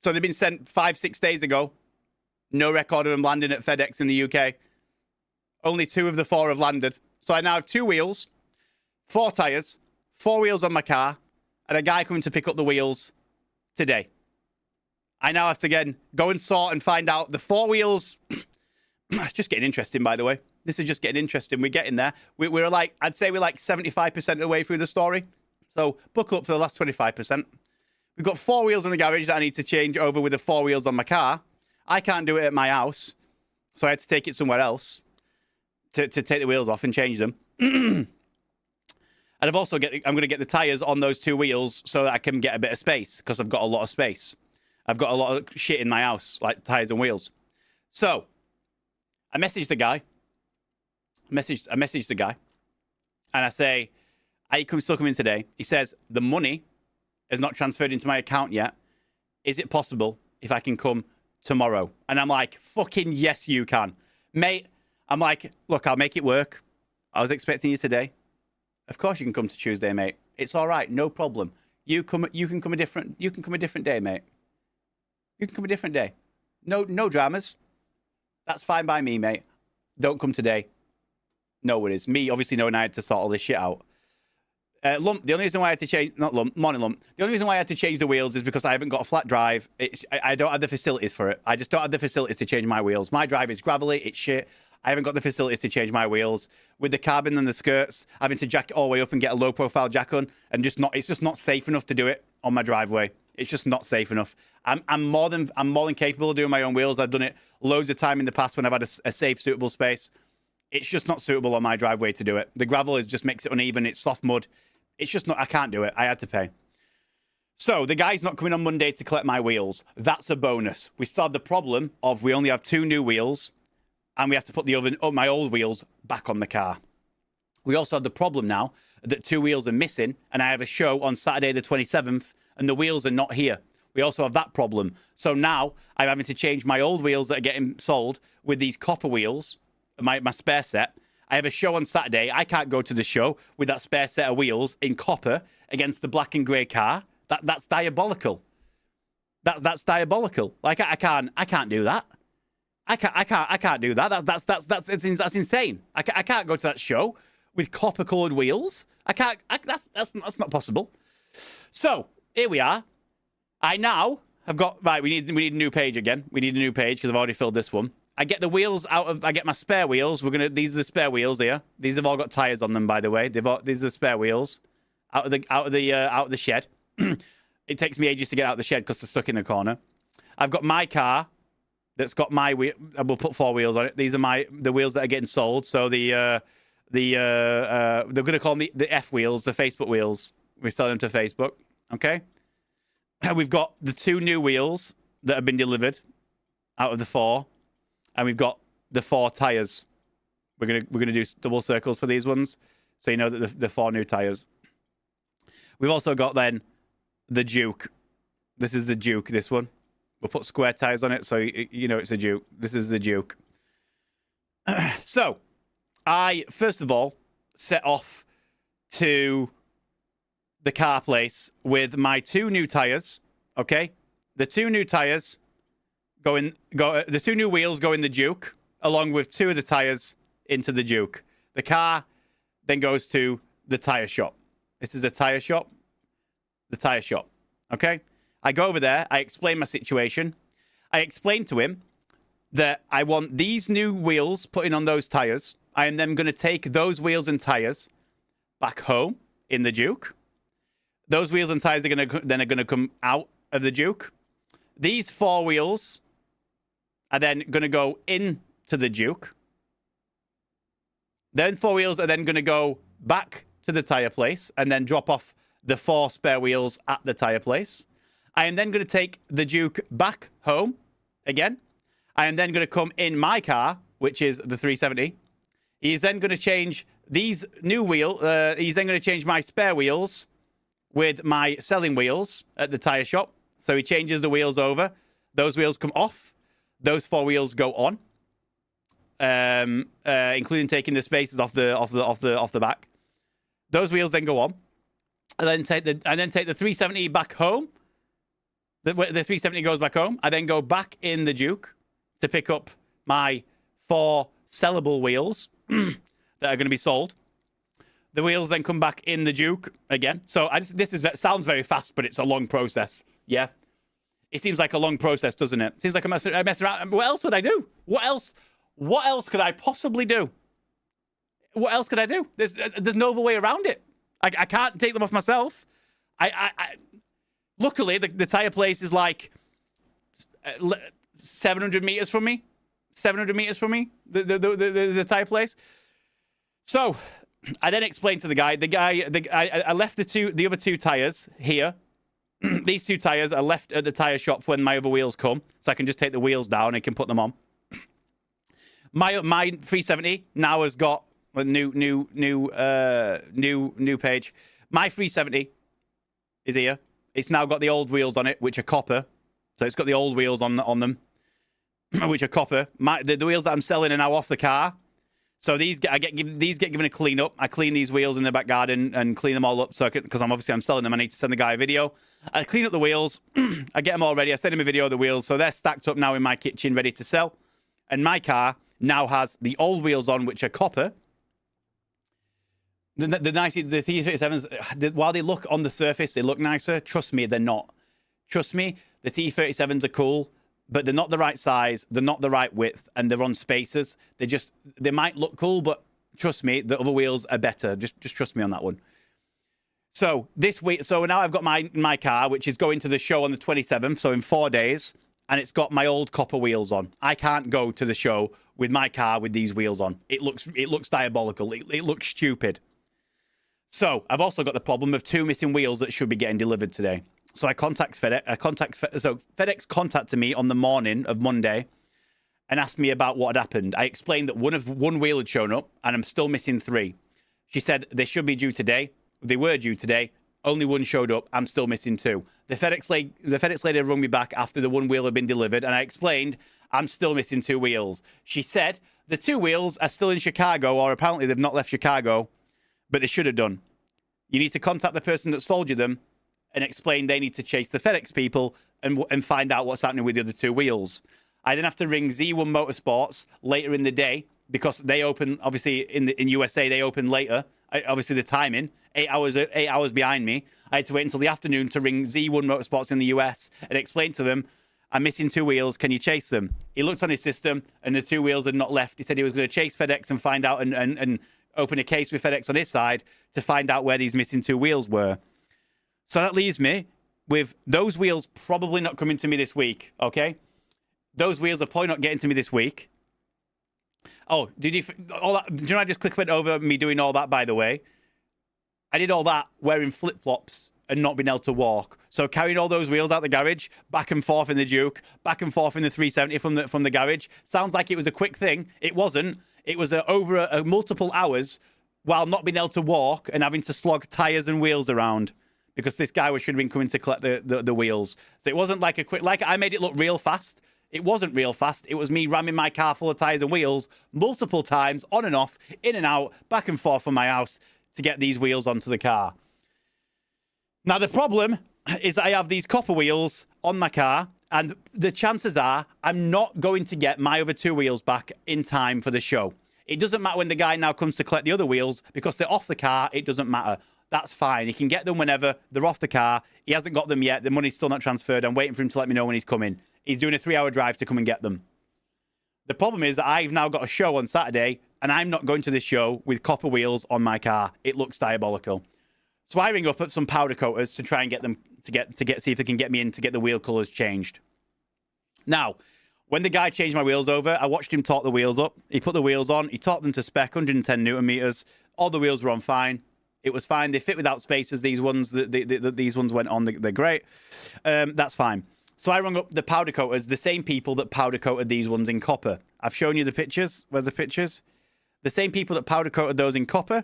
So they've been sent 5-6 days ago. No record of them landing at FedEx in the UK. Only 2 of the 4 have landed. So I now have 2 wheels, 4 tires, 4 wheels on my car, and a guy coming to pick up the wheels today. I now have to, again, go and sort and find out the 4 wheels. Just getting interesting, by the way. This is just getting interesting. We're getting there. We're like, I'd say we're like 75% of the way through the story. So buckle up for the last 25%. We've got 4 wheels in the garage that I need to change over with the 4 wheels on my car. I can't do it at my house. So I had to take it somewhere else to take the wheels off and change them. And I'm going to get the tires on those 2 wheels so that I can get a bit of space because I've got a lot of space. I've got a lot of shit in my house, like tires and wheels. So I messaged the guy. I messaged the guy. And I say, are you still coming today? He says, the money is not transferred into my account yet. Is it possible if I can come tomorrow? And I'm like, fucking yes, you can. Mate, I'm like, look, I'll make it work. I was expecting you today. Of course you can come to Tuesday, mate. It's all right, no problem. You can come a different day, mate. You can come a different day. No dramas. That's fine by me, mate. Don't come today. No worries. Me, obviously, knowing I had to sort all this shit out. Lump, the only reason why I had to change... Not Lump, Morning Lump. The only reason why I had to change the wheels is because I haven't got a flat drive. I don't have the facilities for it. I just don't have the facilities to change my wheels. My drive is gravelly. It's shit. I haven't got the facilities to change my wheels. With the carbon and the skirts, having to jack it all the way up and get a low-profile jack on, and it's just not safe enough to do it on my driveway. It's just not safe enough. I'm more than capable of doing my own wheels. I've done it loads of time in the past when I've had a safe, suitable space. It's just not suitable on my driveway to do it. The gravel just makes it uneven. It's soft mud. It's just not... I can't do it. I had to pay. So the guy's not coming on Monday to collect my wheels. That's a bonus. We solved the problem of we only have 2 new wheels, and we have to put my old wheels back on the car. We also have the problem now that 2 wheels are missing, and I have a show on Saturday the 27th, and the wheels are not here. We also have that problem. So now I'm having to change my old wheels that are getting sold with these copper wheels, my spare set. I have a show on Saturday. I can't go to the show with that spare set of wheels in copper against the black and grey car. That's diabolical. That's diabolical. Like I can't do that. I can't do that. That's insane. I can't go to that show with copper coloured wheels. I can't. That's not possible. So here we are. I now have got right. We need a new page again. We need a new page because I've already filled this one. I get the wheels I get my spare wheels. These are the spare wheels here. These have all got tires on them, by the way. These are the spare wheels out of the shed. It takes me ages to get out of the shed because they're stuck in the corner. I've got my car that's got my wheel. I will put 4 wheels on it. These are the wheels that are getting sold. So they're going to call me the F wheels, the Facebook wheels. We sell them to Facebook. Okay. We've got the 2 new wheels that have been delivered out of the 4. And we've got the 4 tires. We're gonna do double circles for these ones, so you know that the 4 new tires. We've also got then the Duke. This is the Duke. This one. We'll put square tires on it, so you know it's a Duke. This is the Duke. So, I first of all set off to the car place with my 2 new tires. Okay, the 2 new tires. The 2 new wheels go in the Duke, along with 2 of the tires into the Duke. The car then goes to the tire shop. This is a tire shop. The tire shop. Okay? I go over there. I explain my situation. I explained to him that I want these new wheels putting on those tires. I am then going to take those wheels and tires back home in the Duke. Those wheels and tires are going to come out of the Duke. These 4 wheels are then going to go into the Duke. Then 4 wheels are then going to go back to the tire place and then drop off the 4 spare wheels at the tire place. I am then going to take the Duke back home again. I am then going to come in my car, which is the 370. He's then going to change these new wheels. He's then going to change my spare wheels with my selling wheels at the tire shop. So he changes the wheels over. Those wheels come off. Those 4 wheels go on, including taking the spaces off the back. Those wheels then go on. And then take the 370 back home. The 370 goes back home. I then go back in the Duke to pick up my 4 sellable wheels that are going to be sold. The wheels then come back in the Duke again. So sounds very fast, but it's a long process. Yeah. It seems like a long process, doesn't it? Seems like I mess around. What else would I do? What else could I possibly do? What else could I do? There's no other way around it. I can't take them off myself. Luckily, the tire place is like 700 meters from me. 700 meters from me, the tire place. So I then explained to the guy. I left the other 2 tires here. These 2 tires are left at the tire shop when my other wheels come, so I can just take the wheels down and can put them on. My 370 now has got a new page. My 370 is here. It's now got the old wheels on it, which are copper. So it's got the old wheels on them, which are copper. The wheels that I'm selling are now off the car. So these get given a clean up. I clean these wheels in the back garden and clean them all up. So because I'm selling them, I need to send the guy a video. I clean up the wheels. I get them all ready. I send him a video of the wheels. So they're stacked up now in my kitchen, ready to sell. And my car now has the old wheels on, which are copper. The T37s, while they look on the surface, they look nicer. Trust me, they're not. Trust me, the T37s are cool, but they're not the right size. They're not the right width, and they're on spacers. They might look cool, but trust me, the other wheels are better. Just trust me on that one. So this week, now I've got my car, which is going to the show on the 27th, so in 4 days, and it's got my old copper wheels on. I can't go to the show with my car with these wheels on. It looks diabolical. It looks stupid. So I've also got the problem of 2 missing wheels that should be getting delivered today. So I contact FedEx. So FedEx contacted me on the morning of Monday and asked me about what had happened. I explained that one wheel had shown up and I'm still missing 3. She said they should be due today. They were due today. Only 1 showed up. I'm still missing 2. The FedEx lady rung me back after the 1 wheel had been delivered, and I explained I'm still missing 2 wheels. She said the 2 wheels are still in Chicago, or apparently they've not left Chicago, but they should have done. You need to contact the person that sold you them and explain they need to chase the FedEx people and find out what's happening with the other 2 wheels. I then have to ring Z1 Motorsports later in the day because they open, obviously, in USA, they open later. Obviously, the timing, 8 hours behind me. I had to wait until the afternoon to ring Z1 Motorsports in the US and explain to them, I'm missing 2 wheels. Can you chase them? He looked on his system and the 2 wheels had not left. He said he was going to chase FedEx and find out and open a case with FedEx on his side to find out where these missing 2 wheels were. So that leaves me with those wheels probably not coming to me this week, okay? Those wheels are probably not getting to me this week. Oh, did you all that? Did you know I just went over me doing all that, by the way? I did all that wearing flip-flops and not being able to walk. So carrying all those wheels out the garage, back and forth in the Duke, back and forth in the 370 from the garage. Sounds like it was a quick thing. It wasn't. It was over multiple hours while not being able to walk and having to slog tires and wheels around because this guy should have been coming to collect the wheels. So it wasn't like a quick, like I made it look real fast. It wasn't real fast. It was me ramming my car full of tires and wheels multiple times, on and off, in and out, back and forth from my house to get these wheels onto the car. Now, the problem is that I have these copper wheels on my car, and the chances are I'm not going to get my other 2 wheels back in time for the show. It doesn't matter when the guy now comes to collect the other wheels because they're off the car. It doesn't matter. That's fine. He can get them whenever. They're off the car. He hasn't got them yet. The money's still not transferred. I'm waiting for him to let me know when he's coming. He's doing a 3-hour drive to come and get them. The problem is that I've now got a show on Saturday, and I'm not going to this show with copper wheels on my car. It looks diabolical. So I ring up at some powder coaters to try and get them to see if they can get me in to get the wheel colours changed. Now, when the guy changed my wheels over, I watched him torque the wheels up. He put the wheels on. He torqued them to spec, 110 Newton meters. All the wheels were on fine. It was fine. They fit without spacers. These ones, these ones went on. They're great. That's fine. So I rung up the powder coaters, the same people that powder coated these ones in copper. I've shown you the pictures. Where's the pictures? The same people that powder coated those in copper.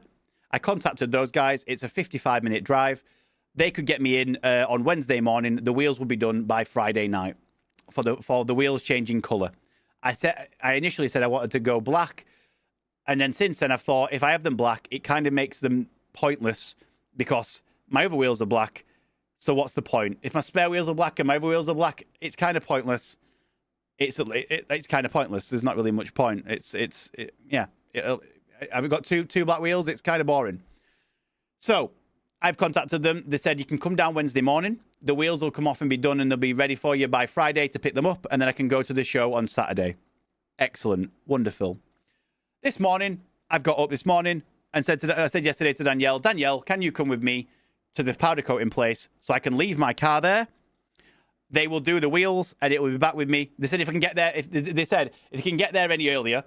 I contacted those guys. It's a 55-minute drive. They could get me in on Wednesday morning. The wheels will be done by Friday night for the wheels changing colour. I initially said I wanted to go black, and then since then I've thought if I have them black, it kind of makes them pointless because my other wheels are black. So what's the point? If my spare wheels are black and my other wheels are black, it's kind of pointless. It's kind of pointless. There's not really much point. I've got two black wheels. It's kind of boring. So I've contacted them. They said you can come down Wednesday morning. The wheels will come off and be done, and they'll be ready for you by Friday to pick them up, and then I can go to the show on Saturday. Excellent. Wonderful. This morning, I've got up this morning and I said yesterday to Danielle, can you come with me to the powder coating place so I can leave my car there? They will do the wheels, and it will be back with me. They said if I can get there, if you can get there any earlier,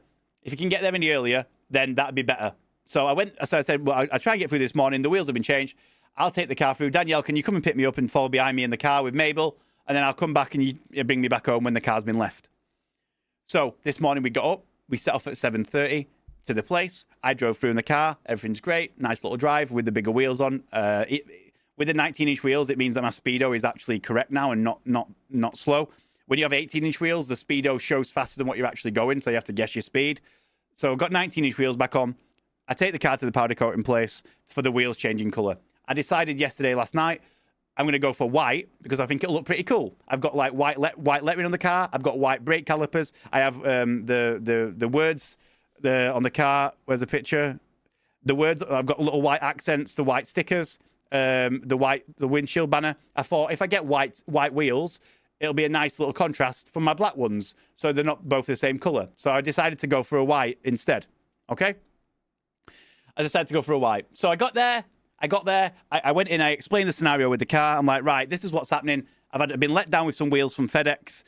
then that'd be better. So I said, well, I'll try and get through this morning. The wheels have been changed. I'll take the car through. Danielle, can you come and pick me up and follow behind me in the car with Mabel? And then I'll come back and you bring me back home when the car's been left. So this morning we got up. We set off at 7:30 to the place. I drove through in the car. Everything's great. Nice little drive with the bigger wheels on. With the 19-inch wheels, it means that my speedo is actually correct now and not slow. When you have 18-inch wheels, the speedo shows faster than what you're actually going, so you have to guess your speed. So I've got 19-inch wheels back on. I take the car to the powder coating place for the wheels changing colour. I decided last night, I'm going to go for white because I think it'll look pretty cool. I've got like white lettering on the car. I've got white brake calipers. I have the words on the car. Where's the picture? The words. I've got little white accents, the white stickers, the windshield banner. I thought if I get white wheels, it'll be a nice little contrast from my black ones, so they're not both the same color. So I decided to go for a white instead. Okay. I decided to go for a white. So I got there. I went in. I explained the scenario with the car. I'm like, right, this is what's happening. I've been let down with some wheels from FedEx.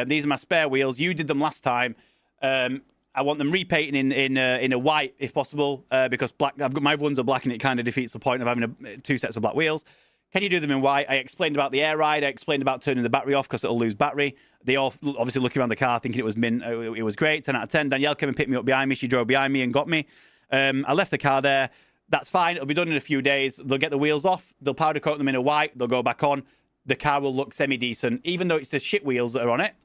These are my spare wheels. You did them last time. I want them repainted in a white if possible because black. I've got my ones are black and it kind of defeats the point of having two sets of black wheels. Can you do them in white? I explained about the air ride. I explained about turning the battery off because it'll lose battery. They all obviously looking around the car thinking it was mint. It was great. 10 out of 10. Danielle came and picked me up behind me. She drove behind me and got me. I left the car there. That's fine. It'll be done in a few days. They'll get the wheels off. They'll powder coat them in a white. They'll go back on. The car will look semi-decent. Even though it's the shit wheels that are on it,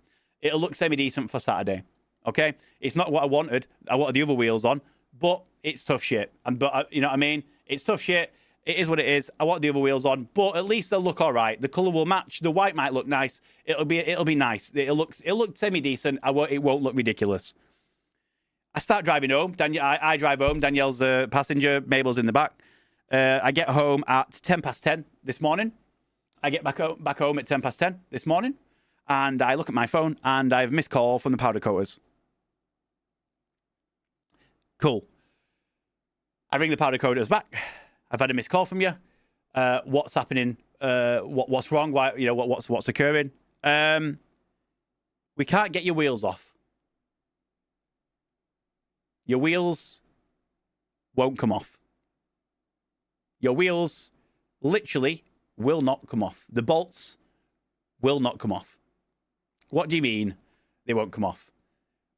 it'll look semi-decent for Saturday. Okay? It's not what I wanted. I wanted the other wheels on, but it's tough shit. But you know what I mean? It's tough shit. It is what it is. I want the other wheels on, but at least they'll look all right. The color will match. The white might look nice. It'll be nice. It'll look semi-decent. It won't look ridiculous. I start driving home. I drive home. Danielle's a passenger. Mabel's in the back. I get home at 10:10 this morning. I get back home at 10:10 this morning. And I look at my phone and I have a missed call from the powder coaters. Cool. I ring the powder coaters back. I've had a missed call from you. What's happening? What's wrong? Why? You know what's occurring? We can't get your wheels off. Your wheels won't come off. Your wheels literally will not come off. The bolts will not come off. What do you mean they won't come off?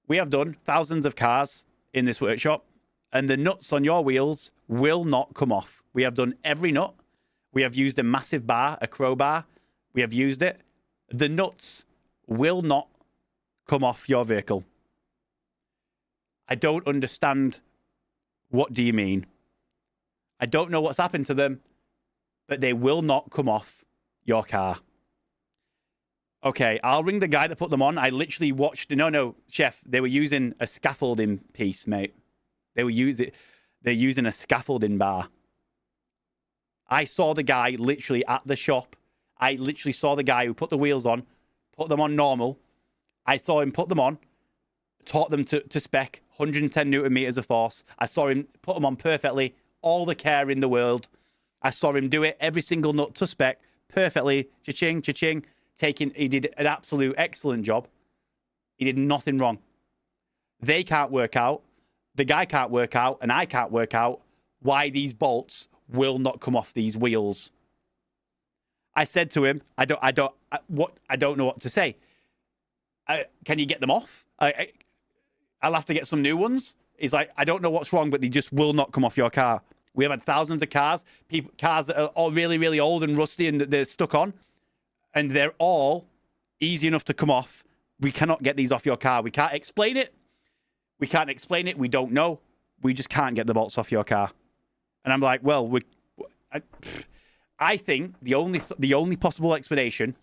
We have done thousands of cars in this workshop, and the nuts on your wheels will not come off. We have done every nut. We have used a massive bar, a crowbar. We have used it. The nuts will not come off your vehicle. I don't understand. What do you mean? I don't know what's happened to them, but they will not come off your car. Okay, I'll ring the guy that put them on. I literally watched. No, chef. They were using a scaffolding piece, mate. They're using a scaffolding bar. I saw the guy literally at the shop. I literally saw the guy who put the wheels on, put them on normal, I saw him put them on, taught them to spec, 110 Newton meters of force. I saw him put them on perfectly, all the care in the world. I saw him do it, every single nut to spec, perfectly, cha-ching, cha-ching. He did an absolute excellent job. He did nothing wrong. They can't work out, the guy can't work out, and I can't work out why these bolts will not come off these wheels. I said to him, I don't know what to say. Can you get them off? I'll have to get some new ones. He's like, I don't know what's wrong, but they just will not come off your car. We have had thousands of cars, cars that are all really, really old and rusty and they're stuck on, and they're all easy enough to come off. We cannot get these off your car. We can't explain it. We can't explain it. We don't know. We just can't get the bolts off your car. And I'm like, well, I think the only possible explanation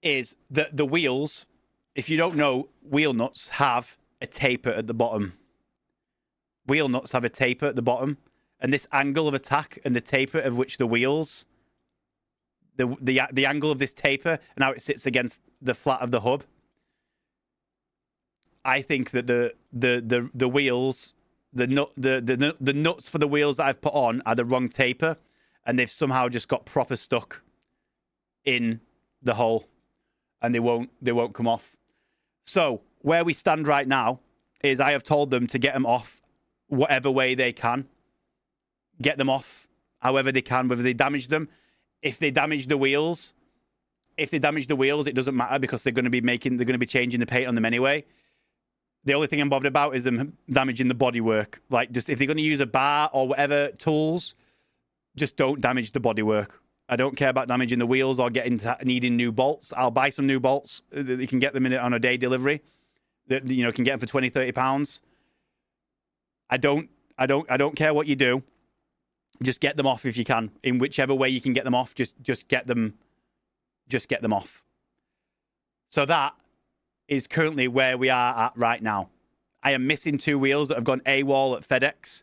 is that the wheels, if you don't know, wheel nuts have a taper at the bottom. Wheel nuts have a taper at the bottom, and this angle of attack and the taper of which the wheels, the angle of this taper and how it sits against the flat of the hub. I think that the wheels, the nuts for the wheels that I've put on are the wrong taper, and they've somehow just got proper stuck in the hole, and they won't come off. So where we stand right now is I have told them to get them off whatever way they can. Get them off however they can, whether they damage them. If they damage the wheels, it doesn't matter because they're going to be changing the paint on them anyway. The only thing I'm bothered about is them damaging the bodywork. Like, just if they're going to use a bar or whatever tools, just don't damage the bodywork. I don't care about damaging the wheels or needing new bolts. I'll buy some new bolts. You can get them in it on a day delivery. That, you know, can get them for £20-30. I don't care what you do. Just get them off if you can. In whichever way you can get them off, just get them off. So that is currently where we are at right now. I am missing 2 wheels that have gone AWOL at FedEx.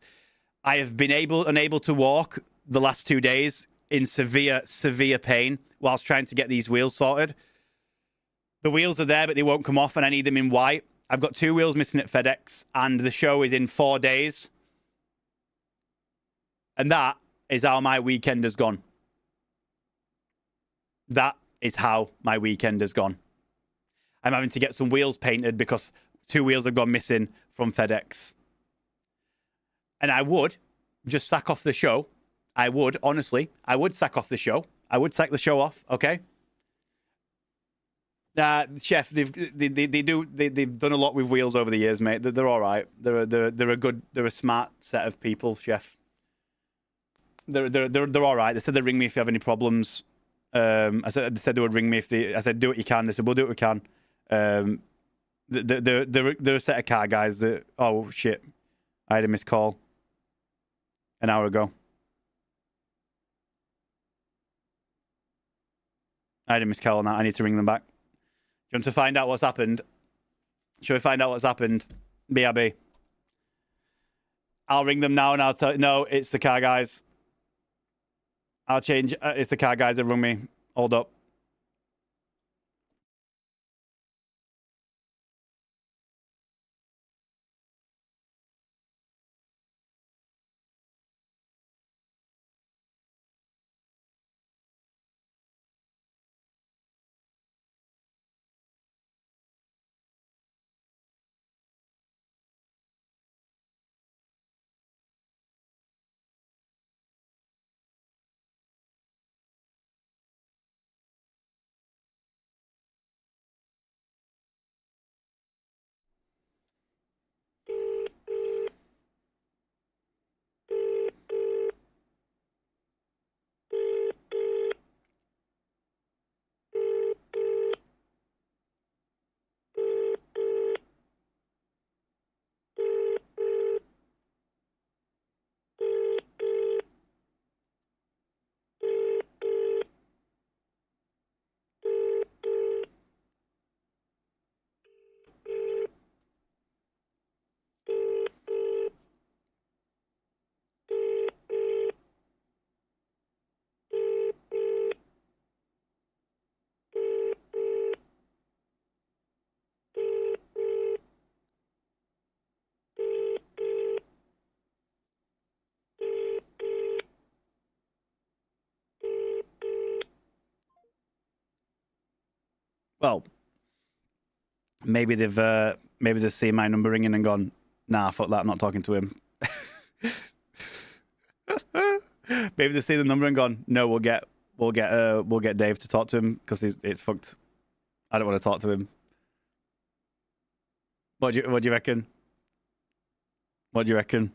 I have been unable to walk the last 2 days in severe pain whilst trying to get these wheels sorted. The wheels are there, but they won't come off, and I need them in white. I've got 2 wheels missing at FedEx, and the show is in 4 days. And that is how my weekend has gone. That is how my weekend has gone. I'm having to get some wheels painted because 2 wheels have gone missing from FedEx. And I would just sack off the show. I would, honestly. I would sack off the show. I would sack the show off, okay? Chef, they've done a lot with wheels over the years, mate. They're all right. They're a smart set of people, Chef. They're all right. They said they'd ring me if you have any problems. They said they would ring me I said, do what you can. They said, we'll do what we can. They're a set of car guys that, oh shit, I had a missed call an hour ago. I had a missed call on that. I need to ring them back. Do you want to find out what's happened? Shall we find out what's happened? BRB. I'll ring them now and I'll tell you, no, it's the car guys. I'll change. It's the car guys that rung me. Hold up. well, maybe they've seen my number ringing and gone, nah, fuck that, I'm not talking to him. Maybe they've seen the number and gone, no, we'll get Dave to talk to him because it's fucked. I don't want to talk to him. What do you reckon? What do you reckon?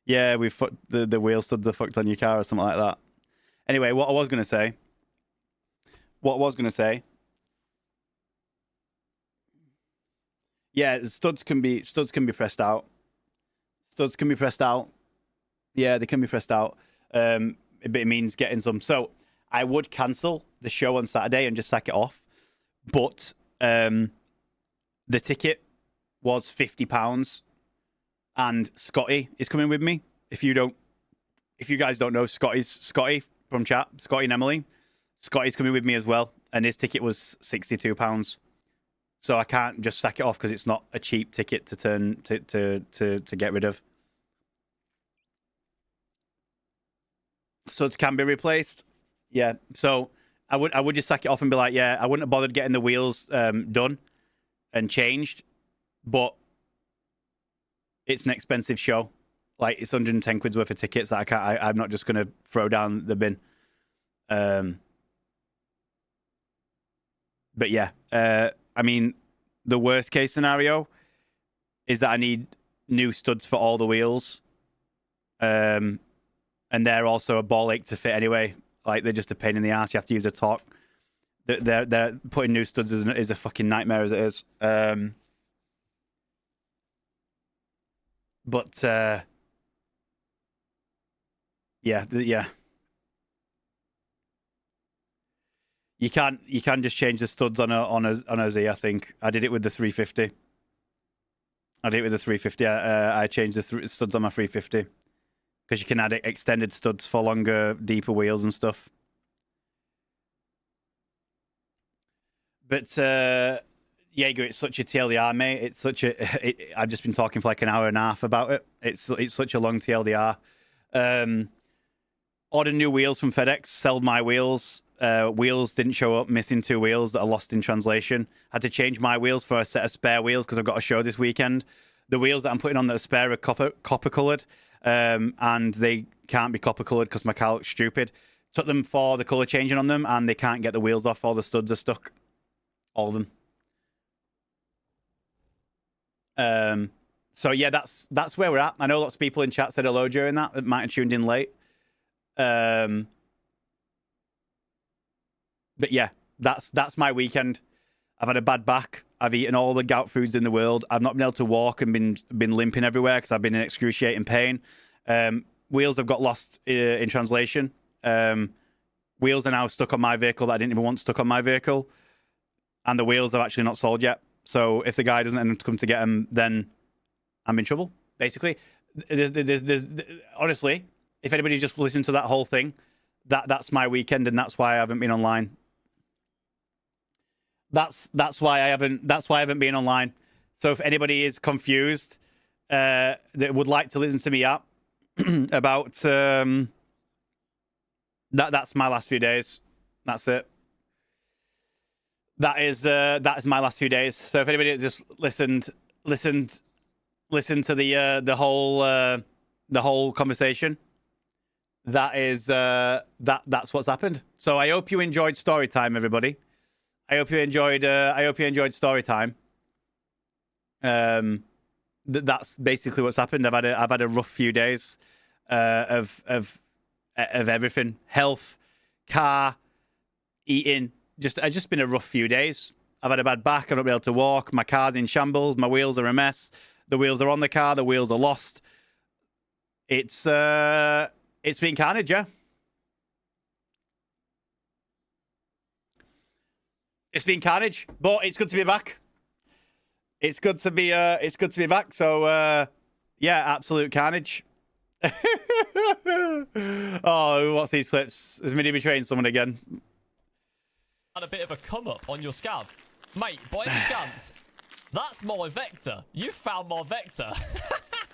Yeah, we fucked the wheel studs are fucked on your car or something like that. Anyway, what I was gonna say. Yeah, studs can be pressed out. Studs can be pressed out. Yeah, they can be pressed out. But it means getting some. So I would cancel the show on Saturday and just sack it off. But the ticket was £50, and Scotty is coming with me. If you guys don't know, Scotty from chat, Scotty and Emily, Scotty's coming with me as well, and his ticket was £62. So I can't just sack it off because it's not a cheap ticket to get rid of. Studs can be replaced. Yeah. So I would just sack it off and be like, yeah, I wouldn't have bothered getting the wheels done and changed, but it's an expensive show. Like, it's 110 quid's worth of tickets that I'm not just gonna throw down the bin. But yeah, I mean, the worst case scenario is that I need new studs for all the wheels. And they're also a ball ache to fit anyway. Like, they're just a pain in the ass. You have to use a torque. They're putting new studs is a fucking nightmare as it is. But yeah. You can just change the studs on a Z. I think I did it with the 350. I changed the studs on my 350 because you can add extended studs for longer, deeper wheels and stuff. But Jaeger, it's such a TLDR, mate. It's such a. I've just been talking for like an hour and a half about it. It's such a long TLDR. Ordered new wheels from FedEx. Sold my wheels. Wheels didn't show up. Missing 2 wheels that are lost in translation. Had to change my wheels for a set of spare wheels because I've got a show this weekend. The wheels that I'm putting on that are spare are copper coloured, and they can't be copper coloured because my car looks stupid. Took them for the colour changing on them, and they can't get the wheels off. All the studs are stuck. All of them. So yeah, that's where we're at. I know lots of people in chat said hello during that might have tuned in late. But yeah, that's my weekend. I've had a bad back. I've eaten all the gout foods in the world. I've not been able to walk and been limping everywhere because I've been in excruciating pain. Wheels have got lost in translation. Wheels are now stuck on my vehicle that I didn't even want stuck on my vehicle. And the wheels are actually not sold yet. So if the guy doesn't end up come to get them, then I'm in trouble, basically. There's honestly, if anybody just listened to that whole thing, that's my weekend, and that's why I haven't been online. That's why I haven't been online. So if anybody is confused, that would like to listen to me up about that's my last few days. That's it. That is my last few days. So if anybody just listened to the whole conversation, that's what's happened. So I hope you enjoyed story time, everybody. I hope you enjoyed story time. That's basically what's happened. I've had a rough few days of everything: health, car, eating. It's just been a rough few days. I've had a bad back. I've not been able to walk. My car's in shambles. My wheels are a mess. The wheels are on the car. The wheels are lost. It's been carnage, yeah. It's been carnage, but it's good to be back. It's good to be back. So yeah, absolute carnage. Oh, what's these clips? Is Mini betraying someone again? Had a bit of a come up on your scav, mate. By any chance, that's my Vector. You found my Vector.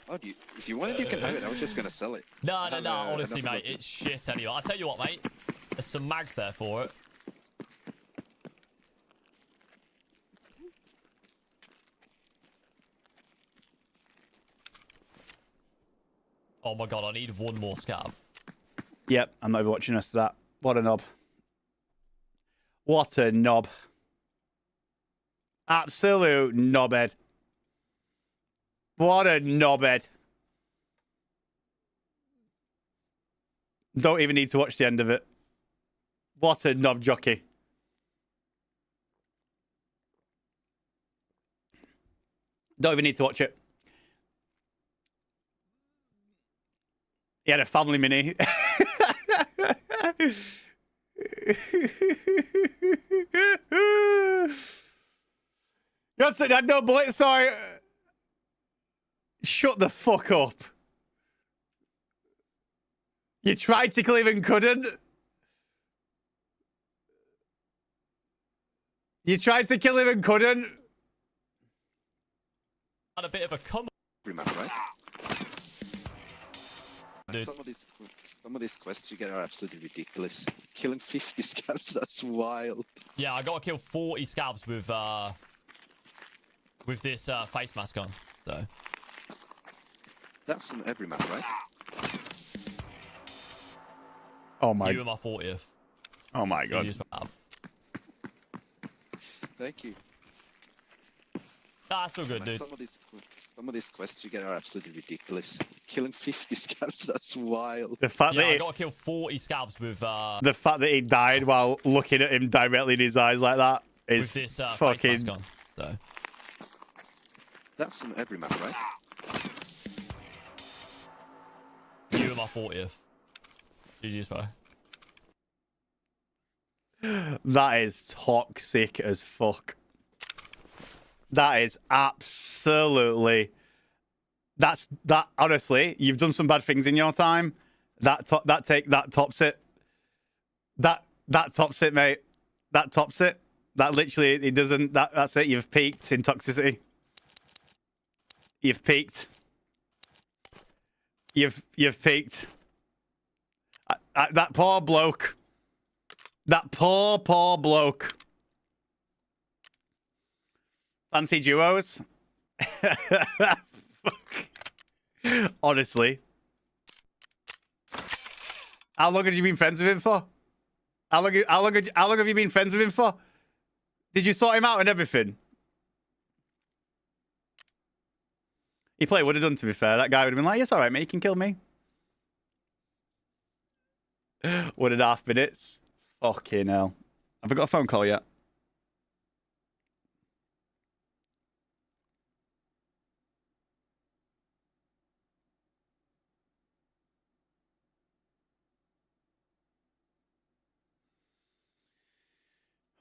Oh, if you wanted, you can have it. I was just gonna sell it. No. Honestly, mate, it's shit anyway. I'll tell you what, mate. There's some mags there for it. Oh my god, I need one more scav. Yep, I'm not even watching us that. What a knob. What a knob. Absolute knobhead. What a knobhead. Don't even need to watch the end of it. What a knob jockey. Don't even need to watch it. He had a family mini. Yes, I no bullet, sorry. Shut the fuck up. You tried to kill him and couldn't. You tried to kill him and couldn't. Had a bit of a come. Remember, right? Dude. Some of these quests you get are absolutely ridiculous. Killing 50 scavs, that's wild. Yeah, I gotta kill 40 scavs with this face mask on. So That's on every map, right? Oh my. you were my 40th. Oh my You god. just have. Thank you. That's all good, dude. Some of these quests you get are absolutely ridiculous. Killing 50 scavs, that's wild. The fact Yeah, I that gotta kill 40 scavs with the fact that he died while looking at him directly in his eyes like that is this face fucking. mask on. So That's on every map, right? you were my 40th. GG's, bro. That is toxic as fuck. That is absolutely. That honestly, you've done some bad things in your time. That tops it. That tops it, mate. That tops it. That literally, it doesn't. That's it. You've peaked in toxicity. You've peaked. You've peaked. That poor bloke. That poor bloke. Fancy duos? Honestly. How long have you been friends with him for? How long have you been friends with him for? Did you sort him out and everything? He probably would have done, to be fair. That guy would have been like, yes, all right, mate, you can kill me. 1.5 minutes. Fucking hell. Have I got a phone call yet?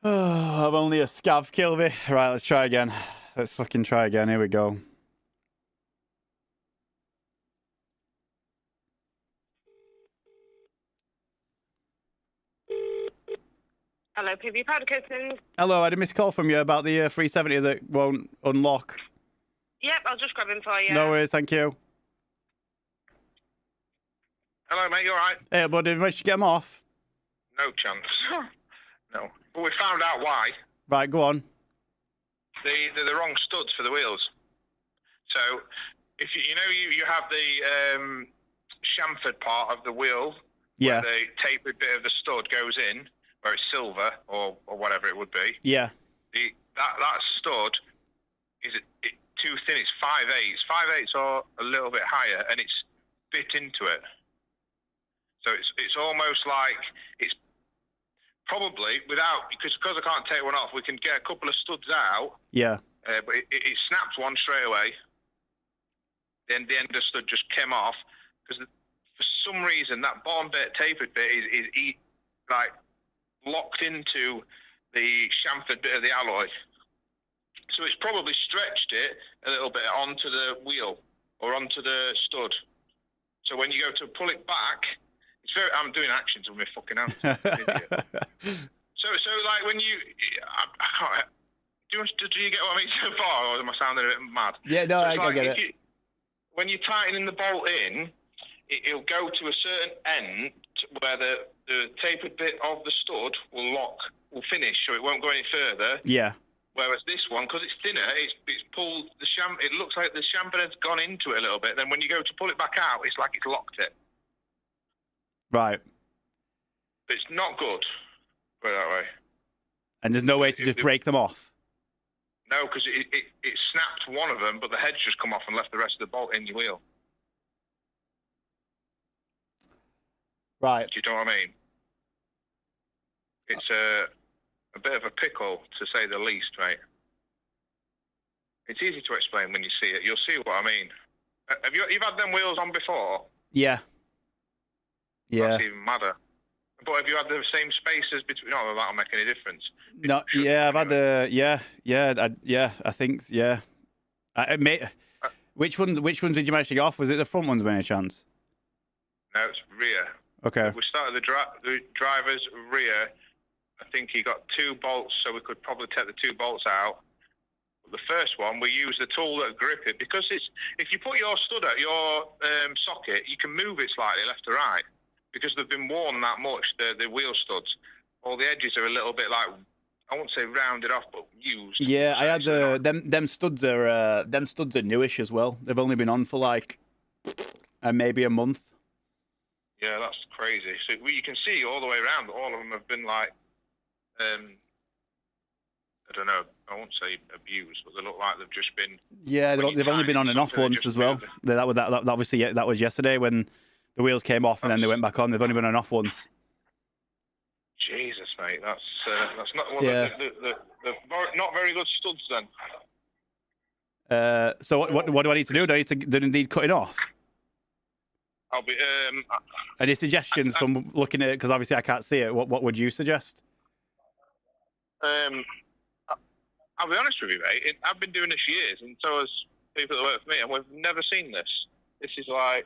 Oh, I'm only a scav kill me. Right, let's try again. Let's fucking try again. Here we go. Hello, PV Powder Coatings. Hello, I had a missed call from you about the 370 that won't unlock. Yep, I'll just grab him for you. No worries, thank you. Hello, mate. You all right? Hey, buddy, did you manage to get him off? No chance. No. But we found out why. Right, go on. They're the wrong studs for the wheels. So, if you have the chamfered part of the wheel, Yeah. where the tapered bit of the stud goes in, where it's silver or whatever it would be. Yeah. That stud is too thin. It's 5/8. 5/8 or a little bit higher, and it's bit into it. So it's almost like it's probably because I can't take one off. We can get a couple of studs out. Yeah. But it snapped one straight away. Then the end of the stud just came off because for some reason that bottom bit, tapered bit, is like locked into the chamfered bit of the alloy. So it's probably stretched it a little bit onto the wheel or onto the stud. So when you go to pull it back, I'm doing actions with my fucking hands. So like when you, I can't. Do you get what I mean so far, or am I sounding a bit mad? Yeah, no, I get it. When you're tightening the bolt in, it'll go to a certain end where the tapered bit of the stud will finish, so it won't go any further. Yeah. Whereas this one, because it's thinner, it's pulled the It looks like the chamfer has gone into it a little bit. Then when you go to pull it back out, it's like it's locked it. Right. It's not good. Put it that way. And there's no way to just break them off. No, because it snapped one of them, but the head's just come off and left the rest of the bolt in your wheel. Right. Do you know what I mean? It's a bit of a pickle, to say the least, mate. It's easy to explain when you see it. You'll see what I mean. You've had them wheels on before? Yeah. Yeah. That's even madder. But have you had the same spaces between? No, that'll make any difference. No. Yeah, I've had the. Yeah. I think. Yeah. Which ones did you manage to get off? Was it the front ones by any chance? No, it's rear. Okay. We started the driver's rear. I think he got 2 bolts, so we could probably take the 2 bolts out. The first one, we used the tool that grip it, because if you put your stud at your socket, you can move it slightly left to right, because they've been worn that much. The wheel studs, all the edges are a little bit like, I won't say rounded off, but used. Yeah, I had them studs are newish as well. They've only been on for like maybe a month. Yeah, that's crazy. So you can see all the way around, all of them have been like, I don't know, I won't say abused, but they look like they've just been... Yeah, they've only been on and off once as well. That obviously, that was yesterday when the wheels came off and then they went back on. They've only been on and off once. Jesus, mate, that's not... Well, yeah. They're not very good studs then. So what do I need to do? Do I need cutting off? I'll be... Any suggestions from looking at it? Because obviously I can't see it. What would you suggest? I'll be honest with you, mate. I've been doing this years, and so has people that work for me, and we've never seen this. This is like...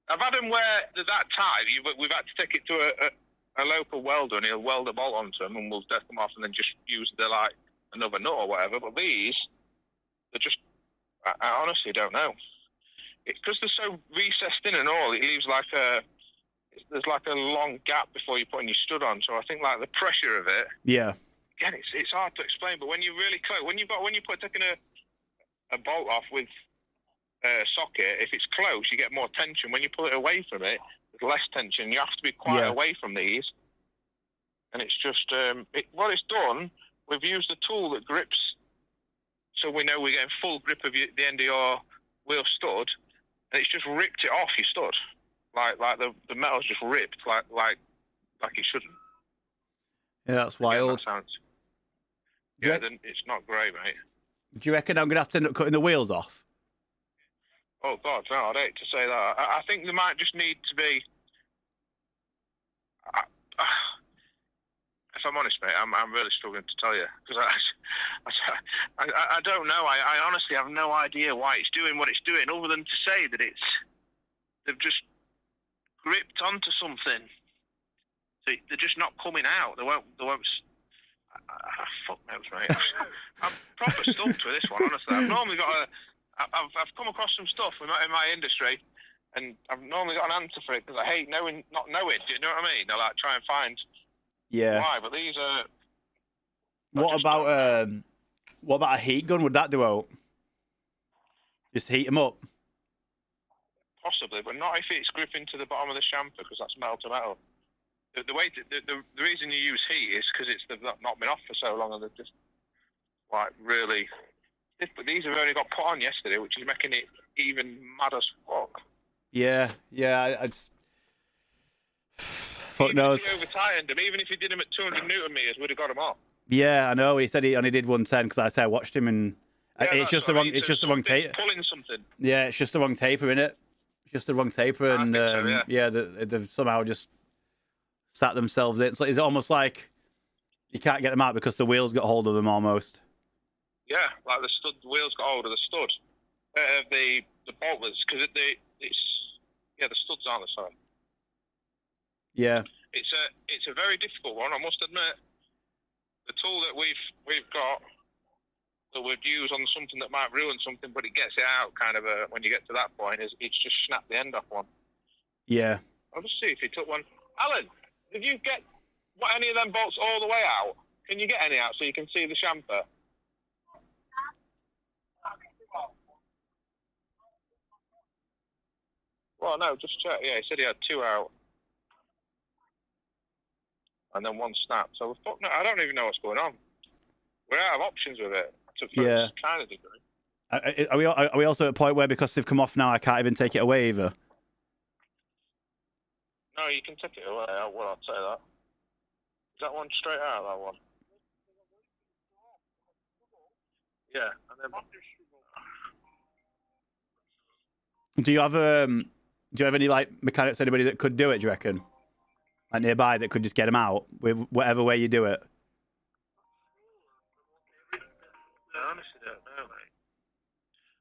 I've had them where they're that tight. We've had to take it to a local welder, and he'll weld a bolt onto them, and we'll death them off, and then just use like another nut or whatever. But these, they're just... I honestly don't know. Because they're so recessed in and all, it leaves like there's like a long gap before you're putting your stud on. So I think like the pressure of it. Yeah. Again, it's hard to explain, but when you're really close, when you put taking a bolt off with a socket, if it's close, you get more tension. When you pull it away from it, there's less tension. You have to be quite away from these. And it's just what it's done. We've used a tool that grips, so we know we're getting full grip of the end of your wheel stud, and it's just ripped it off your stud. Like the metal's just ripped, like it shouldn't. Yeah, that's wild. Then it's not great, mate. Do you reckon I'm gonna have to end up cutting the wheels off? Oh God, no! I'd hate to say that. I think there might just need to be. If I'm honest, mate, I'm really struggling to tell you, because I don't know. I honestly have no idea why it's doing what it's doing, other than to say that they've just gripped onto something. So they're just not coming out. They won't. Fuck knows, mate. I'm proper stumped with this one, honestly. I've normally got I've come across some stuff in my industry, and I've normally got an answer for it, because I hate not knowing. Do you know what I mean? I like try and find. Yeah. Why? But these are. What about a heat gun? Would that do out? Just heat them up. Possibly, but not if it's gripping to the bottom of the chamfer, because that's metal to metal. The reason you use heat is because they've not been off for so long, and they're just like really. But these have only got put on yesterday, which is making it even mad as fuck. Yeah. I just. Fuck knows. If he over-tightened them, even if he did them at 200 Newton meters, we'd have got them off. Yeah, I know. He said he only did 110 because I said I watched him, and it's just the wrong. It's just the wrong taper. Pulling something. Yeah, it's just the wrong taper, innit? It's just the wrong taper, and so, yeah. They've somehow just sat themselves in. It's almost like you can't get them out because the wheels got hold of them almost. Yeah, like the wheels got hold of the stud, the bolters, because the studs aren't the same. Yeah. It's a very difficult one, I must admit. The tool that we've got that we'd use on something that might ruin something, but it gets it out kind of when you get to that point, it's just snapped the end off one. Yeah. I'll just see if he took one. Alan, did you get What, any of them bolts all the way out? Can you get any out so you can see the chamfer? Well, no, just check. Yeah, he said he had 2 out. And then 1 snap. So, fuck no, I don't even know what's going on. We're out of options with it. To Yeah. kind of degree. Are we also at a point where because they've come off now, I can't even take it away either? No, you can take it away. Well, I'll say that. Is that one straight out, that one? Yeah. And then... Do you have any like mechanics, anybody that could do it? Do you reckon? Like nearby that could just get them out with whatever way you do it. I honestly don't know, mate.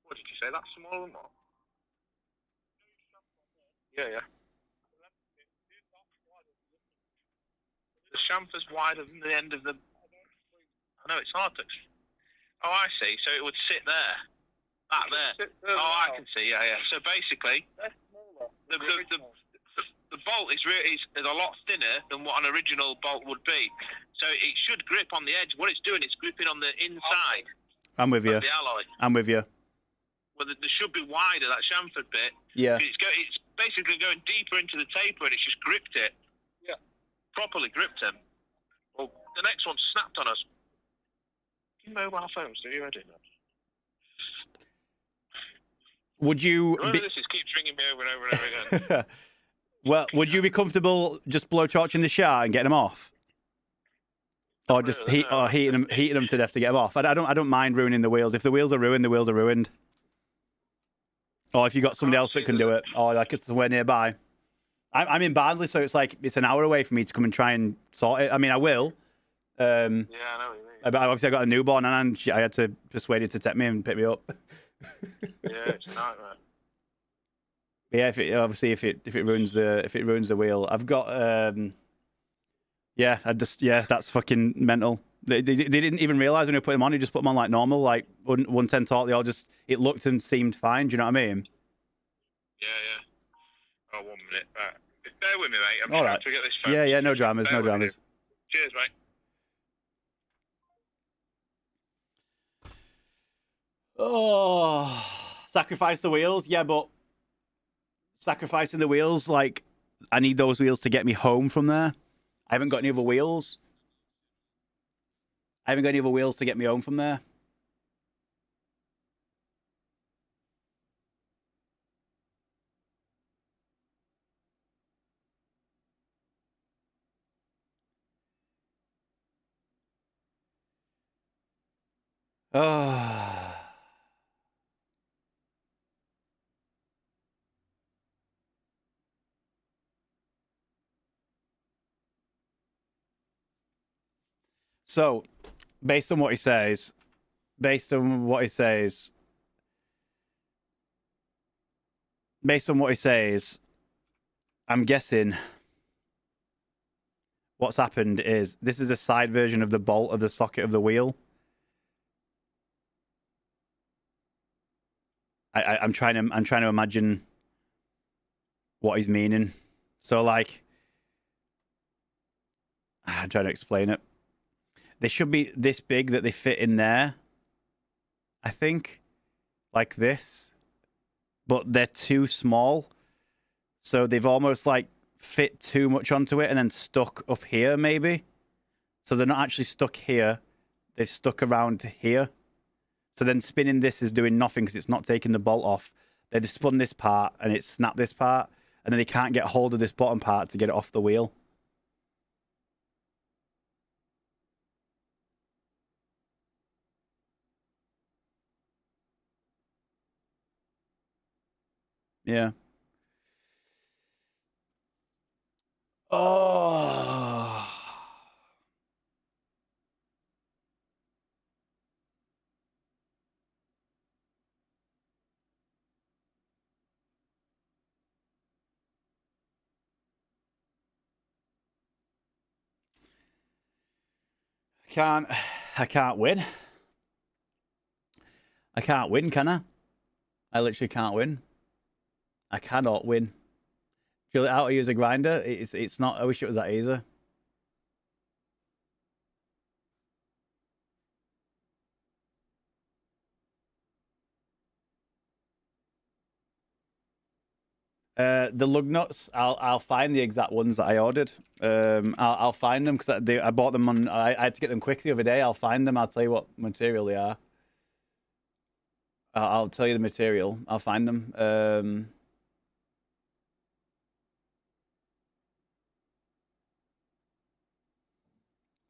What did you say? That's smaller than what? Yeah. The chamfer's wider than the end of the... I know, it's hard to... Oh, I see. So it would sit there. That there. Oh, I can see. Yeah. So basically, the bolt is a lot thinner than what an original bolt would be. So it should grip on the edge. What it's doing, it's gripping on the inside. I'm with you. Of the alloy. I'm with you. Well, there should be wider, that chamfered bit. Yeah. It's basically going deeper into the taper, and it's just gripped it. Yeah. Properly gripped him. Well, the next one snapped on us. Mobile phones, do you ready? Would you? This keeps ringing me over and over and over again. Well, would you be comfortable just blowtorching the shard and getting them off, or just heating them to death to get them off? I don't mind ruining the wheels. If the wheels are ruined, the wheels are ruined. Or if you got somebody else that can do it, or like it's somewhere nearby. I'm in Barnsley, so it's an hour away for me to come and try and sort it. I mean, I will. Yeah, I know what you mean. But obviously, I got a newborn, and I had to persuade her to take me and pick me up. Yeah, it's a nightmare. Yeah, if it ruins the wheel, I've got that's fucking mental. They didn't even realize when we put them on. He just put them on like normal, like 110 torque. They all just it looked and seemed fine. Do you know what I mean? Yeah. Oh, 1 minute. Bear with me, mate. I'm all trying right. to get this phone. Yeah. No dramas. Bear No dramas. Cheers, mate. Oh, sacrifice the wheels. Yeah, but sacrificing the wheels, like, I need those wheels to get me home from there. I haven't got any other wheels. To get me home from there. Oh. So, based on what he says, I'm guessing what's happened is this is a side version of the bolt of the socket of the wheel. I'm trying to imagine what he's meaning. So, like, I'm trying to explain it. They should be this big that they fit in there. I think, like this, but they're too small. So they've almost like fit too much onto it and then stuck up here, maybe. So they're not actually stuck here. They've stuck around here. So then spinning this is doing nothing because it's not taking the bolt off. They just spun this part and it snapped this part. And then they can't get hold of this bottom part to get it off the wheel. Yeah. Oh. I can't win. I can't win, can I? I literally can't win. I cannot win. Drill it out or use a grinder. It's not. I wish it was that easy. The lug nuts, I'll find the exact ones that I ordered. I'll find them because I bought them on. I had to get them quick the other day. I'll find them. I'll tell you what material they are. I'll tell you the material. I'll find them.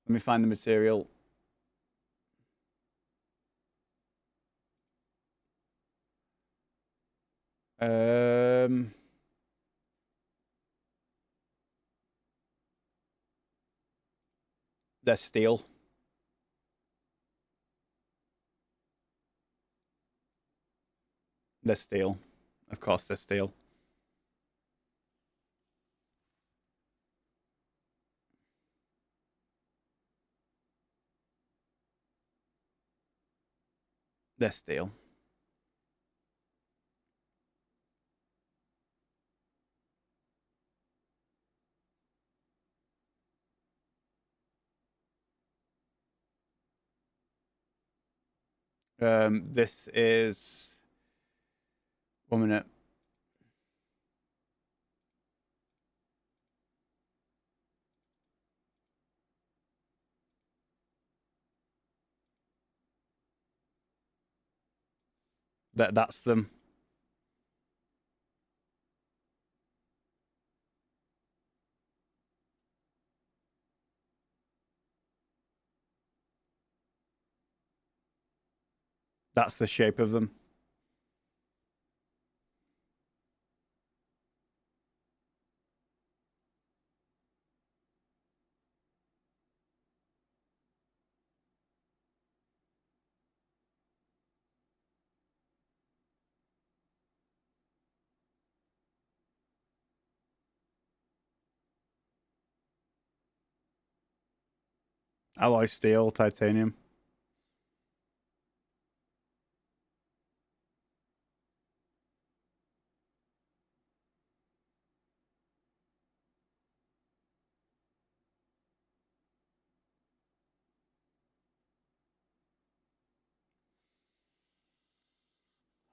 Let me find the material. They're steel. They're steel. Of course, they're steel. They're steel. This is 1 minute. That's them. That's the shape of them. Alloy steel, titanium.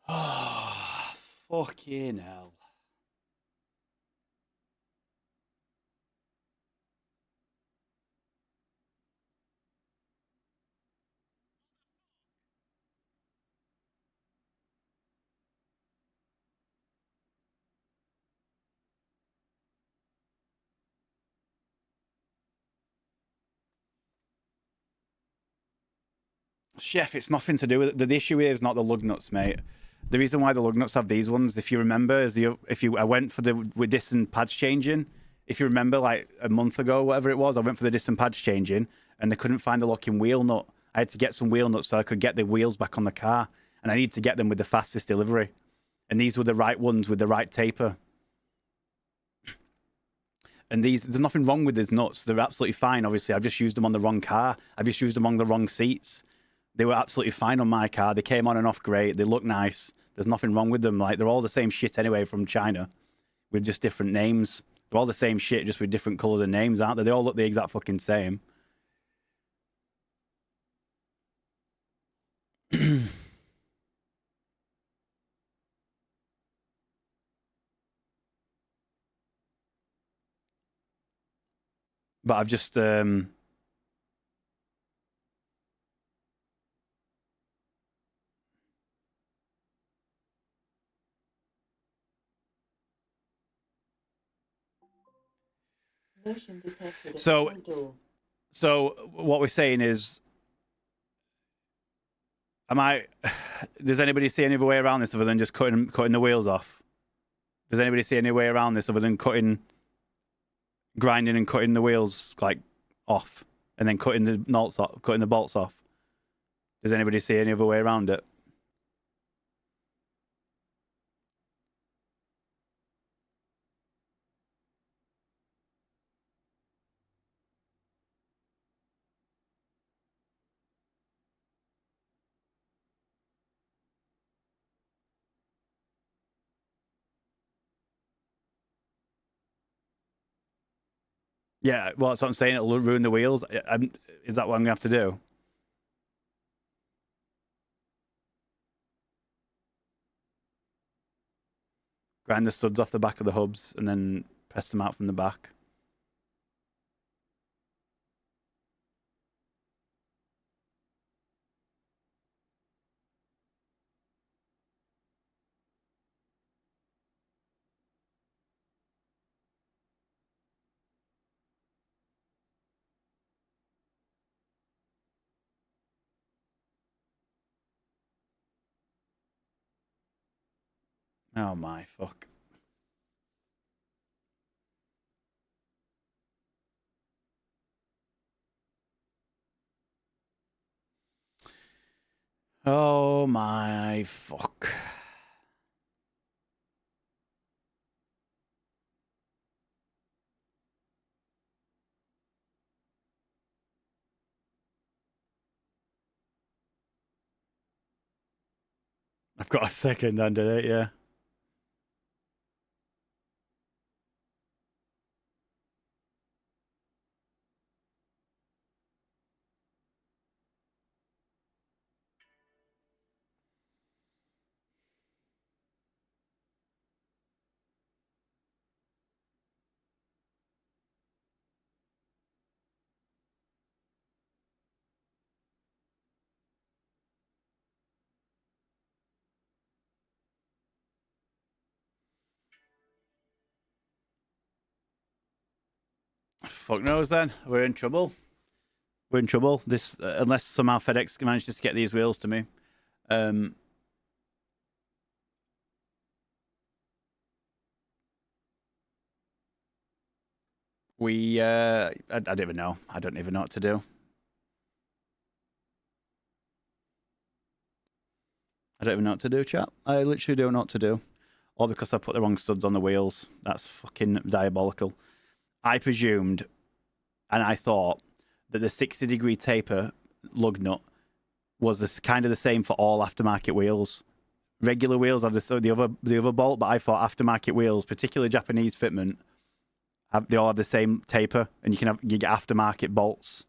Oh, fucking hell. Chef, it's nothing to do with it. The issue is not the lug nuts, mate. The reason why the lug nuts have these ones, if you remember, is I went for the with disc and pads changing. If you remember, like a month ago, whatever it was, I went for the disc and pads changing, and they couldn't find the locking wheel nut. I had to get some wheel nuts so I could get the wheels back on the car, and I need to get them with the fastest delivery. And these were the right ones with the right taper. And there's nothing wrong with these nuts. They're absolutely fine. Obviously, I've just used them on the wrong car. I've just used them on the wrong seats. They were absolutely fine on my car. They came on and off great. They look nice. There's nothing wrong with them. Like, they're all the same shit anyway from China with just different names. They're all the same shit, just with different colours and names, aren't they? They all look the exact fucking same. But I've just... Motion detected. So what we're saying is, does anybody see any other way around this other than just cutting the wheels off? Does anybody see any way around this other than grinding and cutting the wheels like off, and then cutting the bolts off? Does anybody see any other way around it? Yeah, well, that's what I'm saying. It'll ruin the wheels. Is that what I'm gonna have to do? Grind the studs off the back of the hubs and then press them out from the back. Oh my fuck. Oh my fuck. I've got a second under it, yeah. Fuck knows then. We're in trouble. We're in trouble. This unless somehow FedEx manages to get these wheels to me. I don't even know. I don't even know what to do. I don't even know what to do, chat. I literally don't know what to do. All because I put the wrong studs on the wheels. That's fucking diabolical. I presumed, and I thought, that the 60-degree taper lug nut was kind of the same for all aftermarket wheels. Regular wheels have the other bolt, but I thought aftermarket wheels, particularly Japanese fitment, they all have the same taper, and you get aftermarket bolts.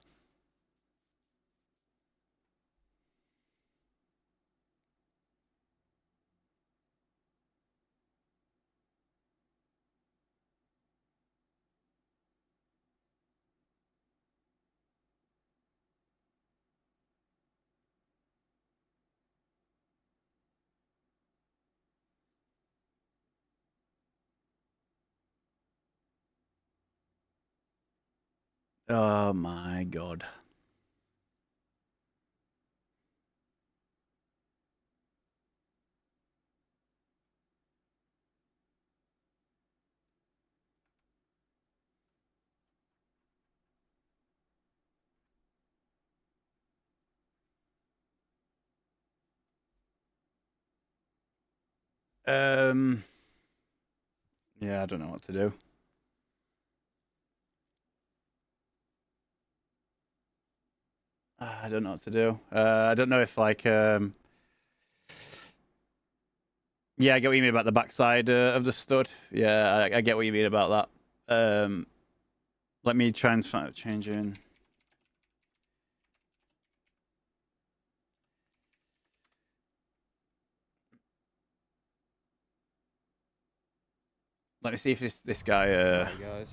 Oh my god. Yeah, I don't know what to do. I don't know what to do. I don't know if like yeah, I get what you mean about the backside of the stud. Yeah, I get what you mean about that. Let me try and find change in. Let me see if this guy Alright, guys.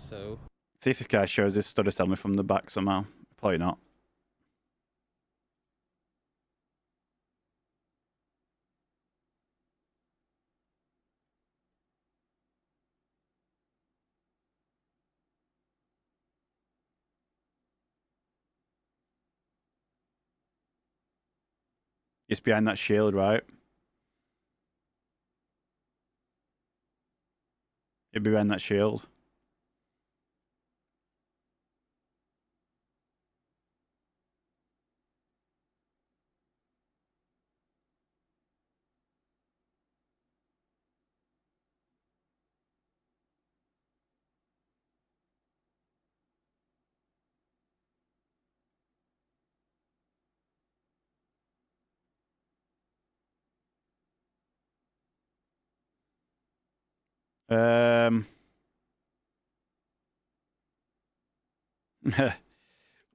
So see if this guy shows his stud assembly from the back somehow. Probably not. Just behind that shield, right? It'd be behind that shield.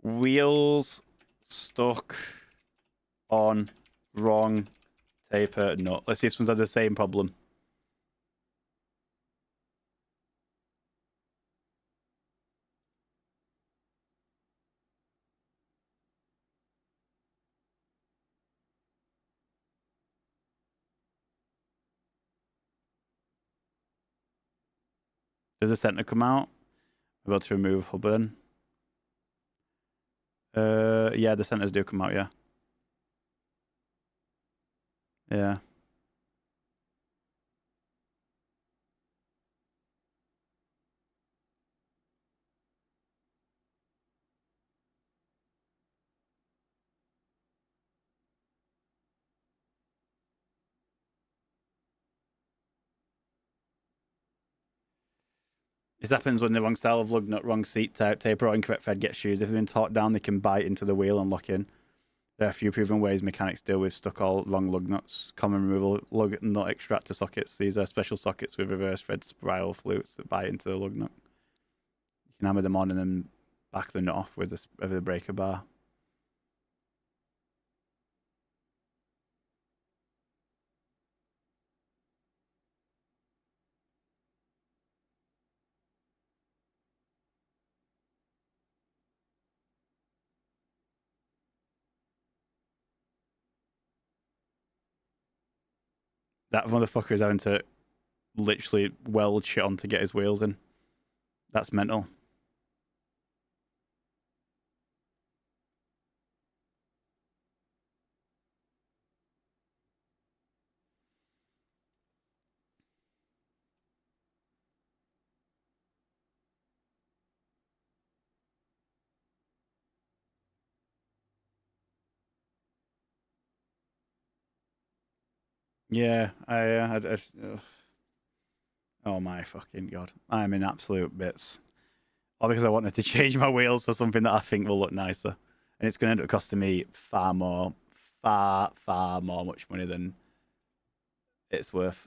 Wheels stuck on wrong taper nut. Let's see if someone's had the same problem. Does the center come out? We're able to remove hub then. Yeah, the centers do come out, yeah. Yeah. This happens when the wrong style of lug nut, wrong seat type, taper, or incorrect fed gets used. If they've been torqued down, they can bite into the wheel and lock in. There are a few proven ways mechanics deal with stuck or long lug nuts. Common removal lug nut extractor sockets. These are special sockets with reverse thread spiral flutes that bite into the lug nut. You can hammer them on and then back the nut off with a breaker bar. That motherfucker is having to literally weld shit on to get his wheels in. That's mental. Yeah, oh my fucking god. I'm in absolute bits. All because I wanted to change my wheels for something that I think will look nicer. And it's going to end up costing me far more much money than it's worth.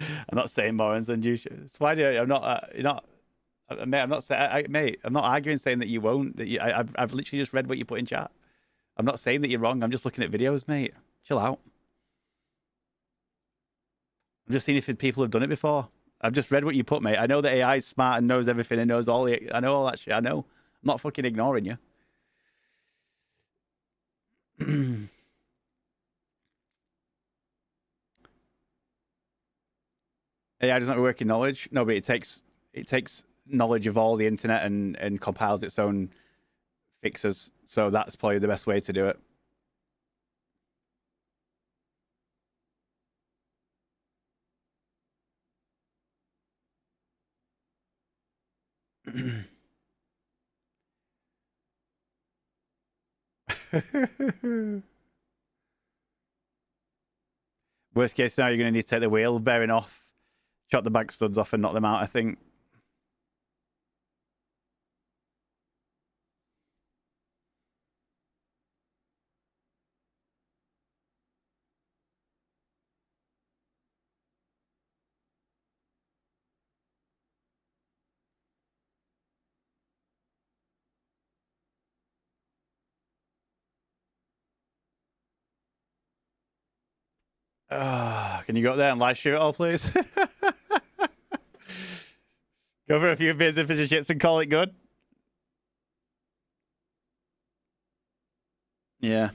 I'm not saying morons than you should. It's fine. I'm not. You're not. Mate, I'm not saying. Mate, I'm not arguing saying that you won't. That you, I've literally just read what you put in chat. I'm not saying that you're wrong. I'm just looking at videos, mate. Chill out. I'm just seeing if people have done it before. I've just read what you put, mate. I know that AI is smart and knows everything and knows all the. I know all that shit. I know. I'm not fucking ignoring you. AI doesn't work in knowledge. No, but it takes knowledge of all the internet and compiles its own fixes. So that's probably the best way to do it. Worst case scenario, you're going to need to take the wheel bearing off, chop the back studs off and knock them out, I think. Can you go up there and live shoot it all, please? Go for a few beers and fish and chips and call it good. Yeah.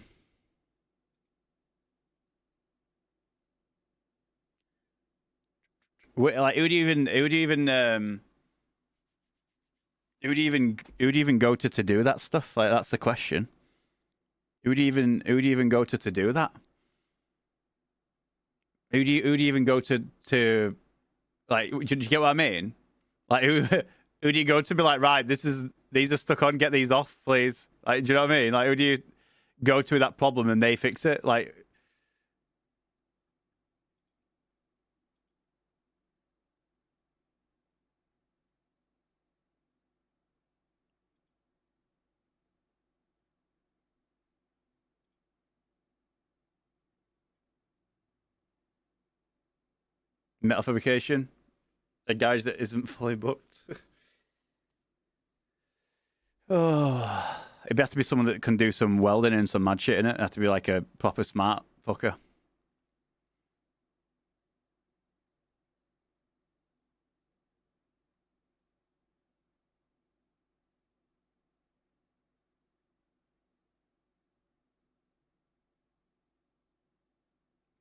Like, who would even go to do that stuff? Like, that's the question. Who would even go to do that? Who do you even go to like? Do you get what I mean? Like, who do you go to be like, right? These are stuck on. Get these off, please. Like, do you know what I mean? Like, who do you go to with that problem and they fix it? Like, Metal fabrication. A garage that isn't fully booked. Oh, it'd have to be someone that can do some welding and some mad shit in it. It'd have to be like a proper smart fucker.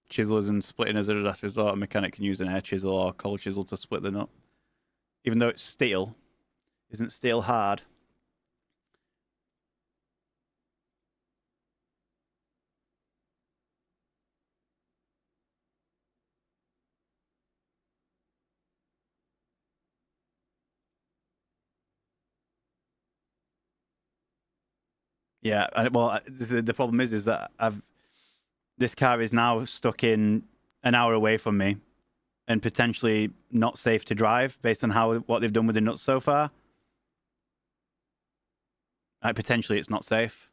Chiselers and splitting as a last resort. A mechanic can use an air chisel or a cold chisel to split the nut. Even though it's steel, isn't steel hard? Yeah, well, the problem is that this car is now stuck in an hour away from me, and potentially not safe to drive based on what they've done with the nuts so far. Potentially, it's not safe.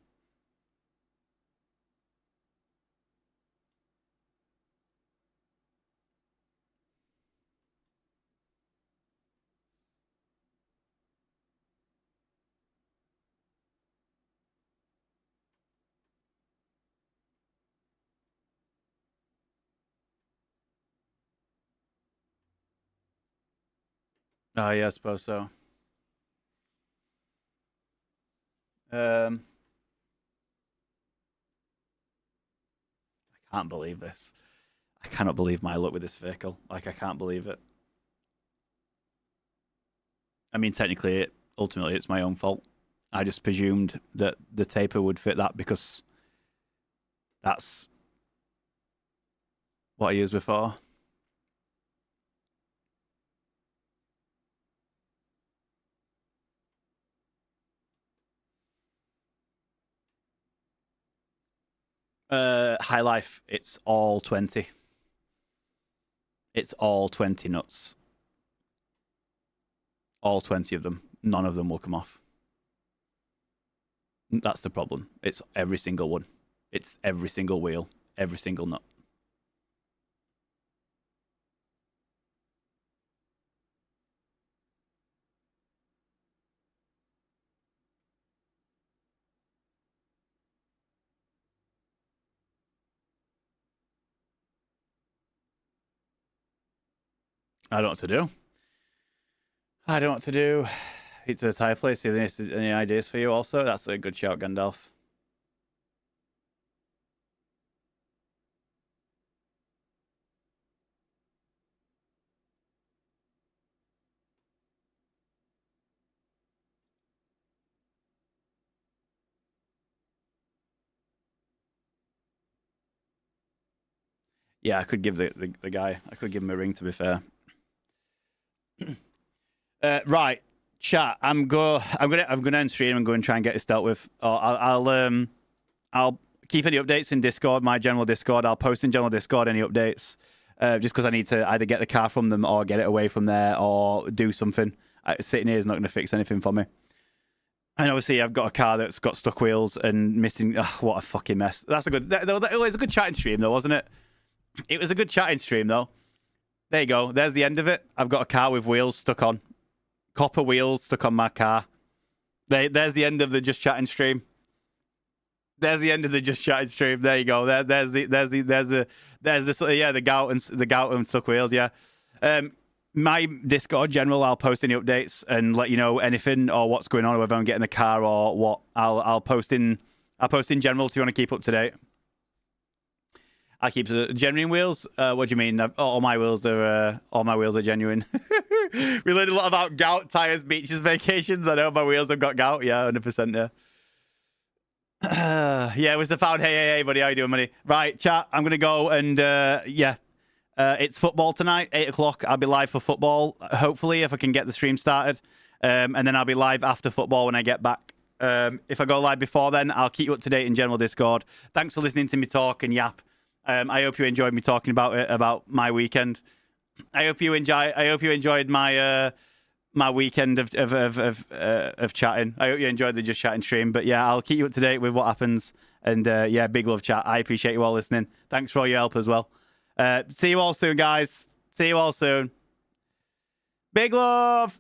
Oh yeah, I suppose so. I can't believe this. I cannot believe my luck with this vehicle. Like, I can't believe it. I mean, technically, ultimately, it's my own fault. I just presumed that the taper would fit that because that's what I used before. High Life, it's all 20. It's all 20 nuts. All 20 of them. None of them will come off. That's the problem. It's every single one. It's every single wheel. Every single nut. I don't know what to do. I don't know what to do. It's a tire place. Any ideas for you also? That's a good shout, Gandalf. Yeah, I could give the guy. I could give him a ring. To be fair. Right, chat. I'm gonna end stream and go and try and get this dealt with. I'll keep any updates in Discord, my general Discord. I'll post in general Discord any updates, just because I need to either get the car from them or get it away from there or do something. Sitting here is not going to fix anything for me. And obviously, I've got a car that's got stuck wheels and missing. Oh, what a fucking mess! That's a good. It was a good chatting stream, though, wasn't it? It was a good chatting stream, though. There you go. There's the end of it. I've got a car with wheels stuck on. Copper wheels stuck on my car. There's the end of the just chatting stream. There's the end of the just chatting stream. There you go. There's the gout and stuck wheels. Yeah. My Discord general, I'll post any updates and let you know anything or what's going on, whether I'm getting the car or what. I'll post in general if you want to keep up to date. I keep the genuine wheels. What do you mean? All my wheels are genuine. We learned a lot about gout, tires, beaches, vacations. I know my wheels have got gout. Yeah, 100%. Yeah. Yeah, it was the found. Hey, buddy, how you doing, buddy? Right, chat. I'm gonna go and it's football tonight, 8 o'clock. I'll be live for football. Hopefully, if I can get the stream started, and then I'll be live after football when I get back. If I go live before then, I'll keep you up to date in general Discord. Thanks for listening to me talk and yap. I hope you enjoyed me talking about my weekend. I hope you enjoyed my my weekend of chatting. I hope you enjoyed the just chatting stream. But yeah, I'll keep you up to date with what happens. And yeah, big love, chat. I appreciate you all listening. Thanks for all your help as well. See you all soon, guys. See See you all soon. Big love.